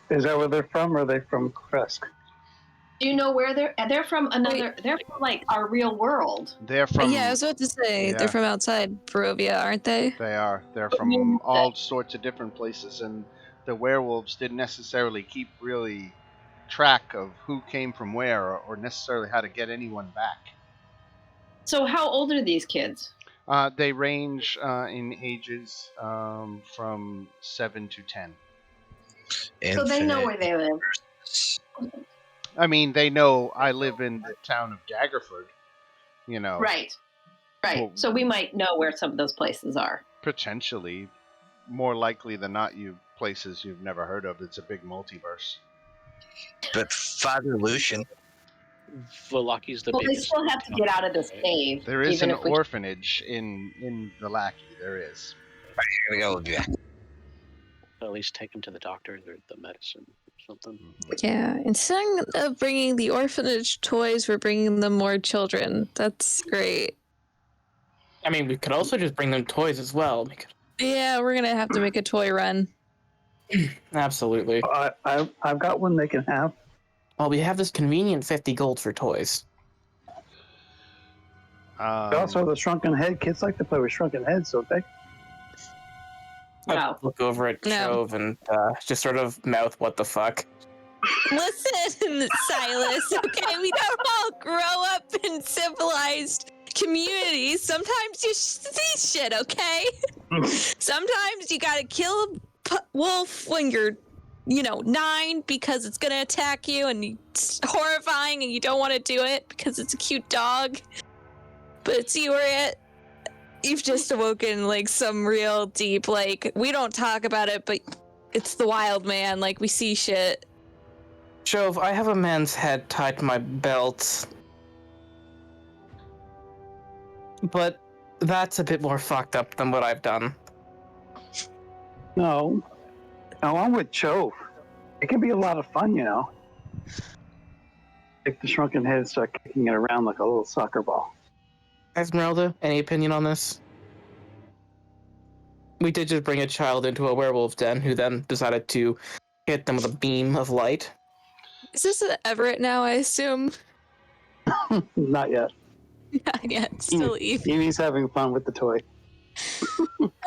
Is that where they're from, or are they from Kresk? Do you know where they're from? They're from like our real world. They're from. Yeah, I was about to say yeah. they're from outside Barovia, aren't they? They are. They're from all sorts of different places, and the werewolves didn't necessarily keep really track of who came from where or necessarily how to get anyone back. So how old are these kids? They range in ages from 7 to 10. So they know where they live. I mean, they know I live in the town of Daggerford, you know. Right. Well, So we might know where some of those places are. Potentially. More likely than not, places you've never heard of. It's a big multiverse. But Father Lucian. Valaki's the Well, they biggest. still have to get out of this cave. There is even an if we... orphanage in Valaki. There is. Here we go. Yeah. At least take him to the doctor or the medicine or something. Yeah, instead of bringing the orphanage toys, we're bringing them more children. That's great. I mean, we could also just bring them toys as well. Yeah, we're gonna have to make a toy run. Absolutely. I've got one they can have. Well, we have this convenient 50 gold for toys. We also have the shrunken head. Kids like to play with shrunken heads, don't they? No. Look over at No. Chove and just sort of mouth, what the fuck? Listen, Silas, okay? We don't all grow up in civilized communities. Sometimes you see shit, okay? Sometimes you gotta kill a wolf when you're, 9 because it's gonna attack you and it's horrifying and you don't want to do it because it's a cute dog. But see where you've just awoken like some real deep, like, we don't talk about it, but it's the wild, man. Like, we see shit. Chove, I have a man's head tied to my belt. But that's a bit more fucked up than what I've done. No, I'm with Chove. It can be a lot of fun, Take the shrunken head and start kicking it around like a little soccer ball. Esmeralda, any opinion on this? We did just bring a child into a werewolf den who then decided to hit them with a beam of light. Is this Everett now, I assume? Not yet. Not yet. Still Eve. Evie's having fun with the toy.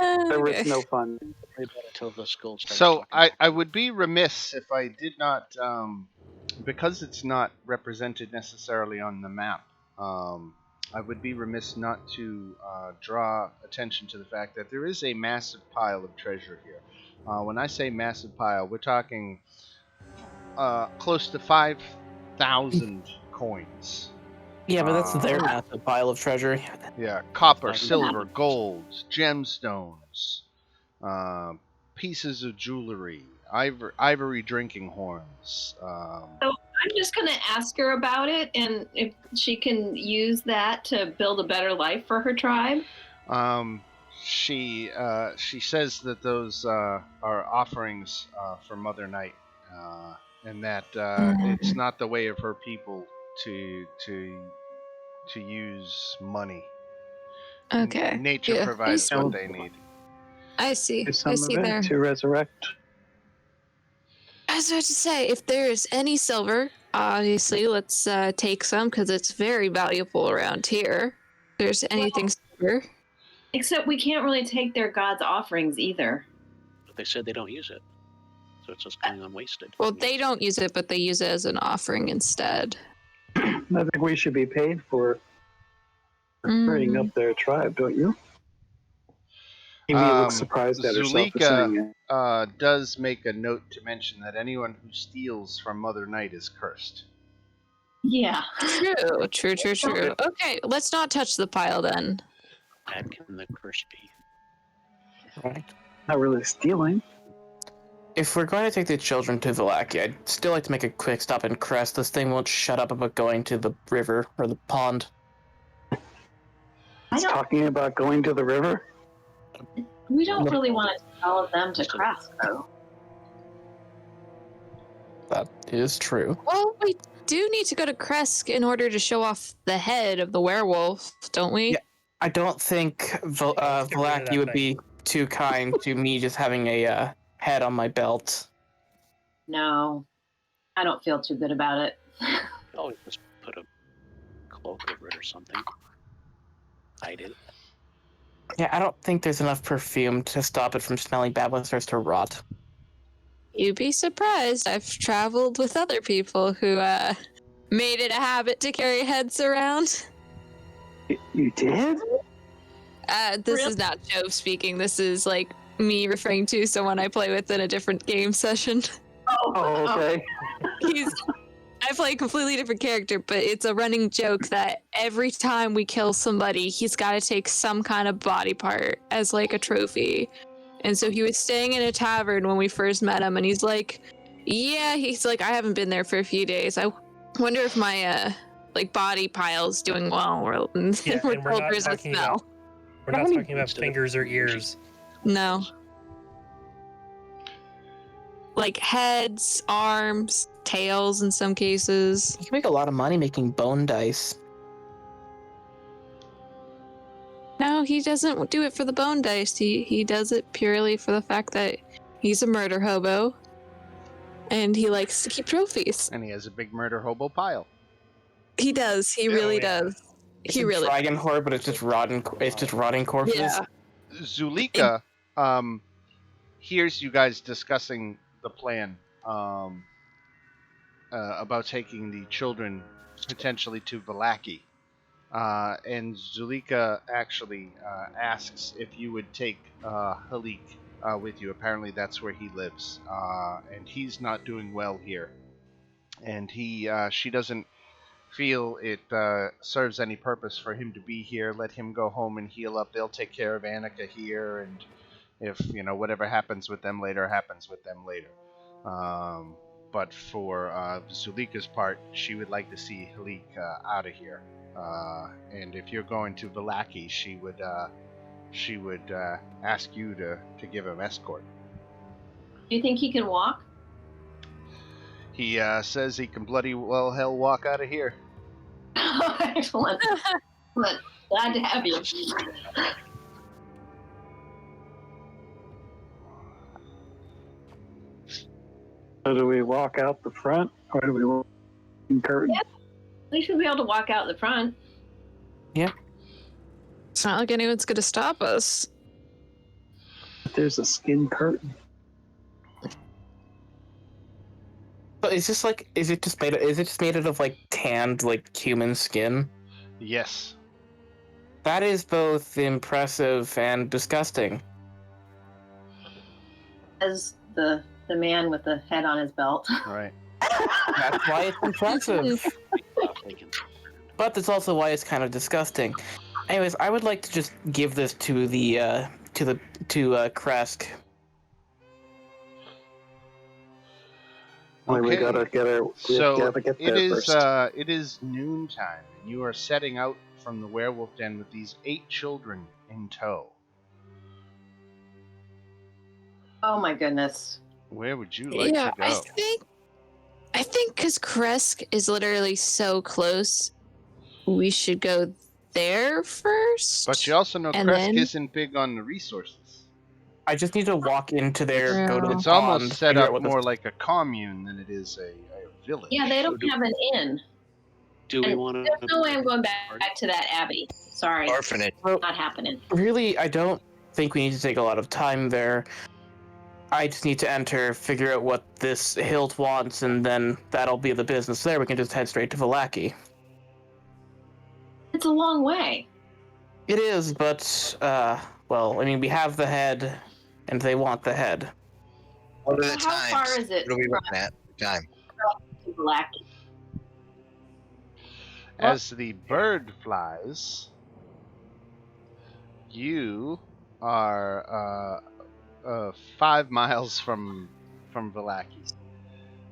Everett's Okay. no fun. Until the skull starts So talking. I would be remiss if I did not, because it's not represented necessarily on the map. I would be remiss not to draw attention to the fact that there is a massive pile of treasure here. When I say massive pile, we're talking close to 5,000 coins. Yeah, but that's their Uh, massive pile of treasure. yeah, copper, Like- silver, gold, gemstones, uh, pieces of jewelry, ivory drinking horns. I'm just going to ask her about it and if she can use that to build a better life for her tribe. She says that those are offerings for Mother Night, and that it's not the way of her people to use money. Okay. Nature Yeah. provides see. what they need. I see. Do I some see of there. it to resurrect. I was about to say, if there's any silver, obviously let's take some because it's very valuable around here. If there's anything silver. Except we can't really take their god's offerings either. But they said they don't use it, so it's just going unwasted. Well, they don't use it, but they use it as an offering instead. I think we should be paid for bringing up their tribe, don't you? Amy looks surprised at herself for saying it. Does make a note to mention that anyone who steals from Mother Night is cursed. Yeah. True. Okay, let's not touch the pile then. Bad can the curse be? Right. Not really stealing. If we're going to take the children to Vallaki, I'd still like to make a quick stop in Crest. This thing won't shut up about going to the river or the pond. I don't, Talking about going to the river. we don't really want to take all of them to Crest, though. That is true. Well, we do need to go to Kresk in order to show off the head of the werewolf, don't we? Yeah. I don't think Let's get rid of Vallaki that would thing. be too kind to me just having a head on my belt. No, I don't feel too good about it. You always just put a cloak over it or something. Hide it. Yeah, I don't think there's enough perfume to stop it from smelling bad when it starts to rot. You'd be surprised. I've traveled with other people who made it a habit to carry heads around. You did? This is not Jove speaking. This is like me referring to someone I play with in a different game session. Oh, okay. I play a completely different character, but it's a running joke that every time we kill somebody, he's got to take some kind of body part as like a trophy. And so he was staying in a tavern when we first met him, and he's like, I haven't been there for a few days. I wonder if my like body pile's doing well. Yeah, We're and we're told not there's a talking smell. We're not talking about fingers or ears. No. Like heads, arms, tails in some cases. You can make a lot of money making bone dice. No, he doesn't do it for the bone dice. He does it purely for the fact that he's a murder hobo. And he likes to keep trophies. And he has a big murder hobo pile. He does. He really does. It's He a really dragon horde, but it's just rotting corpses. Yeah. Zulika hears you guys discussing the plan about taking the children potentially to Vallaki. And Zulika actually asks if you would take Halik with you. Apparently that's where he lives. And he's not doing well here. And she doesn't feel it serves any purpose for him to be here. Let him go home and heal up. They'll take care of Annika here, and if whatever happens with them later happens with them later. But for Zulika's part, she would like to see Halik out of here. And if you're going to Vallaki, she would ask you to give him escort. Do you think he can walk? He says he can bloody well hell walk out of here. Excellent. Excellent. Glad to have you. So do we walk out the front, or do we walk in curtain? Yeah. We should be able to walk out the front. It's not like anyone's gonna stop us. There's a skin curtain. But is it just made out of like tanned like human skin? Yes. That is both impressive and disgusting. As the man with the head on his belt. Right. That's why it's impressive. But that's also why it's kind of disgusting. Anyways, I would like to just give this to the Kresk. Only we gotta get her. So gotta get there first. it is noontime, and you are setting out from the werewolf den with these 8 children in tow. Oh my goodness. Where would you like to go? I think because Kresk is literally so close, we should go there first. But you also know and Kresk then- isn't big on the resources. I just need to walk into there, go to the It's pond, almost set figure out up what more the... like a commune than it is a village. Yeah, they don't have an inn. Do we And want to? there's no way I'm going back to that abbey. Sorry. Orphanage. Not happening. Really, I don't think we need to take a lot of time there. I just need to enter, figure out what this hilt wants, and then that'll be the business there. We can just head straight to Vallaki. It's a long way. It is, but, well, I mean, we have the head, and they want the head. What are the How times? far is it What are we from looking at? Time. Blackie? As the bird flies, you are 5 miles from Vallaki.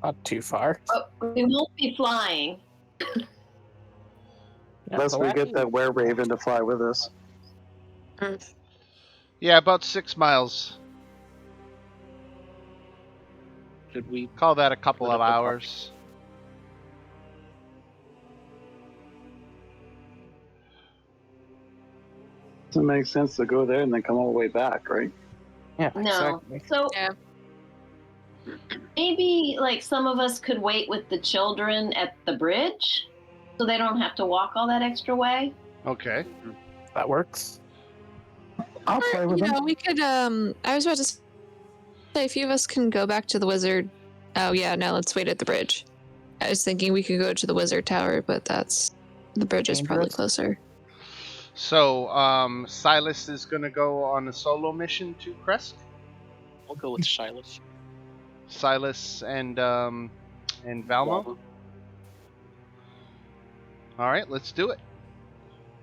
Not too far. Oh, we won't be flying. Unless we get that were-raven to fly with us. Yeah, about 6 miles. Should we? Call that a couple Put of up the hours. Doesn't make sense to go there and then come all the way back, right? Yeah, No. exactly. So Yeah. maybe like some of us could wait with the children at the bridge so they don't have to walk all that extra way. Okay. That works. I'll play Or, with you them. know, we could, I was about to say a few of us can go back to the wizard. Oh, yeah, no, let's wait at the bridge. I was thinking we could go to the wizard tower, but the bridge is probably Dangerous. closer. So, Silas is gonna go on a solo mission to Kresk. I'll go with Silas. Silas and Valmo. Valmo. All right, let's do it.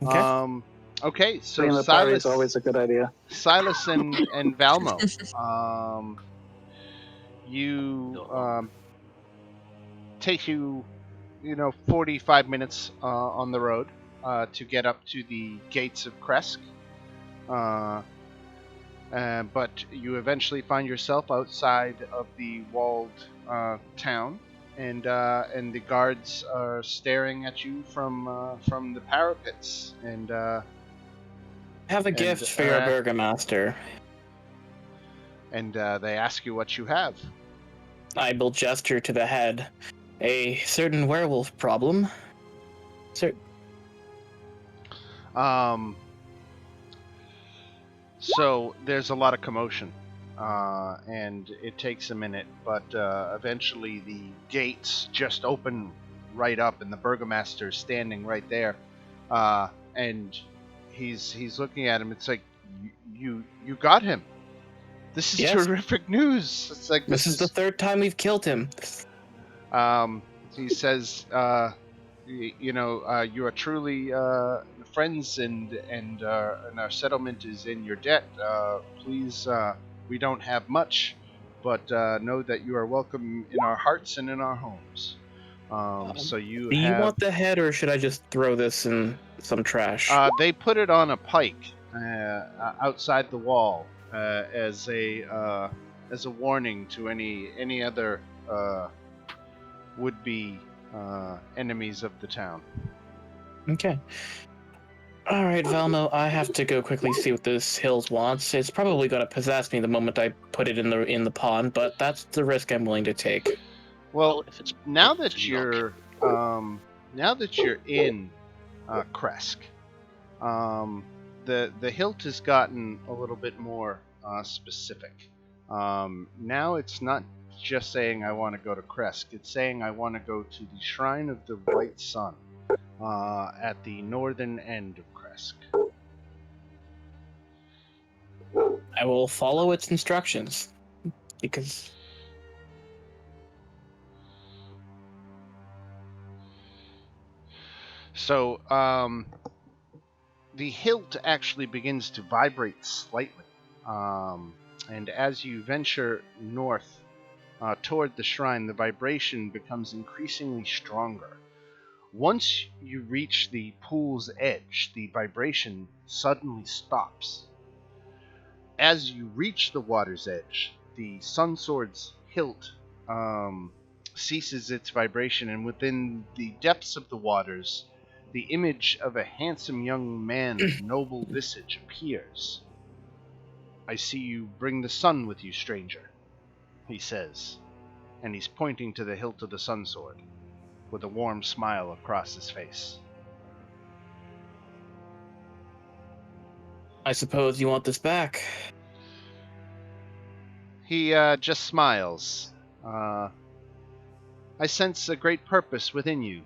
Okay. Okay, so Bringing the party is Silas, always a good idea. Silas and Valmo, you take you 45 minutes on the road to get up to the gates of Kresk. But you eventually find yourself outside of the walled town, and the guards are staring at you from the parapets. And I have a gift for your burgomaster. and they ask you what you have. I will gesture to the head. A certain werewolf problem. So there's a lot of commotion, and it takes a minute, but eventually the gates just open right up, and the burgomaster's standing right there, and he's looking at him. It's like, you got him. This is Yes. terrific news. It's like This is the third time we've killed him. He says, you are truly friends, and our settlement is in your debt. Please, we don't have much, but know that you are welcome in our hearts and in our homes. So you Do you have. want the head, or should I just throw this in some trash? They put it on a pike outside the wall as a warning to any other would-be enemies of the town. Okay. All right, Valmo. I have to go quickly see what this hills wants. It's probably going to possess me the moment I put it in the pond, but that's the risk I'm willing to take. Well, if it's now if that it's you're in Kresk, the hilt has gotten a little bit more specific. Now it's not just saying I want to go to Kresk. It's saying I want to go to the Shrine of the White Sun. at the northern end of Kresk. I will follow its instructions because So, the hilt actually begins to vibrate slightly. And as you venture north toward the shrine, the vibration becomes increasingly stronger. Once you reach the pool's edge, the vibration suddenly stops. As you reach the water's edge, the sun sword's hilt ceases its vibration, and within the depths of the waters, the image of a handsome young man of noble visage appears. "I see you bring the sun with you, stranger," he says, and he's pointing to the hilt of the sun sword, with a warm smile across his face. I suppose you want this back. He just smiles. "I sense a great purpose within you.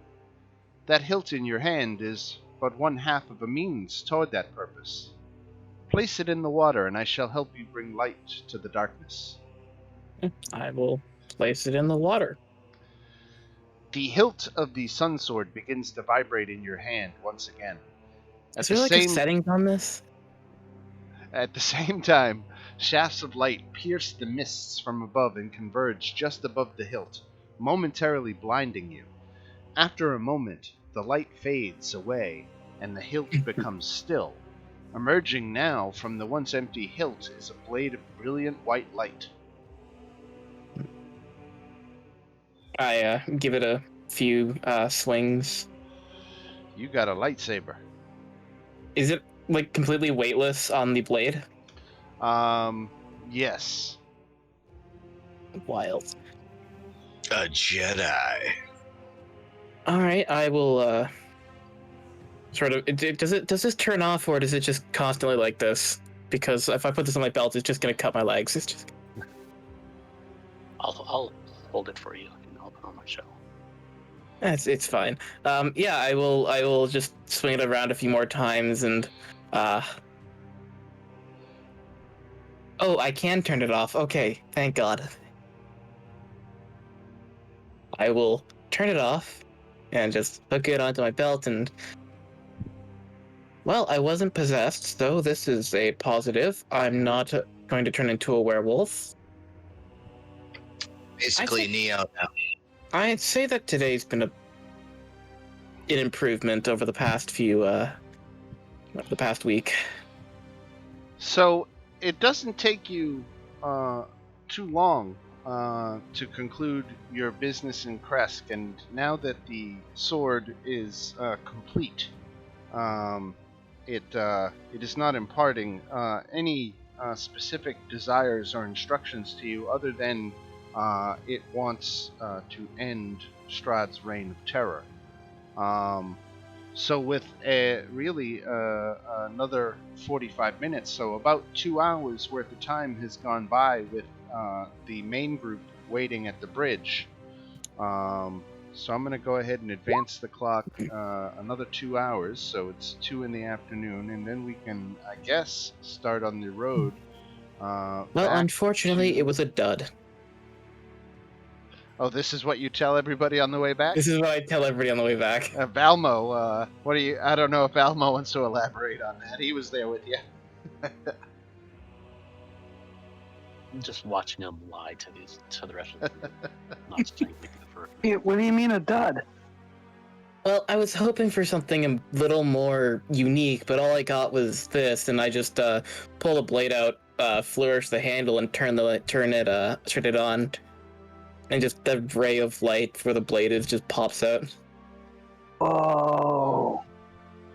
That hilt in your hand is but one half of a means toward that purpose. Place it in the water, and I shall help you bring light to the darkness." I will place it in the water. The hilt of the sun sword begins to vibrate in your hand once again. Is there like a settings on this? At the same time, shafts of light pierce the mists from above and converge just above the hilt, momentarily blinding you. After a moment, the light fades away, and the hilt becomes still. Emerging now from the once empty hilt is a blade of brilliant white light. I give it a few swings. You got a lightsaber. Is it like completely weightless on the blade? Yes. Wild. A Jedi. All right, I will sort of. Does this turn off, or does it just constantly like this? Because if I put this on my belt, it's just gonna cut my legs. It's just. I'll hold it for you and I'll put it on my show. It's fine. Yeah, I will just swing it around a few more times and. Oh, I can turn it off. Okay, thank God. I will turn it off and just hook it onto my belt and. Well, I wasn't possessed, so this is a positive. I'm not going to turn into a werewolf. Basically, Neo now. I'd say that today's been an improvement over the past the past week. So it doesn't take you too long to conclude your business in Kresk, and now that the sword is complete, it is not imparting any specific desires or instructions to you, other than it wants to end Strahd's reign of terror. So with really another 45 minutes, so about 2 hours worth of time has gone by with the main group waiting at the bridge. So I'm going to go ahead and advance the clock another 2 hours, so it's 2 in the afternoon, and then we can, I guess, start on the road. Well, unfortunately, it was a dud. Oh, this is what you tell everybody on the way back? This is what I tell everybody on the way back. Valmo, what do you? I don't know if Valmo wants to elaborate on that. He was there with you. I'm just watching him lie to the rest of the group. Not saying anything for What do you mean a dud? Well, I was hoping for something a little more unique, but all I got was this, and I just pull the blade out, flourish the handle, and turn it on, and just the ray of light where the blade is just pops out. Oh.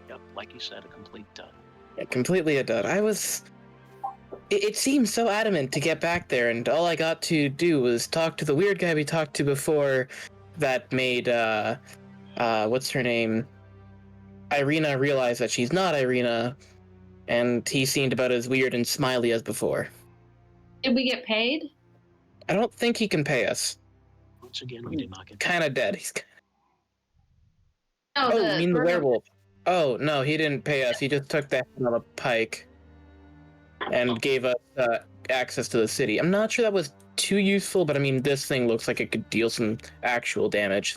Yep, like you said, a complete dud. Yeah, completely a dud. It seemed so adamant to get back there, and all I got to do was talk to the weird guy we talked to before that made, what's her name? Irina realize that she's not Irina, and he seemed about as weird and smiley as before. Did we get paid? I don't think he can pay us. Once again, we did not get Kind of dead. He's No, Oh, you mean the bird- werewolf? Oh no, he didn't pay us. He just took the head on a pike and gave us access to the city. I'm not sure that was too useful, but I mean, this thing looks like it could deal some actual damage.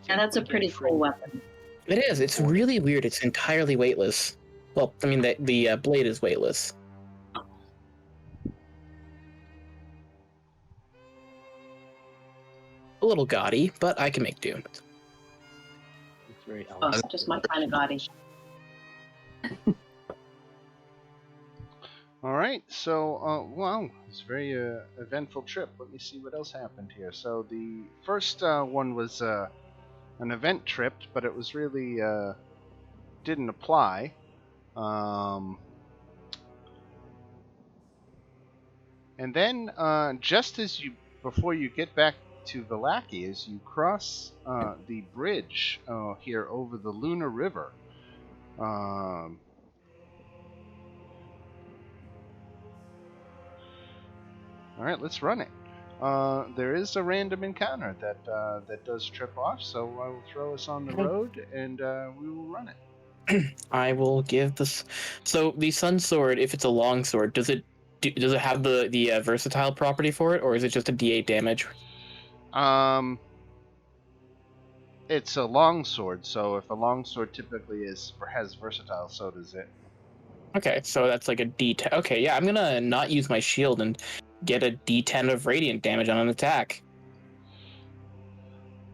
Yeah, that's a pretty cool weapon. It is. It's really weird. It's entirely weightless. Well, I mean, the blade is weightless. A little gaudy, but I can make do. It's very Oh, elegant. just my kind of gaudy. All right, so wow, it's a very eventful trip. Let me see what else happened here. So the first one was an event trip, but it was really didn't apply. And then just as you before you get back to Vallaki, as you cross the bridge here over the Lunar River. All right, let's run it. There is a random encounter that does trip off, so I will throw us on the road and we will run it. I will give this. So the sun sword, if it's a long sword, does it have the versatile property for it, or is it just a D8 damage? It's a long sword, so if a long sword typically has versatile, so does it. Okay, so that's like a D10. Okay, yeah, I'm gonna not use my shield and get a D10 of radiant damage on an attack.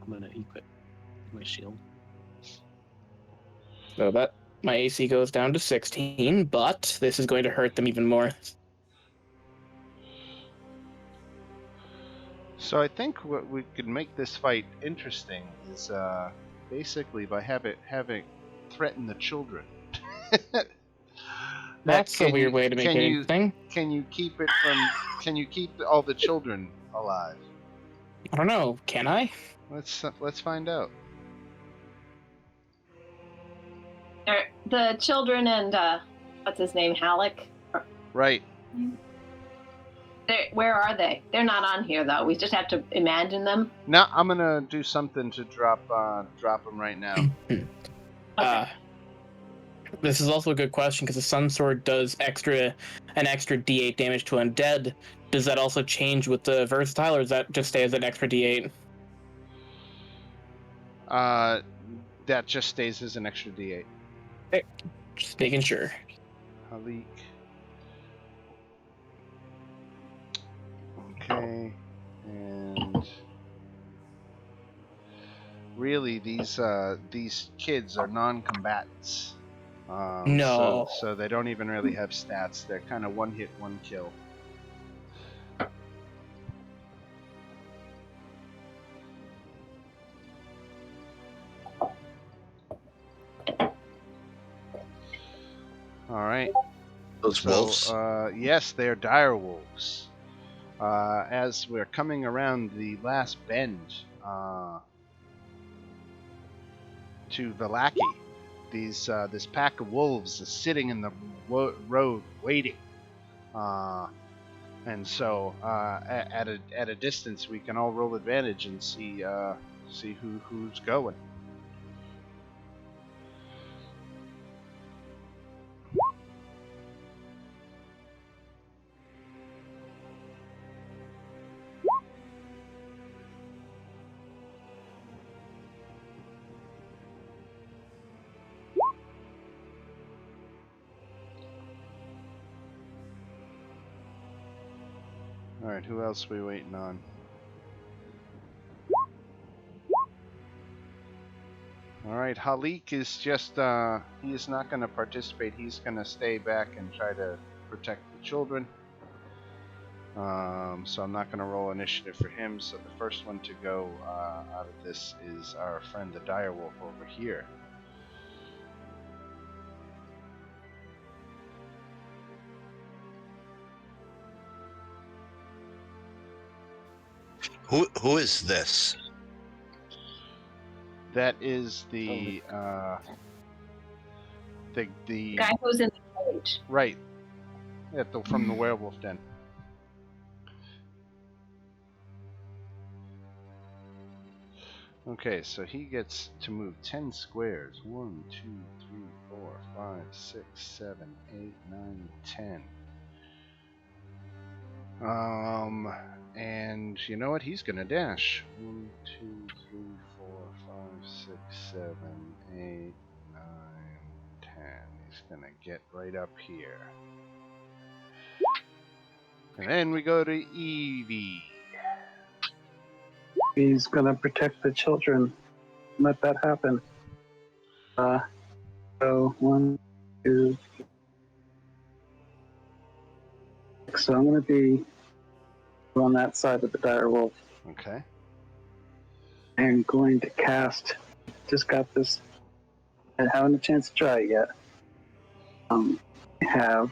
I'm gonna equip my shield. So that my AC goes down to 16, but this is going to hurt them even more. So I think what we could make this fight interesting is basically by having threaten the children. That's a weird way to make it interesting. Can you keep it from? Can you keep all the children alive? I don't know. Can I? Let's find out. The children and what's his name, Halleck? Right. Where are they? They're not on here though. We just have to imagine them. Now I'm gonna do something to drop them right now. Okay. This is also a good question because the sun sword does an extra D8 damage to undead. Does that also change with the versatile, or does that just stay as an extra D8? That just stays as an extra D8. Okay. Just making sure. Halik. Okay, and really these kids are non-combatants. No. So they don't even really have stats. They're kind of one hit, one kill. All right. Those wolves. Yes, they're dire wolves. As we're coming around the last bend to Vallaki, this pack of wolves is sitting in the road waiting, and so at a distance we can all roll advantage and see who's going. All right, who else are we waiting on? All right, Halik is just, he is not going to participate. He's going to stay back and try to protect the children. So I'm not going to roll initiative for him. So the first one to go out of this is our friend the direwolf over here. Who is this? That is the Guy who's in the cage. right from the werewolf den. Okay, so he gets to move 10 squares. 1, 2, 3, 4, 5, 6, 7, 8, 9, 10. And you know what? He's gonna dash. 1, 2, 3, 4, 5, 6, 7, 8, 9, 10. He's gonna get right up here. And then we go to Evie. He's gonna protect the children. Let that happen. So 1, 2. So I'm gonna be on that side of the dire wolf. Okay. I'm going to cast. Just got this. I haven't a chance to try it yet. I have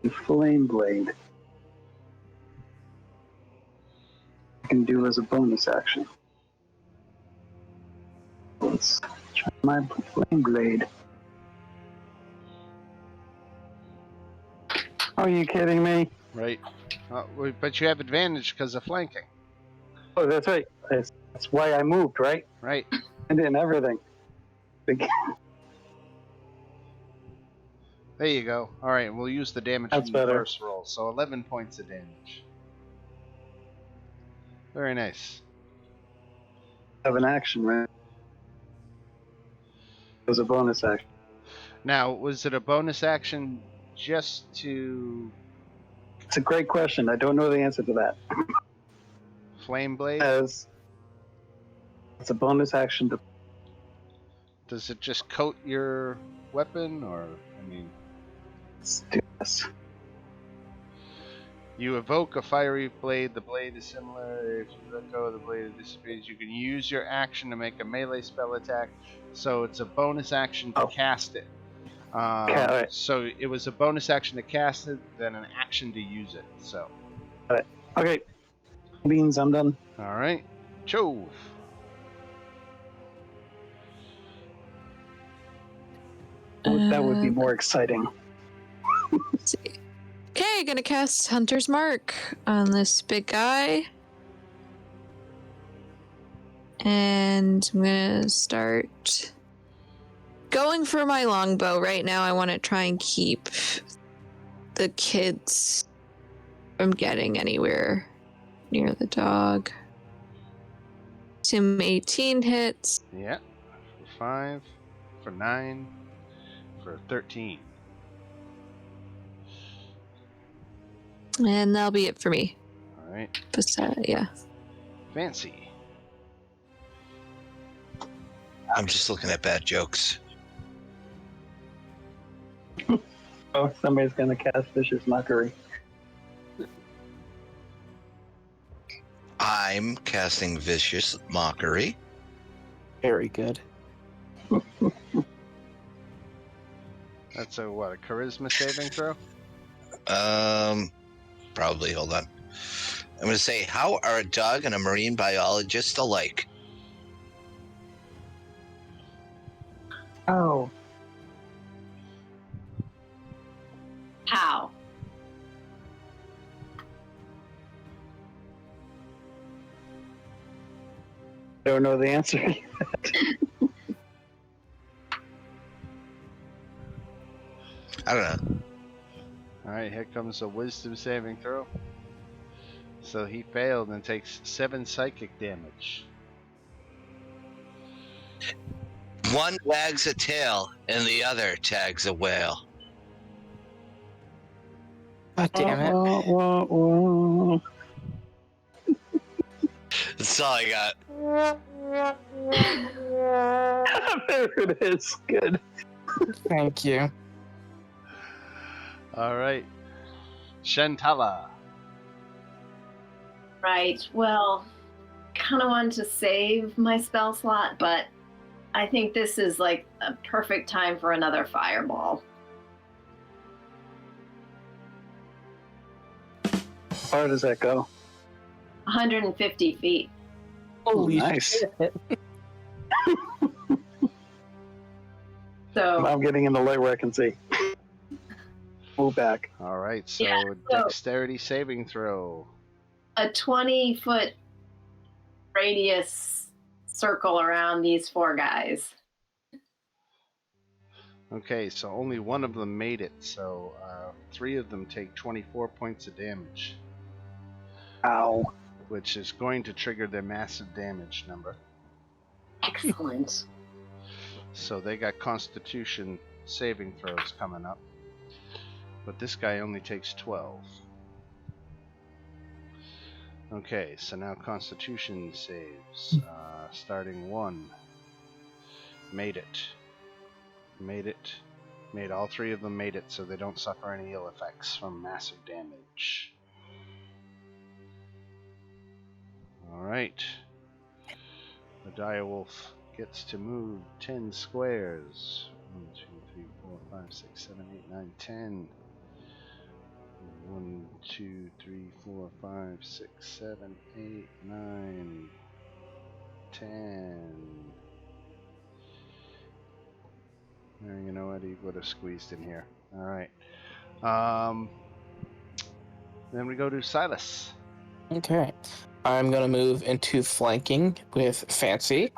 a flame blade. I can do as a bonus action. Let's try my flame blade. Are you kidding me? Right. But you have advantage because of flanking. Oh, that's right. That's why I moved, right? Right. And then everything. There you go. All right, we'll use the damage That's from the better. first roll. So 11 points of damage. Very nice. Have an action, right? It was a bonus action. Now, was it a bonus action just to It's a great question. I don't know the answer to that. flame blade? As it's a bonus action to Does it just coat your weapon, or do this. you evoke a fiery blade? The blade is similar. If you let go of the blade, it disappears. You can use your action to make a melee spell attack. So it's a bonus action to cast it. Right. So it was a bonus action to cast it, then an action to use it. So. Okay. Beans, I'm done. All right, Chove. That would be more exciting. Let's see. Okay, gonna cast Hunter's Mark on this big guy. And I'm gonna start going for my longbow. Right now I want to try and keep the kids from getting anywhere near the dog. Assume 18 hits. Yeah, for 5, for 9, for 13. And that'll be it for me. All right. Yeah. Fancy. I'm just looking at bad jokes. Oh, somebody's gonna cast Vicious Mockery. I'm casting Vicious Mockery. Very good. That's a charisma saving throw? Probably. Hold on. I'm going to say, how are a dog and a marine biologist alike? Oh. How? Don't know the answer. I don't know. All right, here comes a wisdom saving throw. So he failed and takes 7 psychic damage. One wags a tail and the other tags a whale. God damn it. That's all I got. There it is. Good. Thank you. All right, Shantala. Right. Well, kind of wanted to save my spell slot, but I think this is like a perfect time for another fireball. How far does that go? 150 feet. Holy nice. shit. So I'm getting in the light where I can see. Move back. All right, so Yeah, so- dexterity saving throw. a 20-foot radius circle around these 4 guys. Okay, so only one of them made it. So 3 of them take 24 points of damage, Ow. which is going to trigger their massive damage number. Excellent. So they got Constitution saving throws coming up, but this guy only takes 12. Okay, so now Constitution saves. Starting 1. Made it. Made all 3 of them made it, so they don't suffer any ill effects from massive damage. Alright. The direwolf gets to move 10 squares. 1, 2, 3, 4, 5, 6, 7, 8, 9, 10. 1, 2, 3, 4, 5, 6, 7, 8, 9, 10. You know what? He would have squeezed in here. Alright. Then we go to Silas. Okay. I'm gonna move into flanking with Fancy.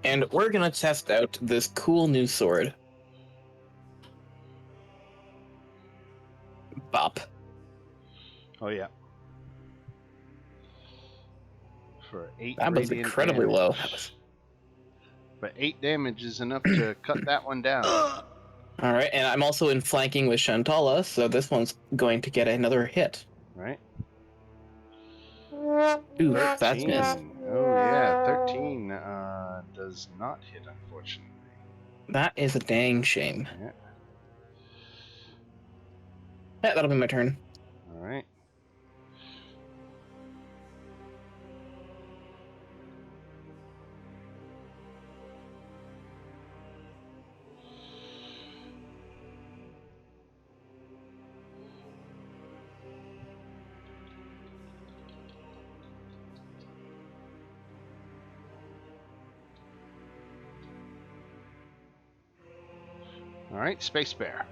And we're gonna test out this cool new sword. Bop. Oh yeah. For 8 That was radiant incredibly damage. low. But 8 damage is enough to cut that one down. Alright, and I'm also in flanking with Shantala, so this one's going to get another hit. Right? Ooh, that's 13. missed. Oh yeah, 13 does not hit, unfortunately. That is a dang shame. Yeah. Yeah, that'll be my turn. Alright. Alright, Space Bear.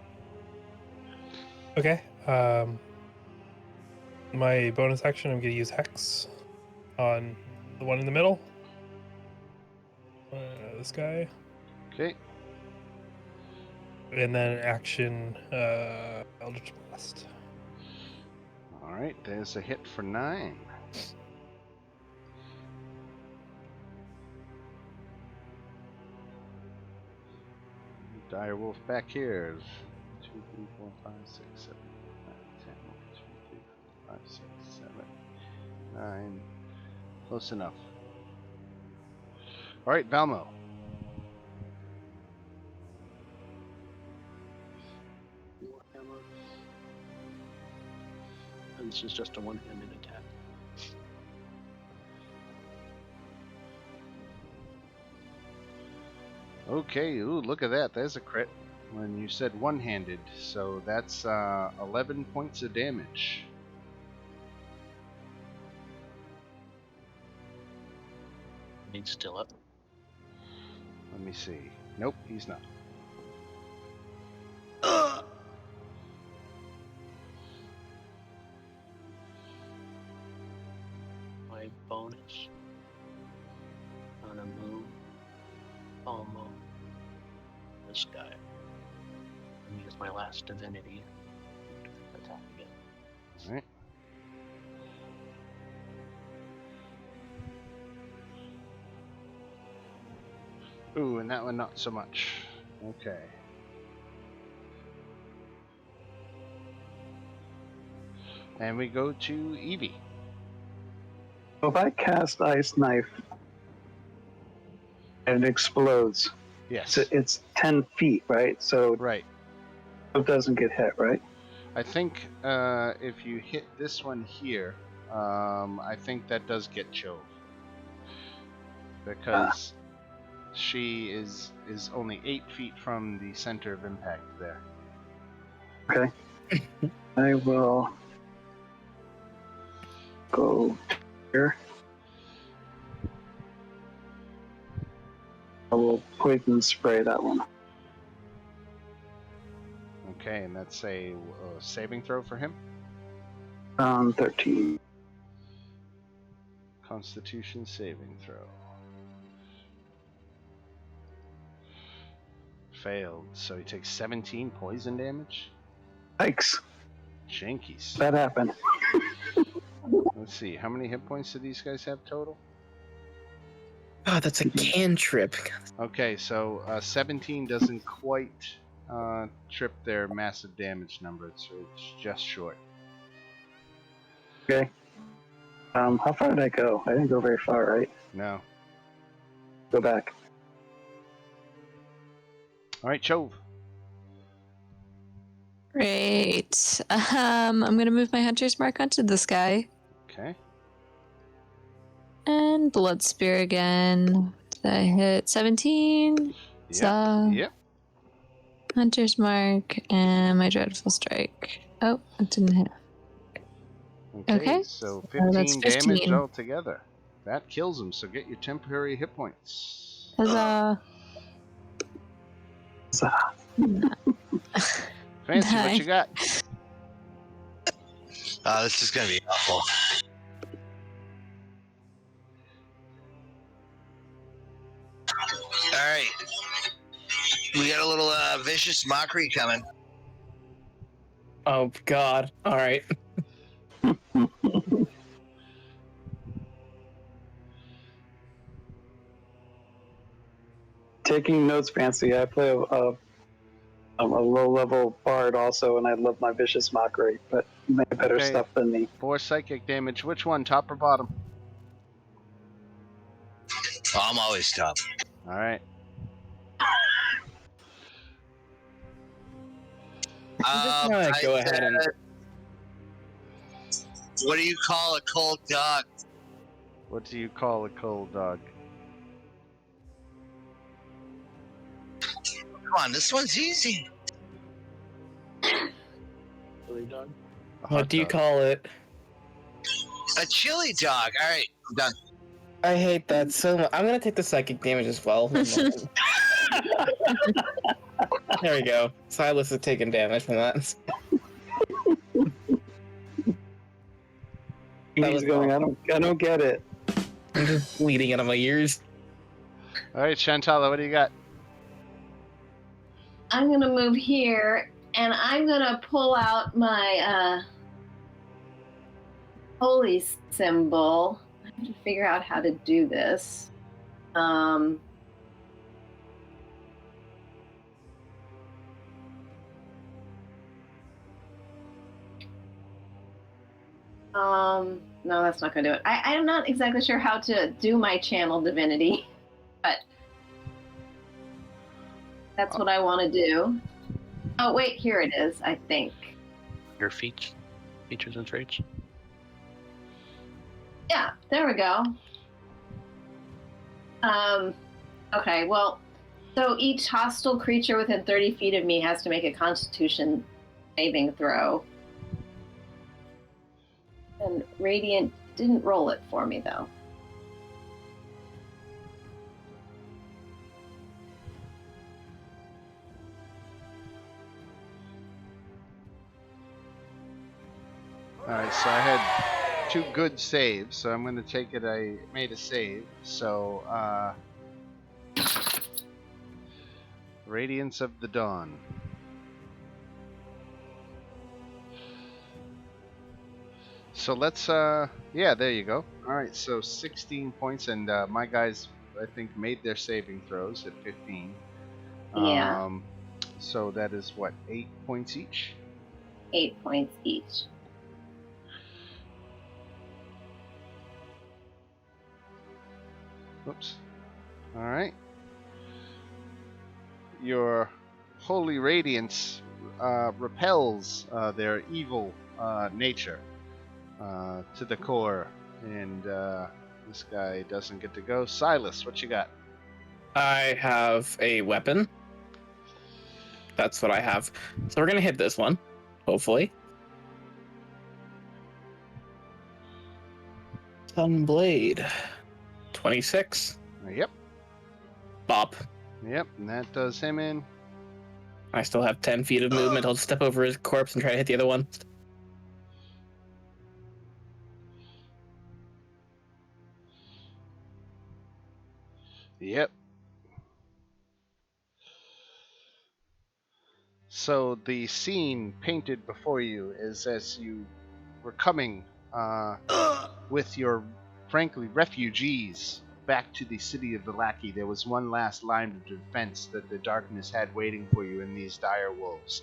Okay. My bonus action, I'm going to use Hex on the one in the middle. This guy. Okay. And then action, Eldritch Blast. Alright, there's a hit for 9. Direwolf back here. 2, 3, 4, 5, 6, 7, 8, 9, 10. 1, 2, 3, 4, 5, 6, 7, 9. Close enough. Alright, Valmo. Warhammer. And this is just a one-handed attack. Okay, ooh, look at that. There's a crit when you said one-handed. So that's 11 points of damage. He's still up. Let me see. Nope, he's not. My bonus on a move. Almost. This guy. And use my last divinity. Attack again. Alright. Ooh, and that one not so much. Okay. And we go to Evie. So if I cast Ice Knife and it explodes, Yes. it's 10 feet, right? So Right. it doesn't get hit, right? I think if you hit this one here, I think that does get Chove. Because she is only 8 feet from the center of impact there. Okay. I will go here. I will poison spray that one. Okay, and that's a saving throw for him. 13. Constitution saving throw. failed. So he takes 17 poison damage. Yikes. Jinkies. That happened. Let's see. How many hit points do these guys have total? Oh, that's a cantrip. Okay, so 17 doesn't quite trip their massive damage number, so it's just short. Okay. How far did I go? I didn't go very far, right? No. Go back. All right, Chove. Great. I'm gonna move my hunter's mark onto this guy. Okay. And blood spear again. Did I hit 17? Yep. Hunter's mark and my dreadful strike. Oh, it didn't hit. Okay. So that's 15 damage 15. altogether. That kills him, so get your temporary hit points. Huzzah. Fancy, what you got? This is gonna be awful. All right, we got a little vicious mockery coming. Oh God! All right. Taking notes, Fancy. I play a low-level bard also, and I love my vicious mockery, but you make better Okay. stuff than me. 4 psychic damage. Which one, top or bottom? Oh, I'm always top. All right. I'm just gonna go ahead and. What do you call a cold dog? What do you call a cold dog? Come on, this one's easy. Really done? What do you call it? A chili dog. All right, I'm done. I hate that so much. I'm gonna take the psychic damage as well. There we go. Silas is taking damage from that. He's going. I don't get it. I'm just bleeding out of my ears. All right, Shantala, what do you got? I'm gonna move here, and I'm gonna pull out my holy symbol. I have to figure out how to do this. No, that's not gonna do it. I'm not exactly sure how to do my channel divinity, but that's what I want to do. Oh wait, here it is. I think. Your features and traits. Yeah, there we go. Okay, well, so each hostile creature within 30 feet of me has to make a Constitution saving throw. And Radiant didn't roll it for me, though. All right, so I had 2 good saves, so I'm going to take it. I made a save, so Radiance of the Dawn. So let's, yeah, there you go. All right, so 16 points, and my guys, I think, made their saving throws at 15. Yeah. So that is what, 8 points each? 8 points each. Oops. All right. Your holy radiance repels their evil nature to the core, and this guy doesn't get to go. Silas, what you got? I have a weapon. That's what I have. So we're gonna hit this one, hopefully. Sunblade. 26. Yep. Bop. Yep, and that does him in. I still have 10 feet of movement. I'll step over his corpse and try to hit the other one. Yep. So the scene painted before you is as you were coming with your, frankly, refugees back to the city of Vallaki. There was one last line of defense that the darkness had waiting for you in these dire wolves.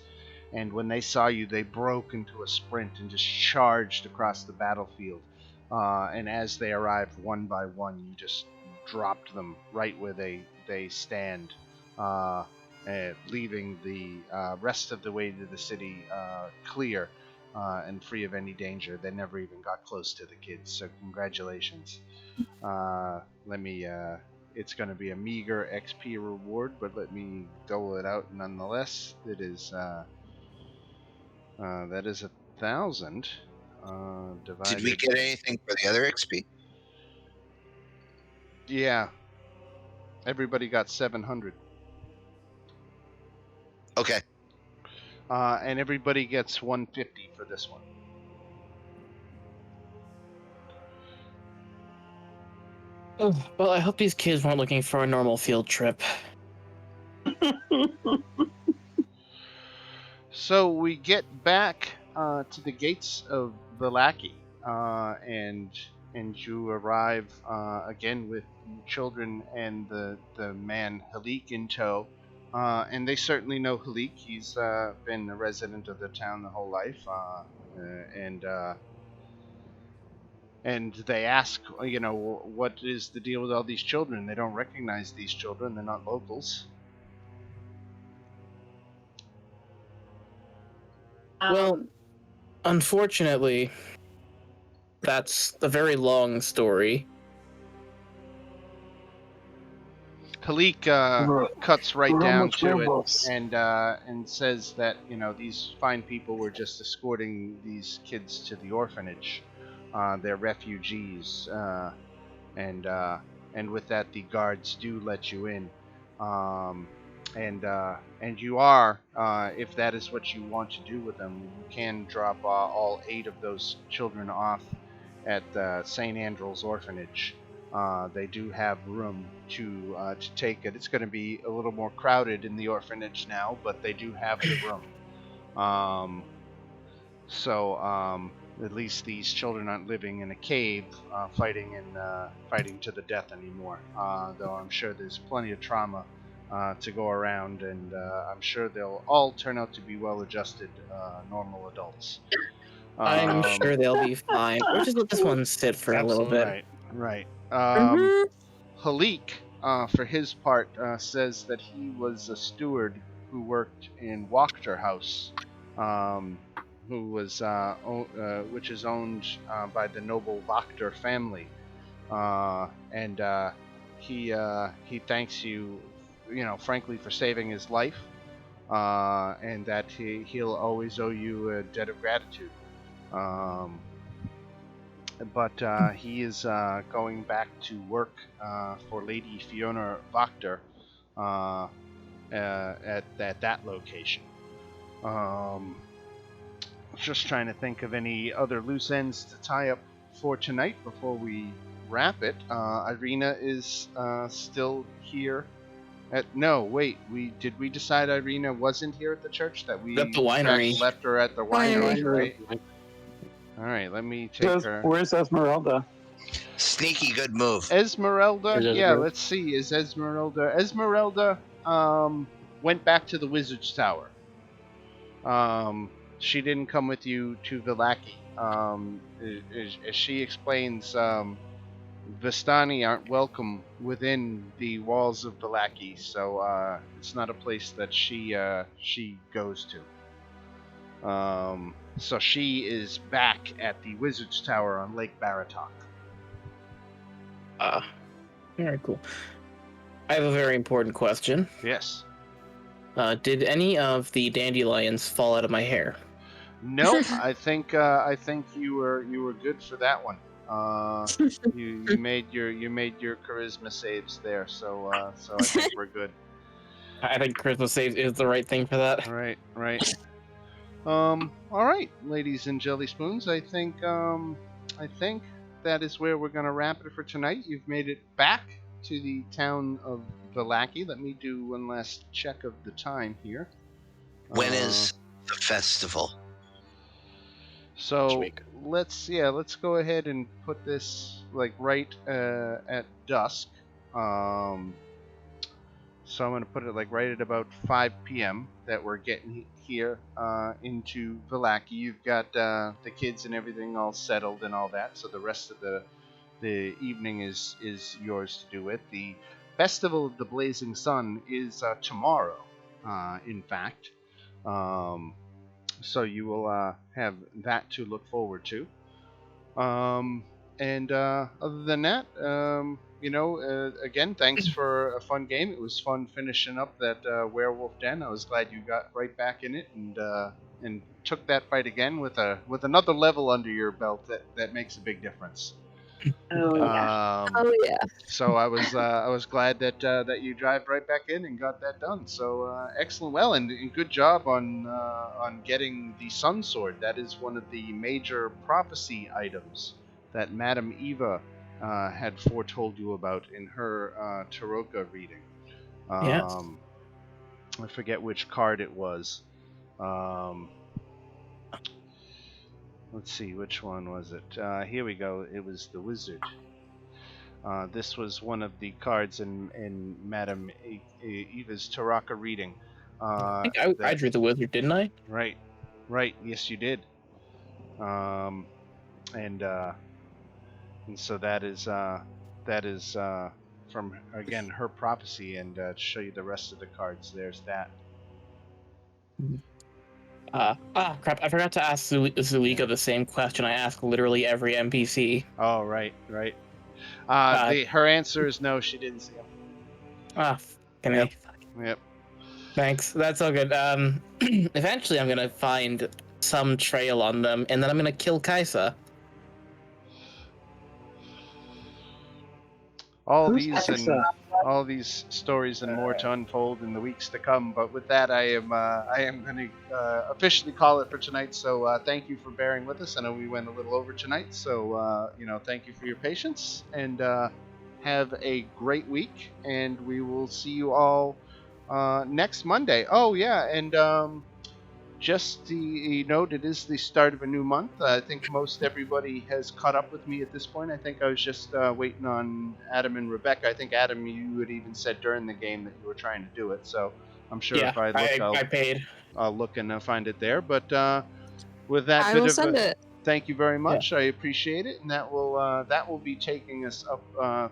And when they saw you, they broke into a sprint and just charged across the battlefield. And as they arrived one by one, you just dropped them right where they stand, leaving the rest of the way to the city clear and free of any danger. They never even got close to the kids, so congratulations. It's going to be a meager XP reward, but let me dole it out nonetheless. It is... that is 1,000 divided. Did we get anything for the other XP? Yeah, everybody got 700. Okay. And everybody gets 150 for this one. Oh, well, I hope these kids weren't looking for a normal field trip. So we get back to the gates of Vallaki, and you arrive again with children and the man Halik in tow. And they certainly know Halik. He's been a resident of the town the whole life, and they ask, what is the deal with all these children? They don't recognize these children. They're not locals. Well, unfortunately, that's a very long story. Halik cuts right down to it werewolves. and says that these fine people were just escorting these kids to the orphanage. They're refugees, and with that, the guards do let you in, and you are, if that is what you want to do with them, you can drop all 8 of those children off at St. Andrew's Orphanage. They do have room to take it. It's going to be a little more crowded in the orphanage now, but they do have the room. So at least these children aren't living in a cave, fighting to the death anymore. Though I'm sure there's plenty of trauma to go around, and I'm sure they'll all turn out to be well-adjusted, normal adults. I'm sure they'll be fine. We'll just let this one sit for a little bit. Right. Mhm. Halik, for his part, says that he was a steward who worked in Wachter House, who was which is owned by the noble Wachter family, and he thanks you, frankly, for saving his life, and that he'll always owe you a debt of gratitude. But he is going back to work for Lady Fiona Wachter at that location. Just trying to think of any other loose ends to tie up for tonight before we wrap it. Irina is still here. No, wait. Did we decide Irina wasn't here at the church? That we At the winery. left her at the winery, Winery. right? All right, let me take her. Where's Esmeralda? Sneaky good move. Esmeralda? Is it Yeah, good? let's see. Is Esmeralda? Esmeralda went back to the Wizard's Tower. She didn't come with you to Vallaki. As she explains, Vistani aren't welcome within the walls of Vallaki, so it's not a place that she goes to. So she is back at the Wizard's Tower on Lake Baratok. Very cool. I have a very important question. Yes. Did any of the dandelions fall out of my hair? No, I think you were good for that one. You made your charisma saves there, so I think we're good. I think Christmas save is the right thing for that. Right. All right, ladies and jelly spoons. I think that is where we're gonna wrap it for tonight. You've made it back to the town of Vallaki. Let me do one last check of the time here. When is the festival? So week. let's go ahead and put this like right at dusk. So I'm gonna put it like right at about 5 p.m. that we're getting here into Vallaki. You've got the kids and everything all settled and all that. So the rest of the evening is yours to do with. The Festival of the Blazing Sun is tomorrow, in fact. So you will have that to look forward to. And other than that, again, thanks for a fun game. It was fun finishing up that werewolf den. I was glad you got right back in it and took that fight again with another level under your belt. That makes a big difference. Oh yeah. Oh yeah. So I was glad that you dived right back in and got that done. So excellent, well, and good job on getting the Sun Sword. That is one of the major prophecy items that Madame Eva had foretold you about in her Taroka reading. Yes. I forget which card it was. Let's see, which one was it? Here we go. It was the Wizard. This was one of the cards in Madame Eva's Taraka reading. I think I drew the wizard, didn't I? Right. Yes, you did. And so that is from again her prophecy. And to show you the rest of the cards, there's that. Crap! I forgot to ask Zuliga the same question I ask literally every NPC. Oh, right. Her answer is no, she didn't see him. Yep. Yep. Thanks. That's all good. Eventually I'm gonna find some trail on them, and then I'm gonna kill Kaisa. All Who's these and Kaisa? all these stories and more to unfold in the weeks to come. But with that, I am going to officially call it for tonight. So thank you for bearing with us. I know we went a little over tonight, so thank you for your patience, and have a great week. And we will see you all next Monday. Oh yeah, and just the note, it is the start of a new month. I think most everybody has caught up with me at this point. I think I was just waiting on Adam and Rebecca. I think, Adam, you had even said during the game that you were trying to do it. So I'm sure if I look, I paid. I'll look and find it there. But with that I bit will of send it. thank you very much. I appreciate it. And that will be taking us up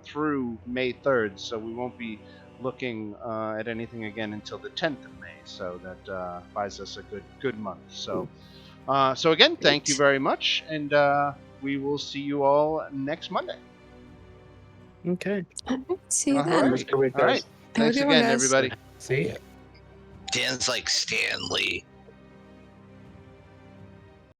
through May 3rd. So we won't be looking at anything again until the 10th of May, so that buys us a good month. So again, thank you very much, and we will see you all next Monday. Okay. See you All then. right. Good week, All right. guys. Thanks Have a good one, again, guys. everybody. See ya. Dan's like Stan Lee.